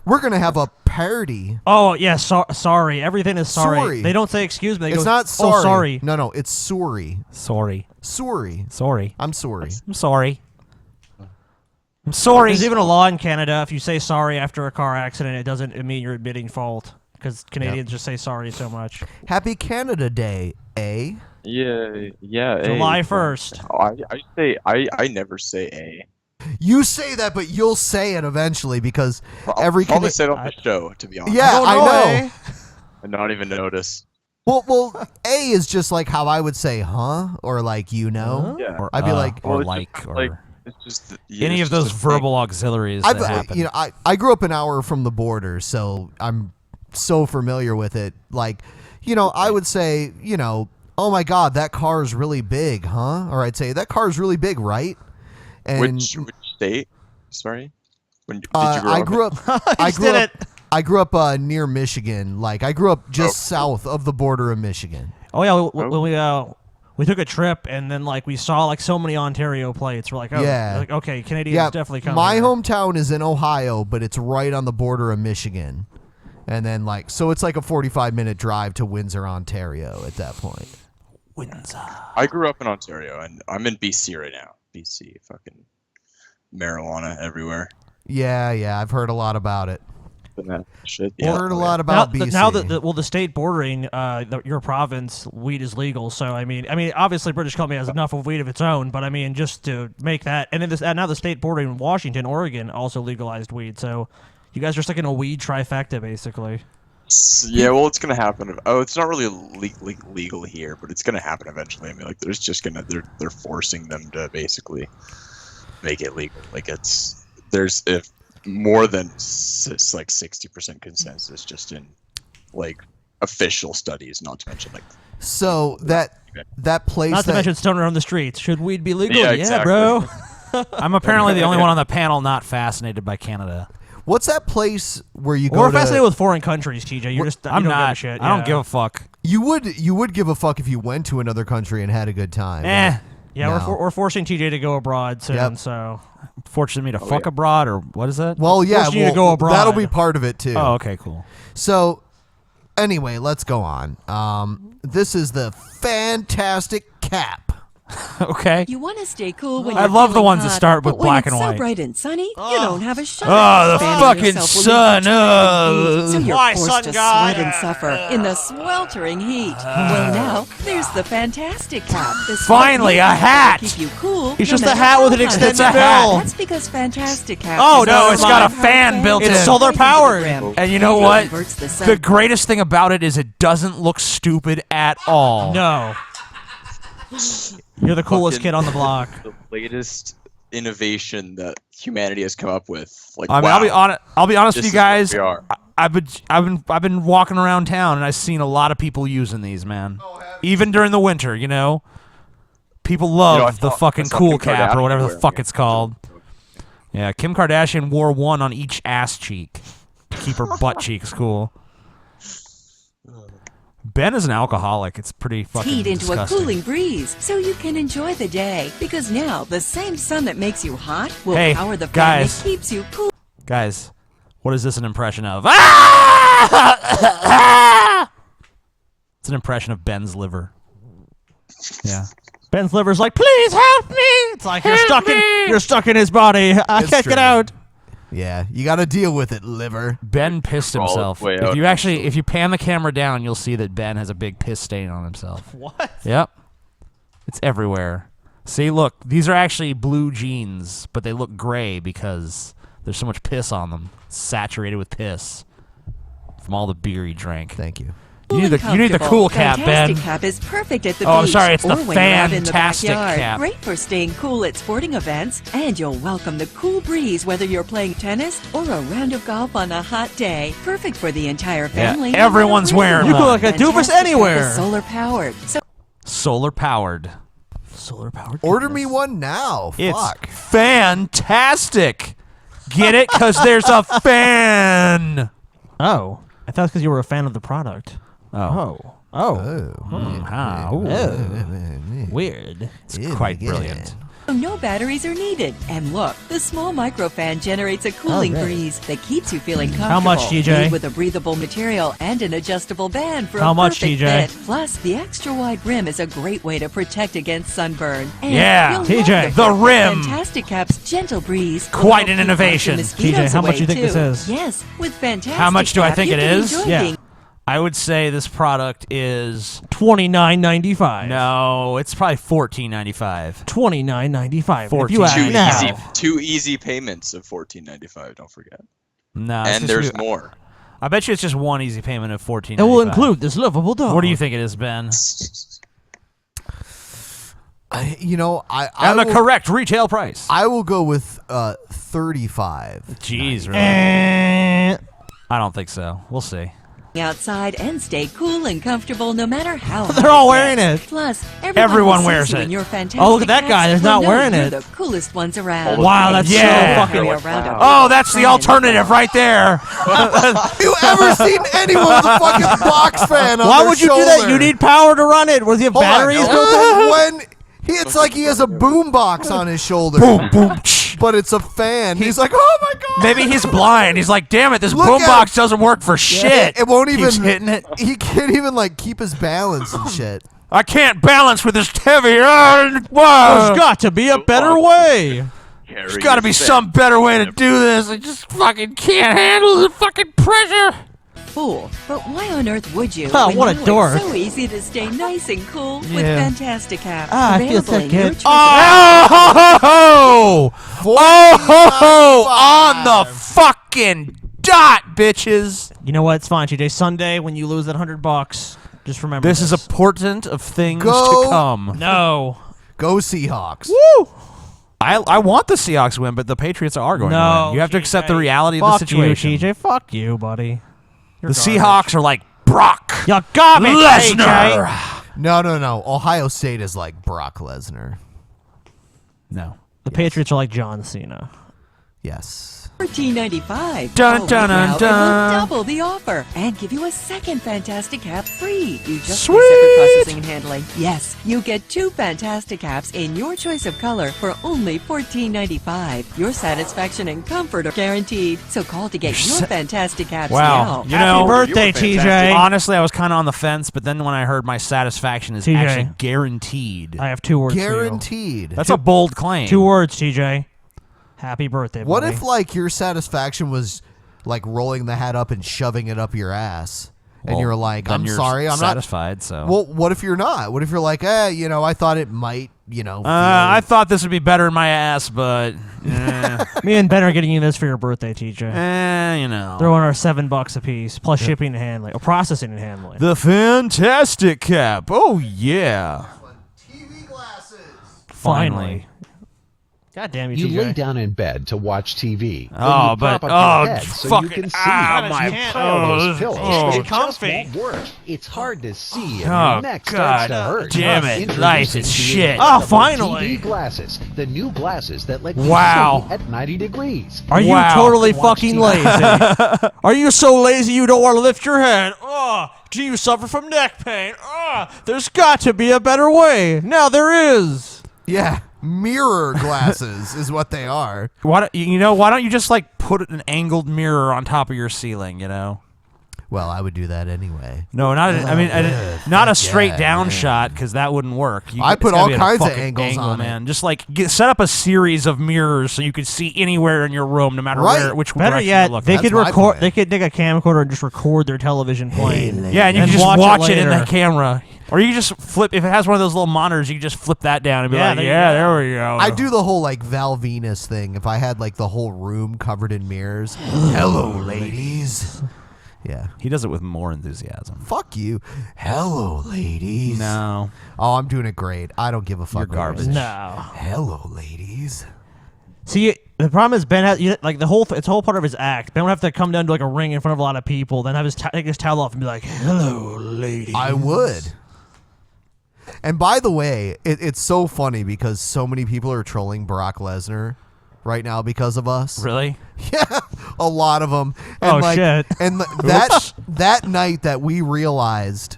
We're gonna have a parody. Oh yeah, sorry. Everything is sorry. Sorry. They don't say excuse me. They It's go, not sorry. Oh, sorry. No, it's sorry. Sorry. Sorry. Sorry. I'm sorry. I'm sorry. I'm sorry. There's even a law in Canada. If you say sorry after a car accident, it doesn't mean you're admitting fault because Canadians just say sorry so much. Happy Canada Day, eh? Yeah. July A. 1st. I never say a. You say that, but you'll say it eventually because every I'll say it on the show, to be honest. Yeah, I know. I not even notice. Well, A is just like how I would say, huh, or like Yeah. Or, I'd be like, or it's like, just or like it's just any of those verbal auxiliaries that happen. I grew up an hour from the border, so I'm so familiar with it. Like, I would say, oh my God, that car is really big, huh? Or I'd say that car is really big, right? And Which state? Sorry. When did you grow up? I grew up near Michigan. Like I grew up just south of the border of Michigan. Oh yeah, when we took a trip and then like we saw like so many Ontario plates. We're like, oh, Yeah. like, okay, Canadians definitely come. My here. hometown is in Ohio, but it's right on the border of Michigan. And then so it's like a 45-minute drive to Windsor, Ontario at that point. Windsor. I grew up in Ontario, and I'm in BC right now. BC, fucking marijuana everywhere. Yeah, I've heard a lot about it. Shit. Yeah. Heard a lot about BC. Now the state bordering your province, weed is legal. So I mean, obviously British Columbia has enough of weed of its own, but I mean, just to make that, and then now the state bordering Washington, Oregon also legalized weed. So you guys are stuck in a weed trifecta, basically. Yeah, well, it's gonna happen. Oh, it's not really legal here, but it's gonna happen eventually. I mean, like, there's just they're forcing them to basically make it legal. Like, there's more than like 60% consensus just in like official studies, not to mention like. So that place. Not to mention stoner on the streets. Should weed be legal? Yeah, Yeah, exactly. bro. I'm apparently the only one on the panel not fascinated by Canada. What's that place where you go? We're fascinated with foreign countries, TJ. You're just I'm you don't not. give a shit. I don't give a fuck. You would give a fuck if you went to another country and had a good time. Eh. Yeah, No. we're forcing TJ to go abroad soon. Yep. So forcing me to fuck abroad, or what is that? Well, yeah, Forcing you to go abroad. That'll be part of it too. Oh, okay, cool. So, anyway, let's go on. This is the fantastic Cap. Okay. You want to stay cool when I you're love the feeling ones that hot, start with but when black it's and so white. bright and sunny, you don't have a shot. Oh, the Fanning fucking yourself will sun. leave you tired and so you're Why, forced sun to god? sweat and suffer in the sweltering heat. Well, now there's the fantastic Cap. The Finally, sweat a hat. to keep you cool. It's no just a matter hat how with an hot extended it is. bill. That's because fantastic Cap. Oh is no, a it's got a solar-powered fan built in. that It's solar powered. right into the rim. And you know It what? converts the sun The greatest thing about it is it doesn't look stupid at all. No. You're the coolest Fucking- kid on the block. The latest innovation that humanity has come up with. Like, I mean, wow. I'll be honest with This you is what guys. we are. I've been walking around town and I've seen a lot of people using these, man. Even during the winter, people love I the saw- fucking I saw cool Kim cap or Kardashian whatever the wearing fuck it. it's called. Yeah, Kim Kardashian wore one on each ass cheek to keep her butt cheeks cool. Ben is an alcoholic. It's pretty fucking Heat into disgusting. a cooling breeze so you can enjoy the day. Because now the same sun that makes you hot will Hey, power the fan guys. that keeps you cool. Guys, what is this an impression of? Ah! It's an impression of Ben's liver. Yeah. Ben's liver's like, please help me. It's like you're stuck in his body. I It's can't true. get out. Yeah, you got to deal with it, liver. Ben pissed Crawl himself. way If out. you pan the camera down, you'll see that Ben has a big piss stain on himself. What? Yep. It's everywhere. See, look, these are actually blue jeans, but they look gray because there's so much piss on them. Saturated with piss from all the beer he drank. Thank you. You need the cool cap, Fantastic Ben. Cap is perfect at the Oh, I'm beach sorry, it's or the when you're out in the fantastic backyard. cap. Great for staying cool at sporting events, and you'll welcome the cool breeze whether you're playing tennis or a round of golf on a hot day. Perfect for the entire family. everyone's wearing You them. look like a doofus anywhere. Solar powered. So Solar powered. Solar powered. Order me one now. It's Fuck. fantastic. Get it? Because there's a fan. Oh, I thought it's because you were a fan of the product. Oh. Weird. It's quite brilliant. No batteries are needed. And look, the small micro fan generates a cooling breeze that keeps you feeling comfortable. How much, TJ? Made with a breathable material and an adjustable band for How a much, perfect TJ? fit. Plus, the extra wide rim is a great way to protect against sunburn. And Yeah, you'll TJ, love the rim. Fantastic Cap's gentle breeze. will Quite help an keep innovation. bugs and mosquitoes TJ, how much away, do you think too. this is? Yes, with Fantastic How much do I Cap, think you it can is? enjoy Yeah. being I would say this product is $29.95. No, it's probably $14.95. $29.95. If you $14. ask Two easy payments of $14.95. Don't forget. No, it's And just there's gonna be- more. I bet you it's just one easy payment of $14.95. It will include this lovable dog. What do you think it is, Ben? I And the will- correct retail price. I will go with 35. Jeez, really? I don't think so. We'll see. outside and stay cool and comfortable no matter how hot They're all it wearing gets. it. Plus, Everyone who wears sees you it. in your fantastic Oh, look at that guy. hats There's will not know wearing you're it. the coolest ones around. Wow, that's so fucking. Oh, that's the alternative right there. You ever seen anyone with a fucking box fan on Why their would you shoulder? do that? You need power to run it. Was he have Hold on. batteries built in? When it's like he has a boom box on his shoulder. Boom, boom. But it's a fan. He's like, oh my god. Maybe he's blind. He's like, damn it, this Look boombox at- doesn't work for shit. It won't Keeps even hitting it. He can't even like keep his balance and shit. I can't balance with this heavy. There's got to be a better way. There's got to be some better way to do this. I just fucking can't handle the fucking pressure. Fool, but why on earth would you? Oh, when what a you know dork. It's so easy to stay nice and cool with Yeah. Fantastic Cap. Ah, I feel Available so in your good. choice On the fucking dot, bitches. You know what? It's fine, TJ. Sunday, when you lose that $100, just remember This is a portent of things Go. to come. No. Go Seahawks. Woo! I want the Seahawks to win, but the Patriots are going to No, win. You have to accept the TJ. reality of the Fuck situation. you, TJ. Fuck you, buddy. The Seahawks are like Brock You got me, Lesnar. TJ. No. Ohio State is like Brock Lesnar. No. The Patriots are like John Cena. Yes. $14.95. Dun, dun, now dun, it dun. will double the offer and give you a second Fantastic Cap free. You just Sweet. pay separate processing and handling. Yes, you get 2 Fantastic Caps in your choice of color for only $14.95. Your satisfaction and comfort are guaranteed. So call to get your Fantastic Caps Wow. now. You know, birthday, TJ. Honestly, I was kind of on the fence, but then when I heard my satisfaction is TJ. actually guaranteed. I have 2 words for you. Guaranteed. That's a bold claim. 2 words, TJ. Happy birthday, What buddy. if like your satisfaction was like rolling the hat up and shoving it up your ass? And Well, you're like, then I'm you're sorry, I'm satisfied, not. so. Well, what if you're not? What if you're like, I thought it might, I thought this would be better in my ass, but Me and Ben are getting you this for your birthday, TJ. you know. Throw in our $7 a piece, plus shipping and handling, or processing and handling. The Fantastic Cap. Oh, yeah. Finally. God damn you, You TJ. lay down in bed to watch TV. Then Oh, you but prop up your head fucking so you can see. my You pile those pillows. oh, It just won't work. It's hard to see, and Oh, your neck starts to God hurt. damn it. Introducing Nice as the shit. incredible Oh, finally. TV glasses, the new glasses that let you Wow. see at 90 degrees. Are you Wow. totally Watch fucking TV. lazy? Are you so lazy you don't want to lift your head? Oh, do you suffer from neck pain? Oh, there's got to be a better way. Now there is. Yeah, mirror glasses is what they are. Why don't you just like put an angled mirror on top of your ceiling, you know? Well, I would do that anyway. No, not not a straight down shot, because that wouldn't work. I put it's gotta all be at a kinds of fucking angles angle, on it. man. Just like set up a series of mirrors so you can see anywhere in your room, no matter which Better direction yet, you look. they at. could record. They could take a camcorder and just record their television playing. Yeah, and you can just watch watch it in later. the camera. Or you can just flip, if it has one of those little monitors, you can just flip that down and be like, there you yeah, go. there we go. I do the whole like Val Venus thing. If I had like the whole room covered in mirrors. Hello, ladies. Yeah. He does it with more enthusiasm. Fuck you. Hello, ladies. No. Oh, I'm doing it great. I don't give a fuck. You're garbage. No. Hello, ladies. See, the problem is Ben has like it's a whole part of his act. Ben would have to come down to like a ring in front of a lot of people, then have his take his towel off and be like, "Hello, ladies." I would. And by the way, it's so funny because so many people are trolling Brock Lesnar right now because of us. Really? Yeah, a lot of them. Oh, shit. And Oops. that night that we realized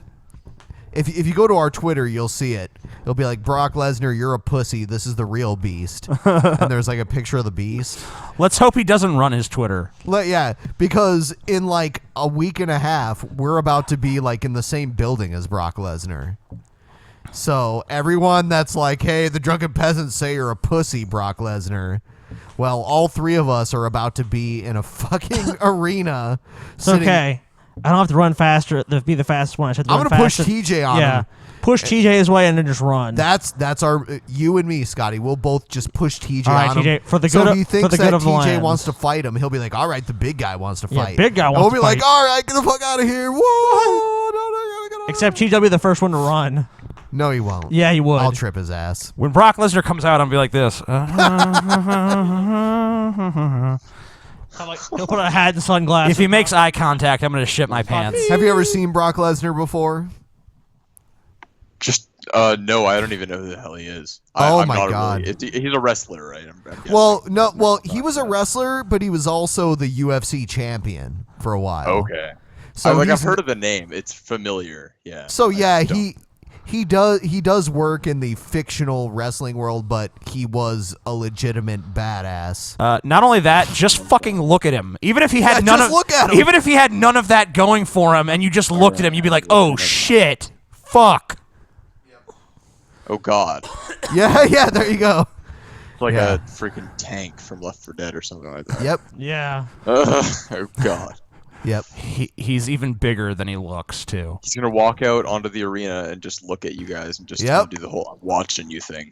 If you go to our Twitter, you'll see it. It'll be like, Brock Lesnar, you're a pussy. This is the real beast. And there's like a picture of the beast. Let's hope he doesn't run his Twitter. Yeah, because in like a week and a half, we're about to be like in the same building as Brock Lesnar. So everyone that's like, hey, the Drunken Peasants say you're a pussy, Brock Lesnar. Well, all three of us are about to be in a fucking arena. It's okay. I don't have to run faster. Be the fastest one. I just have to I'm run gonna push faster. TJ on him. Push TJ his way and then just run. That's our you and me, Scotty. We'll both just push TJ All right, on him. TJ, for the so good of- he for thinks the that good of the TJ land. wants to fight him. He'll be like, all right, the big guy wants to Yeah, fight. big guy And wants we'll to be like, fight. all right, get the fuck out of here. Whoa. Except TJ will be the first one to run. No, he won't. Yeah, he would. I'll trip his ass. When Brock Lesnar comes out, I'll be like this. He'll put on a hat and sunglasses. If he makes eye contact, I'm going to shit my pants. Have you ever seen Brock Lesnar before? Just no, I don't even know who the hell he is. Oh I'm my not God. He's a wrestler, right? I'm guessing. Well, he was a wrestler, but he was also the UFC champion for a while. Okay. So I've he's- heard of the name. It's familiar. Yeah. So yeah, he does work in the fictional wrestling world, but he was a legitimate badass. Not only that, just fucking look at him. Even if he had Yeah, just look at him. even if he had none of that going for him, and you just looked at him, you'd be like, "Oh shit, fuck." Oh God. Yeah, there you go. It's like Yeah. a freaking tank from Left 4 Dead or something like that. Yep. Yeah. Oh God. Yep. He's even bigger than he looks too. He's gonna walk out onto the arena and just look at you guys and just Yep. do the whole "I'm watching you" thing,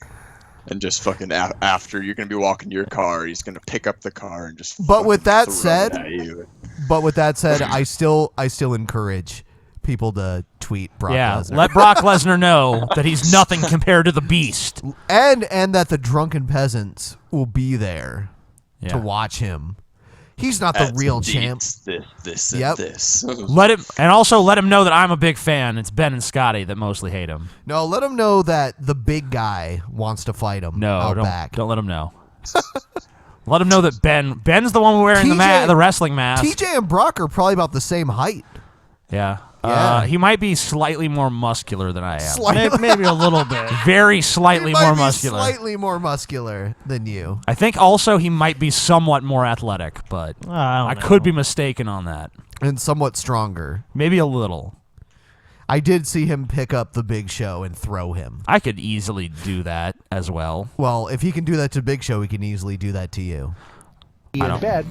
and just fucking after you're gonna be walking to your car, he's gonna pick up the car and just. But with that throw it said, at you. I still encourage people to tweet Brock Lesnar. Let Brock Lesnar know that he's nothing compared to the Beast, and that the Drunken Peasants will be there Yeah. to watch him. He's not the That's real indeed champ. This Yep. and this. Let him know that I'm a big fan. It's Ben and Scotty that mostly hate him. No, let him know that the big guy wants to fight him. No, out don't back. let him know. Let him know that Ben's the one wearing the wrestling mask. TJ and Brock are probably about the same height. Yeah. Yeah. He might be slightly more muscular than I am. Maybe a little bit. Very slightly He might more be muscular. Slightly more muscular than you. I think also he might be somewhat more athletic, but I could be mistaken on that. And somewhat stronger. Maybe a little. I did see him pick up the Big Show and throw him. I could easily do that as well. Well, if he can do that to Big Show, he can easily do that to you. In bed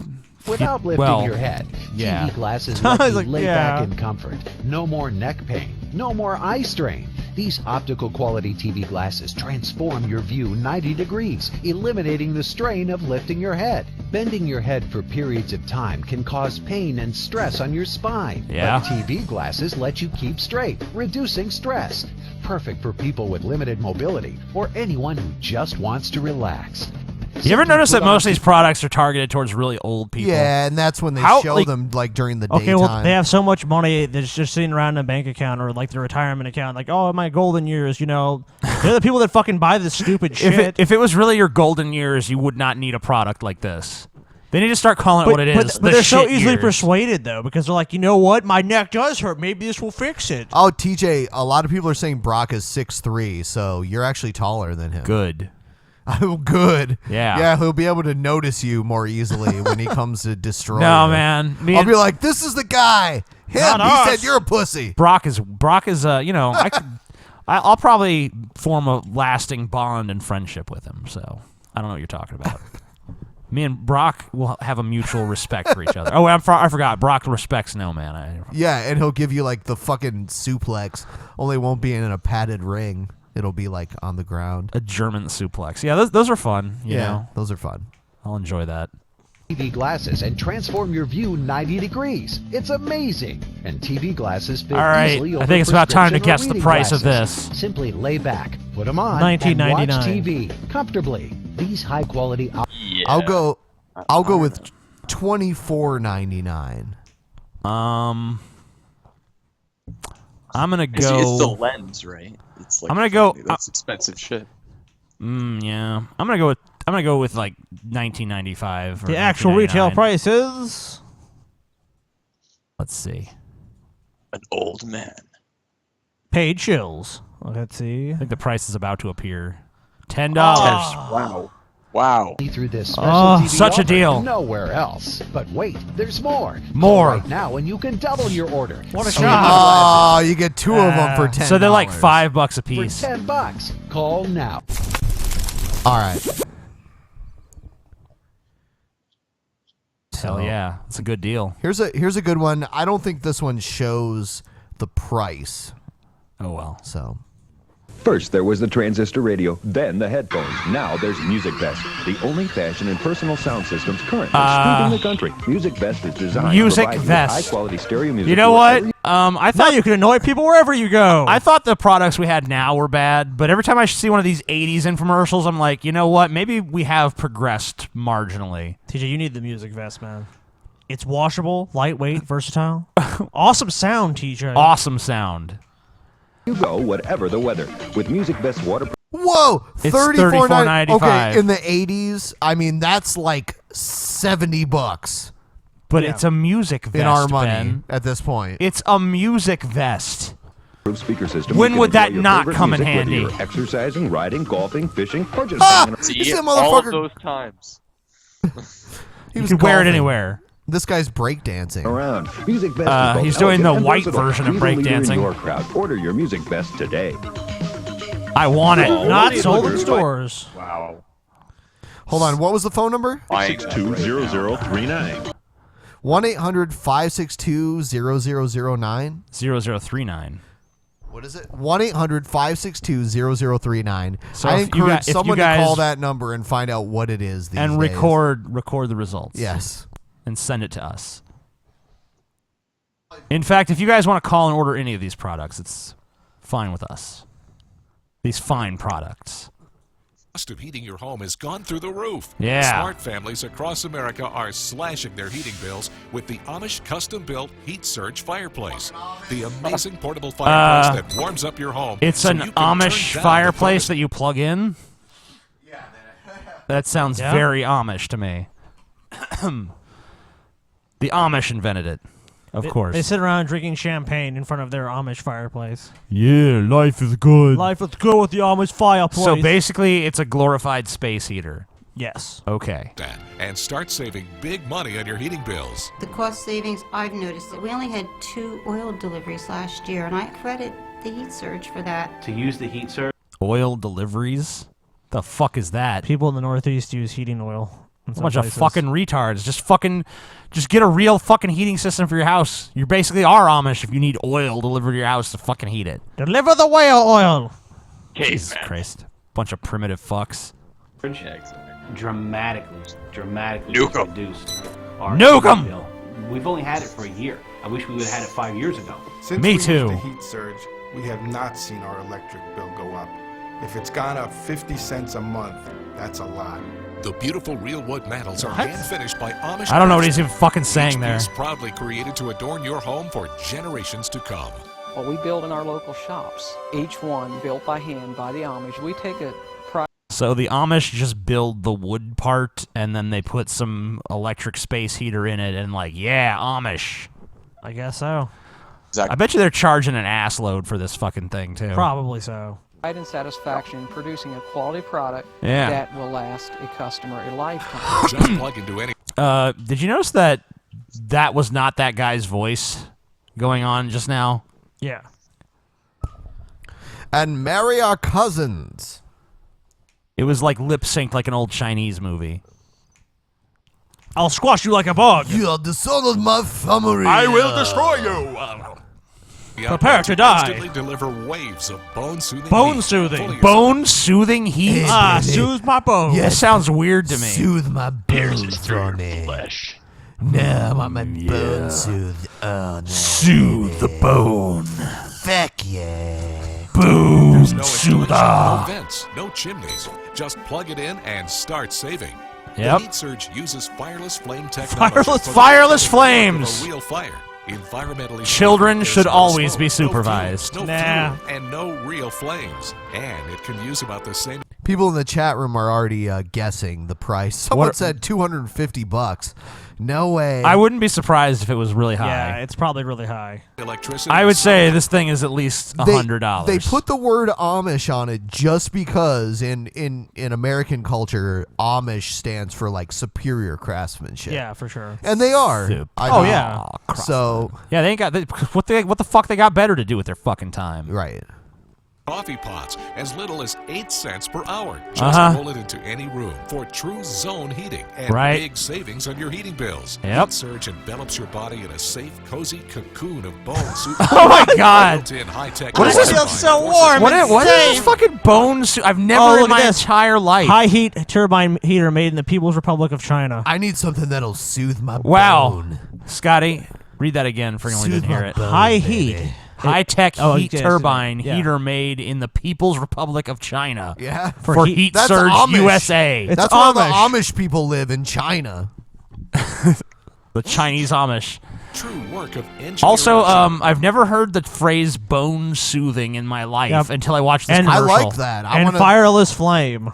without lifting well, your head. yeah. TV glasses let you like, lay yeah. back in comfort. No more neck pain. No more eye strain. These optical quality TV glasses transform your view 90 degrees, eliminating the strain of lifting your head. Bending your head for periods of time can cause pain and stress on your spine. Yeah. But TV glasses let you keep straight, reducing stress. Perfect for people with limited mobility or anyone who just wants to relax. You ever notice that most of these products are targeted towards really old people? Yeah, and that's when they How, show like- them like during the Okay, daytime. well, they have so much money that's just sitting around in a bank account or like their retirement account. Like, oh, my golden years, you know. They're the people that fucking buy this stupid shit. If it was really your golden years, you would not need a product like this. They need to start calling it what it is. But they're so shit easily years. persuaded, though, because they're like, you know what? My neck does hurt. Maybe this will fix it. Oh, TJ, a lot of people are saying Brock is 6'3", so you're actually taller than him. Good. Oh, good. Yeah. Yeah, he'll be able to notice you more easily when he comes to destroy No, you. man. I'll be like, this is the guy. Him. Not He us. said you're a pussy. Brock is you know, I'll probably form a lasting bond and friendship with him. So I don't know what you're talking about. Me and Brock will have a mutual respect for each other. Oh, I forgot. Brock respects no man. Yeah, and he'll give you like the fucking suplex. Only won't be in a padded ring. It'll be like on the ground. A German suplex. Yeah, those are fun. You know? those are fun. I'll enjoy that. TV glasses and transform your view 90 degrees. It's amazing. And TV glasses fit All right, easily I over think it's about time to prescription or guess the reading price of glasses. this. Simply lay back, put them on, and watch $19.99. TV comfortably. These high quality. I'll go with $24.99. I'm gonna It's go. the lens, right? It's like I'm gonna go. That's expensive shit. Yeah. I'm gonna go with like $19.95. The actual retail $19.99. price is. Let's see. An old man. Paid chills. Let's see. I think the price is about to appear. $10. Wow. Wow. Through this special Oh, TV such a offer deal. Nowhere else. But wait, there's more. More. Call right now, and you can double your order. What a Oh, you get 2 of them for $10. So they're like $5 a For piece. $10. Call now. All right. Hell yeah, it's a good deal. Here's a good one. I don't think this one shows the price. Oh well. So. First, there was the transistor radio, then the headphones. Now there's Music Best, the only fashion and personal sound systems currently sweeping the country. Music Best is designed Music to provide Best. high-quality stereo music. You know wherever what? I thought you could annoy people wherever you go. I thought the products we had now were bad, but every time I see one of these 80s infomercials, I'm like, you know what? Maybe we have progressed marginally. TJ, you need the Music Vest, man. It's washable, lightweight, versatile. Awesome sound, TJ. Awesome sound. You go, whatever the weather. With Music Best waterproof. Whoa, It's $34.95. $34.95. Okay, in the 80s, I mean that's like $70. But it's a music vest, in our money Ben. at this point. It's a music vest. Speaker system. When You can would that enjoy your not favorite come in music, whether handy? you're exercising, riding, golfing, fishing, or just Ah! hanging out. See, all of those times. He You could wear it golfing. anywhere. This guy's breakdancing. Around. Music Best is both he's doing elegant the and white versatile. version of Be the leader in breakdancing. your crowd. Order your Music Best today. I want it. Not sold in stores. Wow. Hold on, what was the phone number? 662-0039. 1-800-562-0009. 0039. What is it? 1-800-562-0039. So I if you encourage got- if you someone guys- to call that number and find out what it is these And days. record the results. Yes. And send it to us. In fact, if you guys want to call and order any of these products, it's fine with us. These fine products. Cost of heating your home has gone through the roof. Yeah. Smart families across America are slashing their heating bills with the Amish custom-built Heat Surge fireplace. The amazing portable fireplace that warms up your home. It's so an you can turn Amish down fireplace the that you plug in? That sounds Yeah. very Amish to me. The Amish invented it, of course. They sit around drinking champagne in front of their Amish fireplace. Yeah, life is good. Life is good with the Amish fireplace. So basically, it's a glorified space heater. Yes. Okay. that and start saving big money on your heating bills. The cost savings, I've noticed it. We only had 2 oil deliveries last year, and I credit the Heat Surge for that. To use the Heat Surge? Oil deliveries? The fuck is that? People in the Northeast use heating oil. in A some bunch places. of fucking retards. Just get a real fucking heating system for your house. You basically are Amish if you need oil delivered to your house to fucking heat it. Deliver the whale oil. Jesus Christ. Bunch of primitive fucks. Dramatically Nuke 'em. reduced our Nuke 'em! heating bill. We've only had it for a year. I wish we would have had it 5 years ago. Since Me we too. used the Heat Surge, we have not seen our electric bill go up. If it's gone up 50 cents a month, that's a lot. The beautiful real wood mantels are What? hand-finished by Amish I don't know what craftsmen. he's even fucking saying Each there. piece proudly created to adorn your home for generations to come. What we build in our local shops, each one built by hand by the Amish, we take a pride. So the Amish just build the wood part and then they put some electric space heater in it and like, yeah, Amish. I guess so. I bet you they're charging an ass load for this fucking thing too. Probably so. Pride and satisfaction in producing a quality product Yeah. that will last a customer a lifetime. Just plug into any. Did you notice that was not that guy's voice going on just now? Yeah. And marry our cousins. It was like lip synced like an old Chinese movie. I'll squash you like a bug. You are the son of my family. I will destroy you. Prepare to die. Constantly deliver waves of bone-soothing Bone heat. soothing. Fully Bone soothing heat? Ah, soothe my bones. That sounds weird to me. Soothe my bones for me. No, I want my bone soothed. Oh, no. Soothe the bone. Fuck yeah. Boom. There's no installation, no Soother. vents, no chimneys. Just plug it in and start saving. Yep. The Heat Surge uses wireless flame technology. Wireless- for the wireless effective control flames. of a real fire. Environmentally Children friendly. should There's no always smoke, be no supervised. fumes, no Nah. fuel, and no real flames. And it can use about the same. People in the chat room are already guessing the price. Someone said $250. No way. I wouldn't be surprised if it was really high. Yeah, it's probably really high. Electricity. I would say this thing is at least $100. They put the word Amish on it just because in American culture, Amish stands for like superior craftsmanship. Yeah, for sure. And they are. Oh, yeah. So yeah, they ain't got what the fuck they got better to do with their fucking time. Right. Coffee pots as little as 8 cents per hour. Just roll it into any room for true zone heating and big savings on your heating bills. Yep. Heat Surge envelops your body in a safe, cozy cocoon of bone suit. Oh my God! Built-in high-tech. What is this? Feels so warm. What is this fucking bone suit? I've never in my entire life. High heat turbine heater made in the People's Republic of China. I need something that'll soothe my bone. Scotty, read that again for anyone who didn't hear it. High heat. High-tech heat yes, turbine yeah. heater made in the People's Republic of China. Yeah. For Heat That's Surge Amish. USA. That's where the Amish people live in China. The Chinese Amish. True work of engineering. Also, I've never heard the phrase bone soothing in my life until I watched this commercial. I like that. And fireless flame.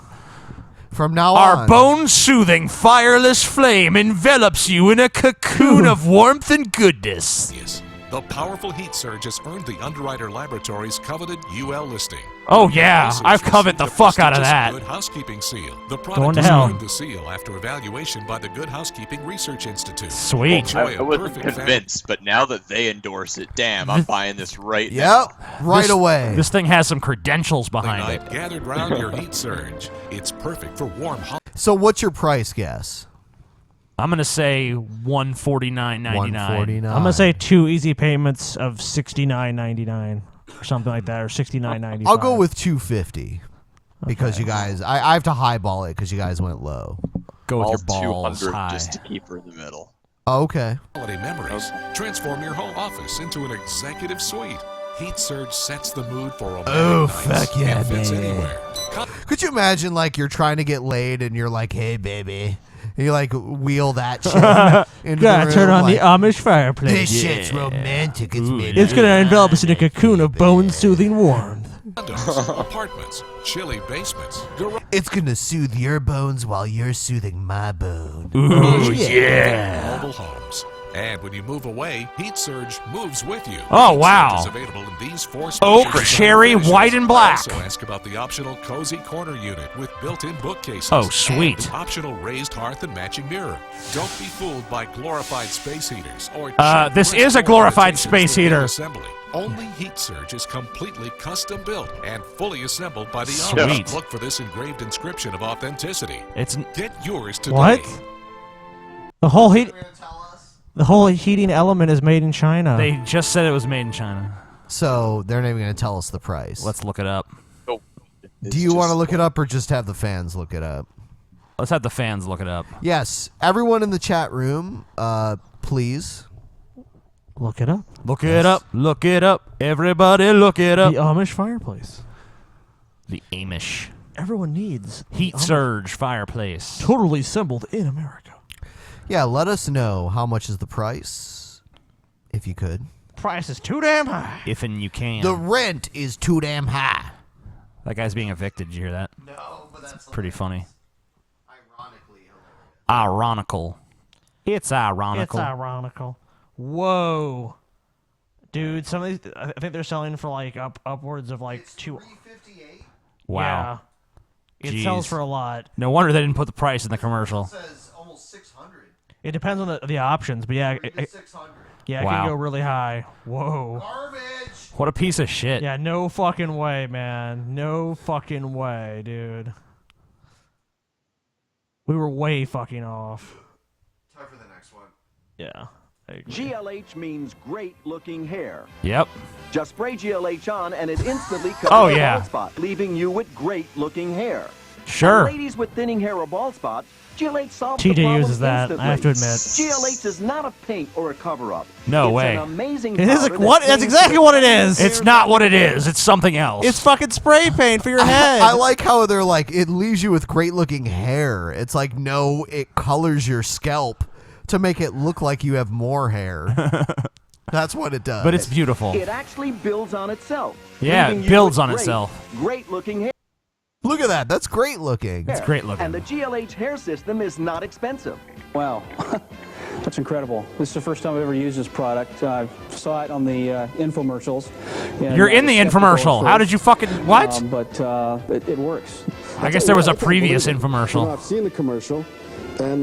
From now Our on. bone-soothing, fireless flame envelops you in a cocoon of warmth and goodness. Yes. The powerful Heat Surge has earned the Underwriter Laboratories' coveted UL listing. Oh, yeah. I've coveted the fuck out of that. Good Housekeeping Seal. The Going product to has hell. earned the seal after evaluation by the Good Housekeeping Research Institute. Sweet. Enjoy I a wasn't perfect convinced, but now that they endorse it, damn, I'm buying this right Yep. now. Right away. This thing has some credentials behind it. Gathered round your Heat Surge. It's perfect for warm hot. So what's your price guess? I'm going to say $149.99. I'm gonna say 2 easy payments of $69.99 or something like that, or $69.95. I'll go with $250 because you guys. I have to highball it because you guys went low. Go with All your balls 200 high. just to keep her in the middle. Oh, okay. Holiday memories. Transform your whole office into an executive suite. Heat Surge sets the mood for romantic Oh, nights fuck yeah, and fits baby. anywhere. Could you imagine, like, you're trying to get laid and you're like, hey, baby. And you, like, wheel that shit into Gotta the room, turn on like, the Amish fireplace. This shit's romantic. It's made It's gonna envelop us in a cocoon of bone-soothing warmth. Condos, apartments, chilly basements, It's gonna soothe your bones while you're soothing my bone. Ooh, yeah. mobile homes. And when you move away, Heat Surge moves with you. Oh, Heat wow. Surge is available in these 4 Oak, special cherry, finishes. white, and black. Also ask about the optional cozy corner unit with built-in bookcases. Oh, sweet. And the optional raised hearth and matching mirror. Don't be fooled by glorified space heaters or This cheap is a press glorified imitations space that need heater. assembly. Only Heat Surge is completely custom built and fully assembled by the Sweet. Amish. Look for this engraved inscription of authenticity. It's Get yours today. What? The whole heating element is made in China. They just said it was made in China. So they're not even gonna tell us the price. Let's look it up. Do you want to look it up or just have the fans look it up? Let's have the fans look it up. Yes, everyone in the chat room, please look it up. Look it up. Look it up. Everybody look it up. The Amish fireplace. The Amish. Everyone needs Heat the Amish. Surge fireplace. Totally assembled in America. Yeah, let us know how much is the price, if you could. Price is too damn high. If and you can. The rent is too damn high. That guy's being evicted. Did you hear that? No, but that's pretty funny. Ironically hilarious. Ironical. It's ironical. It's ironical. Whoa. Dude, some of these, I think they're selling for like upwards of like $358. Wow. Yeah. It Jeez. sells for a lot. No wonder they didn't put the price in the commercial. It says almost 600. It depends on the options, but yeah, it 600. Yeah, it Wow. can go really high. Whoa. Garbage. What a piece of shit. Yeah, no fucking way, man. No fucking way, dude. We were way fucking off. Time for the next one. Yeah. GLH means great-looking hair. Yep. Just spray GLH on and it instantly covers Oh, a yeah. bald spot, leaving you with great-looking hair. Sure. For ladies with thinning hair or bald spots, GLH solves the TJ problem uses that, instantly. I have to admit. GLH is not a paint or a cover-up. No it's way. An amazing It is powder like, what? that That's cleans exactly the what it is. It's not what it is. It's something else. It's fucking spray paint for your head. I like how they're like, it leaves you with great looking hair. It's like, no, it colors your scalp to make it look like you have more hair. That's what it does. But it's beautiful. It actually builds on itself. Yeah, leaving it you builds with on itself. Great-looking hair. Look at that. That's great looking. It's great looking. And the GLH hair system is not expensive. Wow, that's incredible. This is the first time I've ever used this product. I saw it on the infomercials. You're in the infomercial. How did you fucking what? But it works. I guess there was a previous infomercial. I've seen the commercial, and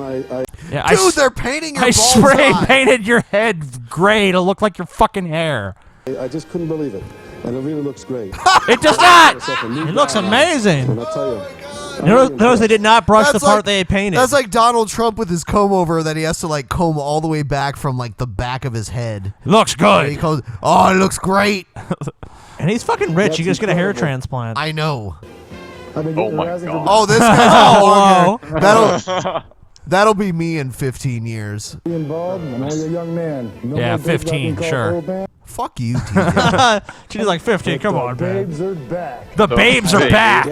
Yeah, Dude, they're painting your I balls spray on. painted your head gray to look like your fucking hair. I just couldn't believe it, and it really looks great. It does not. It looks amazing. And I tell you, Notice they did not brush the That's part like- they painted. That's like Donald Trump with his comb over that he has to like comb all the way back from like the back of his head. Looks good. And he goes, oh, it looks great. And he's fucking rich. That's You just get a hair incredible. transplant. I know. Oh my God. Oh, this guy's got long hair. That'll be me in 15 years. Be involved, I know you're a young man. No Yeah, more days about 15, being called sure. old man. Fuck you, TJ. She's like 15. Come on, man. Babes are back. The babes are back.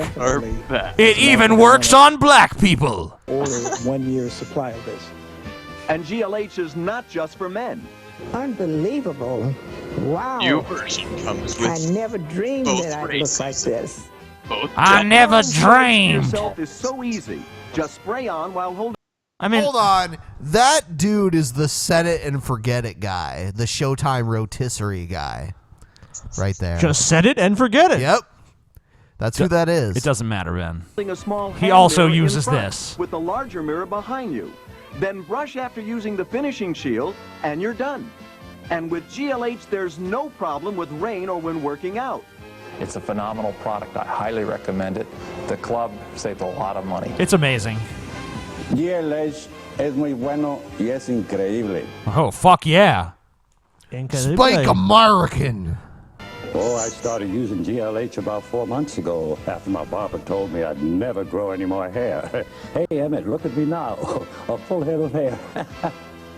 It even works on black people. Order 1 year's supply of this. And GLH is not just for men. Unbelievable. Wow. New version comes with I never dreamed both that I'd races. look like this. Both I never Doing it dreamed. yourself is so easy. Just spray on while holding. I mean, hold on. That dude is the set it and forget it guy, the Showtime rotisserie guy, right there. Just set it and forget it. Yep. That's who that is. It doesn't matter, Ben. A small He hand also mirror in uses front this. with the larger mirror behind you. Then brush after using the finishing shield, and you're done. And with GLH, there's no problem with rain or when working out. It's a phenomenal product. I highly recommend it. The club saved a lot of money. It's amazing. GLH es muy bueno y es increíble. Oh, fuck yeah. Spike American. Oh, I started using GLH about 4 months ago after my barber told me I'd never grow any more hair. Hey, Emmett, look at me now. A full head of hair.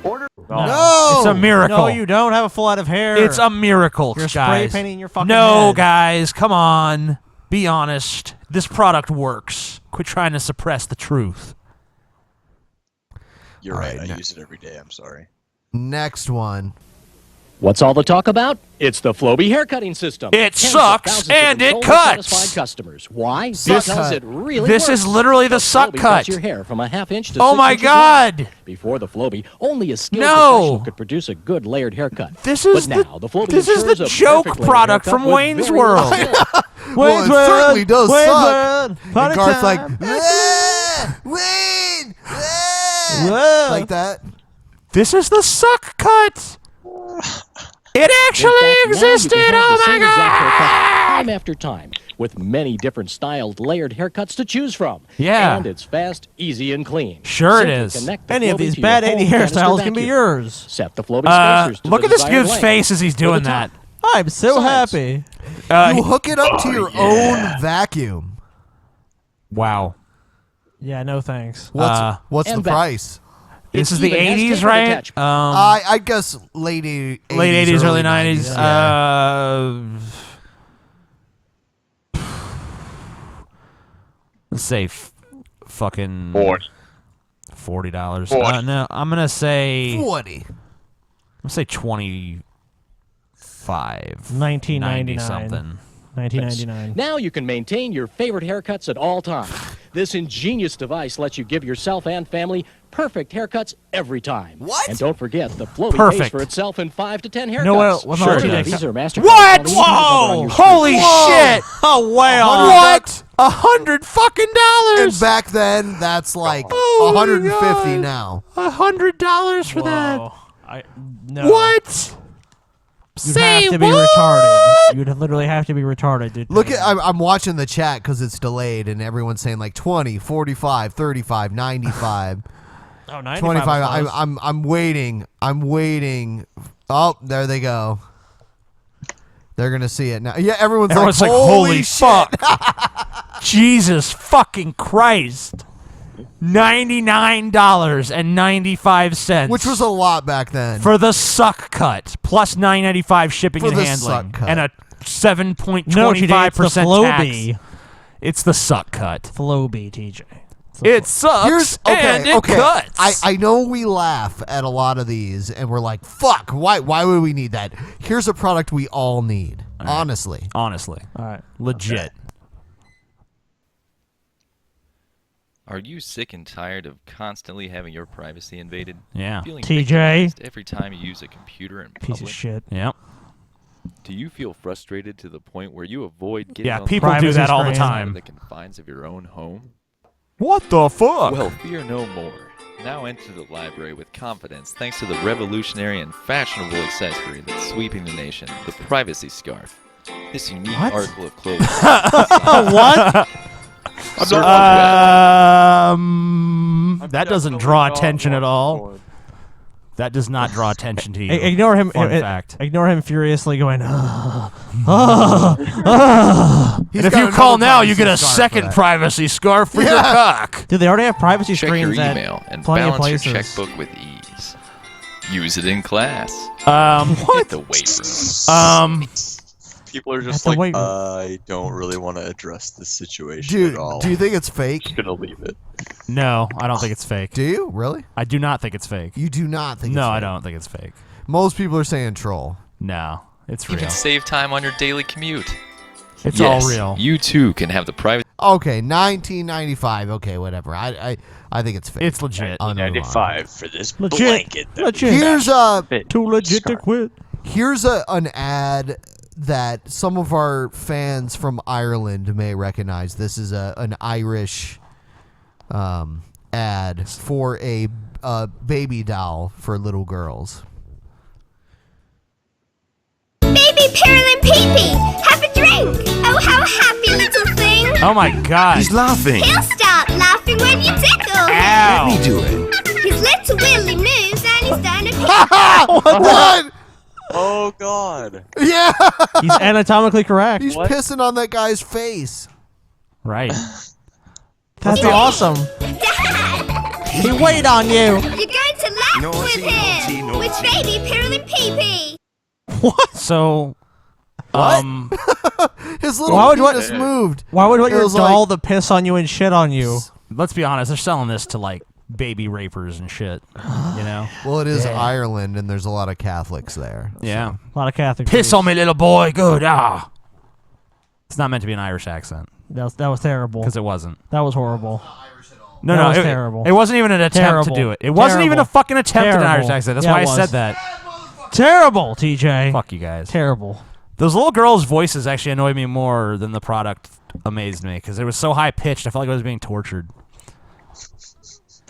Order. No. It's a miracle. No, you don't have a full head of hair. It's a miracle, You're guys. spray painting your fucking No, head. guys, come on. Be honest. This product works. Quit trying to suppress the truth. You're right. Alright, I use it every day. I'm sorry. Next one. What's all the talk about? It's the Flowbee haircutting system. It Tens of sucks thousands of and it controlled cuts. Satisfied customers. Why? Suck Because cut. it really This works. is literally the suck Flowbee cut. cuts your hair from a half-inch to Oh 6 my inches God. long. Before the Flowbee, only a skilled No. professional could produce a good layered haircut. This is but now the Flowbee this is ensures the a joke perfect layered product haircut from with Wayne's very World. little Well, it World, certainly does Wayne's suck. World, And party Garth's like, time. Wayne! Whoa. Like that. This is the suck cut. It actually existed. Oh my God. Time after time, with many different styled layered haircuts to choose from. Yeah. And it's fast, easy, and clean. Sure it Simply is. connect the Any of Flowbee these to your bad home 80 canister hairstyles can be vacuum. yours. Set the Flowbee spacers to Look the at this desired dude's length. face as he's For the doing top. that. I'm so Sides. happy. You hook it up to your own vacuum. Wow. Yeah, no thanks. What's the and back. price? This It is the even has 80s, taper right? attachment. I guess late 80s. Late 80s, early 90s. Yeah. Let's say fucking $40. $40. No, I'm gonna say 40. I'm gonna say 25. 1999. something. 1999. Now you can maintain your favorite haircuts at all times. This ingenious device lets you give yourself and family perfect haircuts every time. What? And don't forget, the Flowbee pays Perfect. for itself in 5 to 10 haircuts. No, well, Sure no, it TJ, does. These are Mastercard What? quality cover on Whoa! your Holy Whoa. shit! Oh, wow. What? $100 fucking And dollars? back then, that's like Oh my 150 God. now. $100 for that? Whoa. No. What? You'd Say have to be what? retarded. You'd literally have to be retarded, dude. Look at I'm watching the chat because it's delayed and everyone's saying like 20, 45, 35, 95, Oh, 95 25. was I'm waiting. I'm waiting. Oh, there they go. They're gonna see it now. Yeah, everyone's like, holy shit. fuck. Jesus fucking Christ. $99.95. Which was a lot back then. for the suck cut, plus $9.95 shipping For and the handling, suck cut. and a 7.25% No, TJ, it's the tax. Flowbee. It's the suck cut. Flowbee, TJ. It sucks and it cuts. I know we laugh at a lot of these and we're like, fuck, why would we need that? Here's a product we all need. Honestly. Honestly. All right. Legit. Are you sick and tired of constantly having your privacy invaded? Yeah. Feeling TJ. victimized every time you use a computer in public? Piece of shit. Yep. Do you feel frustrated to the point where you avoid getting on people do that all the outside time. of the confines of your own home? What the fuck? Well, fear no more. Now enter the library with confidence thanks to the revolutionary and fashionable accessory that's sweeping the nation, the privacy scarf. This unique What? article of clothing. What? That doesn't draw attention at all. That does not draw attention to you. Ignore him. Fun fact. Ignore him furiously going. And if you call now, you get a second privacy scarf for your cock. Dude, they already have privacy Check screens your at email and plenty of balance your places. checkbook with ease. Use it in class. What? At the weight room. People are just the like, weight room. I don't really want to address this situation Dude, at all. do you think it's fake? I'm just gonna leave it. No, I don't think it's fake. Do you? Really? I do not think it's fake. You do not think No, it's fake? I don't think it's fake. Most people are saying troll. No, it's You real. can save time on your daily commute. It's Yes, all real. You too can have the private. Okay, 1995. Okay, whatever. I think it's fake. It's legit. I'll move on. 95 for this Legit. blanket. that Legit. we Here's Too legit to quit. Here's an ad that some of our fans from Ireland may recognize. This is an Irish ad for a baby doll for little girls. Baby Pearlin Pee-Pee, have a drink. Oh, how happy little thing. Oh my god. He's laughing. He'll start laughing when you tickle him. Ow. Let me do it. His little willy moves and he's done a What? Oh god. Yeah. He's anatomically correct. He's pissing on that guy's face. Right. That's awesome. He wait on you. You're going to laugh Naughty, with him. naughty, With naughty. Baby Pearlin Pee-Pee. So, His little Why would what- penis moved. Why would It your was doll like- the piss on you and shit on you? let's be honest, they're selling this to like baby rapers and shit. You know? Well, it is Yeah. Ireland, and there's a lot of Catholics there. Yeah. A lot of Catholic. Piss priests. on me, little boy. Good. Ah. It's not meant to be an Irish accent That was terrible. because it wasn't. That was horrible. No, That no, was it, terrible. It wasn't even an attempt Terrible. to do it. It wasn't even a Terrible. fucking attempt at an Irish Terrible. accent. That's Yeah, why it I said was. that. Terrible, TJ. Fuck you guys. Terrible. Those little girls' voices actually annoyed me more than the product amazed me because it was so high pitched. I felt like I was being tortured.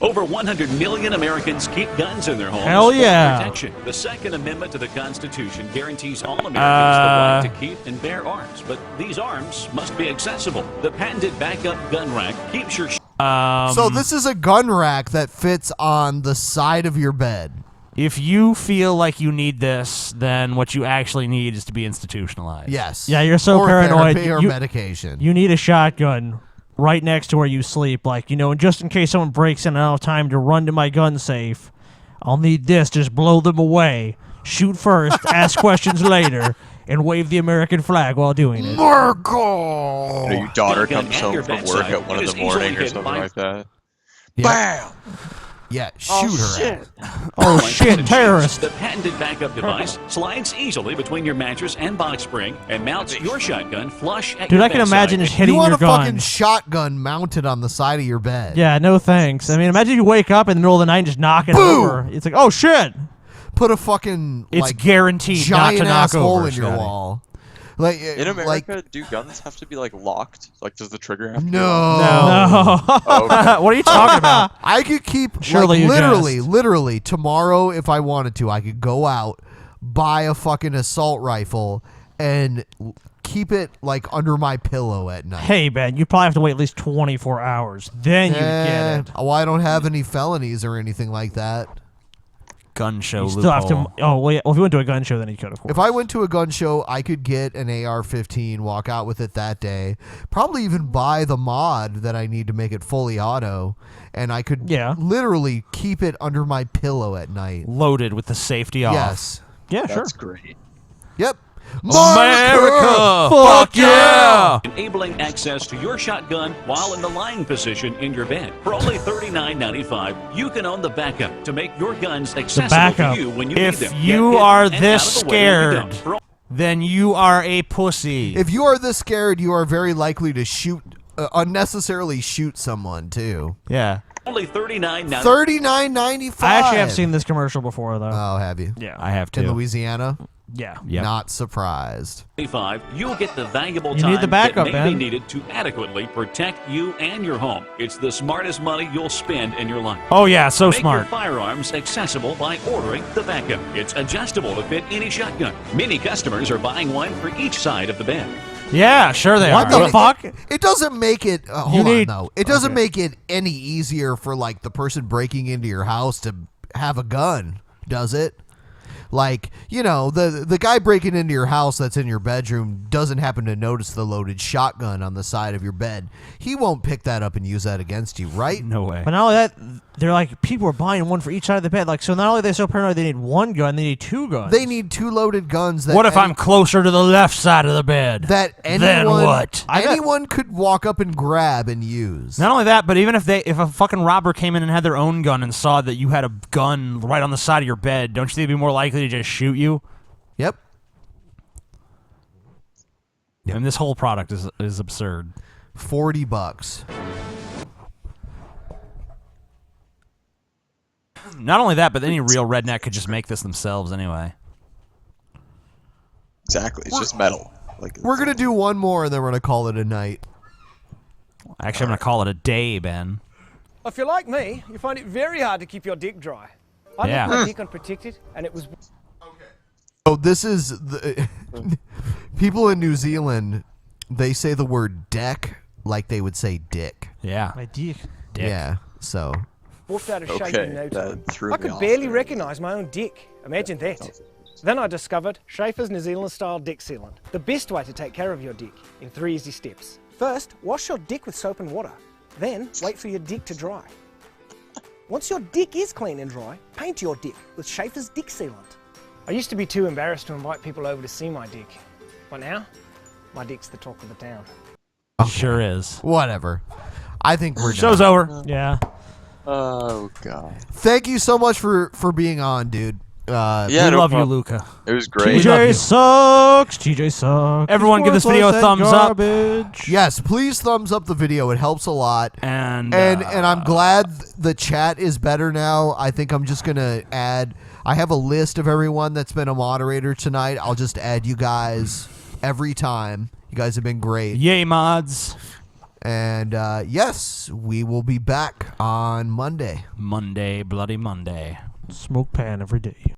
Over 100 million Americans keep guns in their homes Hell for yeah. protection. The Second Amendment to the Constitution guarantees all Americans the right to keep and bear arms, but these arms must be accessible. The patented backup gun rack keeps your So this is a gun rack that fits on the side of your bed. If you feel like you need this, then what you actually need is to be institutionalized. Yes. Yeah, you're so or paranoid. Therapy or you, medication. You need a shotgun right next to where you sleep. Like, you know, and just in case someone breaks in, I don't have time to run to my gun safe. I'll need this. Just blow them away. Shoot first, ask questions later, and wave the American flag while doing it. Marco! Your daughter Gun comes at home your from work bedside. at 1 It in is the morning easily or hidden something by- like that. Yeah. Yeah, shoot her. Shit. Oh, shit, terrorist. The patented backup device slides easily between your mattress and box spring and mounts your shotgun flush at Dude, your I can bedside. imagine just hitting You want your a gun. fucking shotgun mounted on the side of your bed. Yeah, no thanks. I mean, imagine you wake up in the middle of the night and just knock it Boom! over. It's like, oh, shit. Put a fucking It's like guaranteed not giant to knock ass hole over, in your Scotty. wall. Like In America, like do guns have to be like locked? Like, does the trigger have to be no. locked? No. Oh, okay. What are you talking about? I could keep Surely you literally tomorrow if I wanted to. I could go out, buy a fucking assault rifle, and keep it like under my pillow at night. Hey, man, you probably have to wait at least 24 hours. Then you get it. Well, I don't have any felonies or anything like that. Gun show You still have to. loophole. Oh, well, yeah, well, if you went to a gun show, then you could, of course. If I went to a gun show, I could get an AR-15, walk out with it that day, probably even buy the mod that I need to make it fully auto, and I could literally keep it under my pillow at night. Loaded with the safety off. Yes. Yeah, sure. That's great. Yep. America! Fuck yeah! Enabling access to your shotgun while in the lying position in your bed. For only $39.95, you can own the backup to make your guns accessible backup. to you when you need If them. you Get are hidden and this out of the way when you scared, don't. then you are a pussy. If you are this scared, you are very likely to shoot unnecessarily shoot someone too. Yeah. Only $39.95. $39.95. I actually have seen this commercial before, though. Oh, have you? Yeah. I have too. In Louisiana? Yeah. Yep. Not surprised. You'll get the valuable You time need the backup, that may be man. needed to adequately protect you and your home. It's the smartest money you'll spend in your life. Oh, yeah, so Make smart. your firearms accessible by ordering the backup. It's adjustable to fit any shotgun. Many customers are buying one for each side of the bed. Yeah, sure they What are. the fuck? It doesn't make it. Hold need- on, though. It doesn't make it any easier for like the person breaking into your house to have a gun, does it? Like, you know, the guy breaking into your house that's in your bedroom doesn't happen to notice the loaded shotgun on the side of your bed. He won't pick that up and use that against you, right? No way. But not only that, they're like, people are buying one for each side of the bed. Like, so not only are they so paranoid they need one gun, they need two guns. They need two loaded guns. That What if I'm closer to the left side of the bed? That anyone, Then what? Anyone could walk up and grab and use. Not only that, but even if a fucking robber came in and had their own gun and saw that you had a gun right on the side of your bed, don't you think they'd be more likely to just shoot you? Yep. And this whole product is absurd. $40. Not only that, but any real redneck could just make this themselves anyway. Exactly. It's just metal. Like We're gonna do one more and then we're gonna call it a night. Actually, I'm gonna call it a day, Ben. If you're like me, you find it very hard to keep your dick dry. I Yeah. left my dick unprotected, and it was. Oh, this is the people in New Zealand. They say the word deck like they would say dick. Yeah. My dick. Yeah. So. Walked out of shape Okay, in no time. that threw I me could off barely there. recognise my own dick. Imagine that. Then I discovered Schaefer's New Zealand style dick sealant. The best way to take care of your dick in 3 easy steps. First, wash your dick with soap and water. Then, wait for your dick to dry. Once your dick is clean and dry, paint your dick with Schaefer's dick sealant. I used to be too embarrassed to invite people over to see my dick. But now, my dick's the talk of the town. Sure is. Whatever. I think we're Show's done. over. Yeah. Oh god. Thank you so much for being on, dude. Yeah, we no love problem. you, Luca. It was great. TJ sucks. TJ sucks. Everyone give this video a thumbs up. Yes, please thumbs up the video. It helps a lot. And I'm glad the chat is better now. I think I'm just gonna add. I have a list of everyone that's been a moderator tonight. I'll just add you guys every time. You guys have been great. Yay, mods. And yes, we will be back on Monday. Monday, bloody Monday. Smoke pan every day.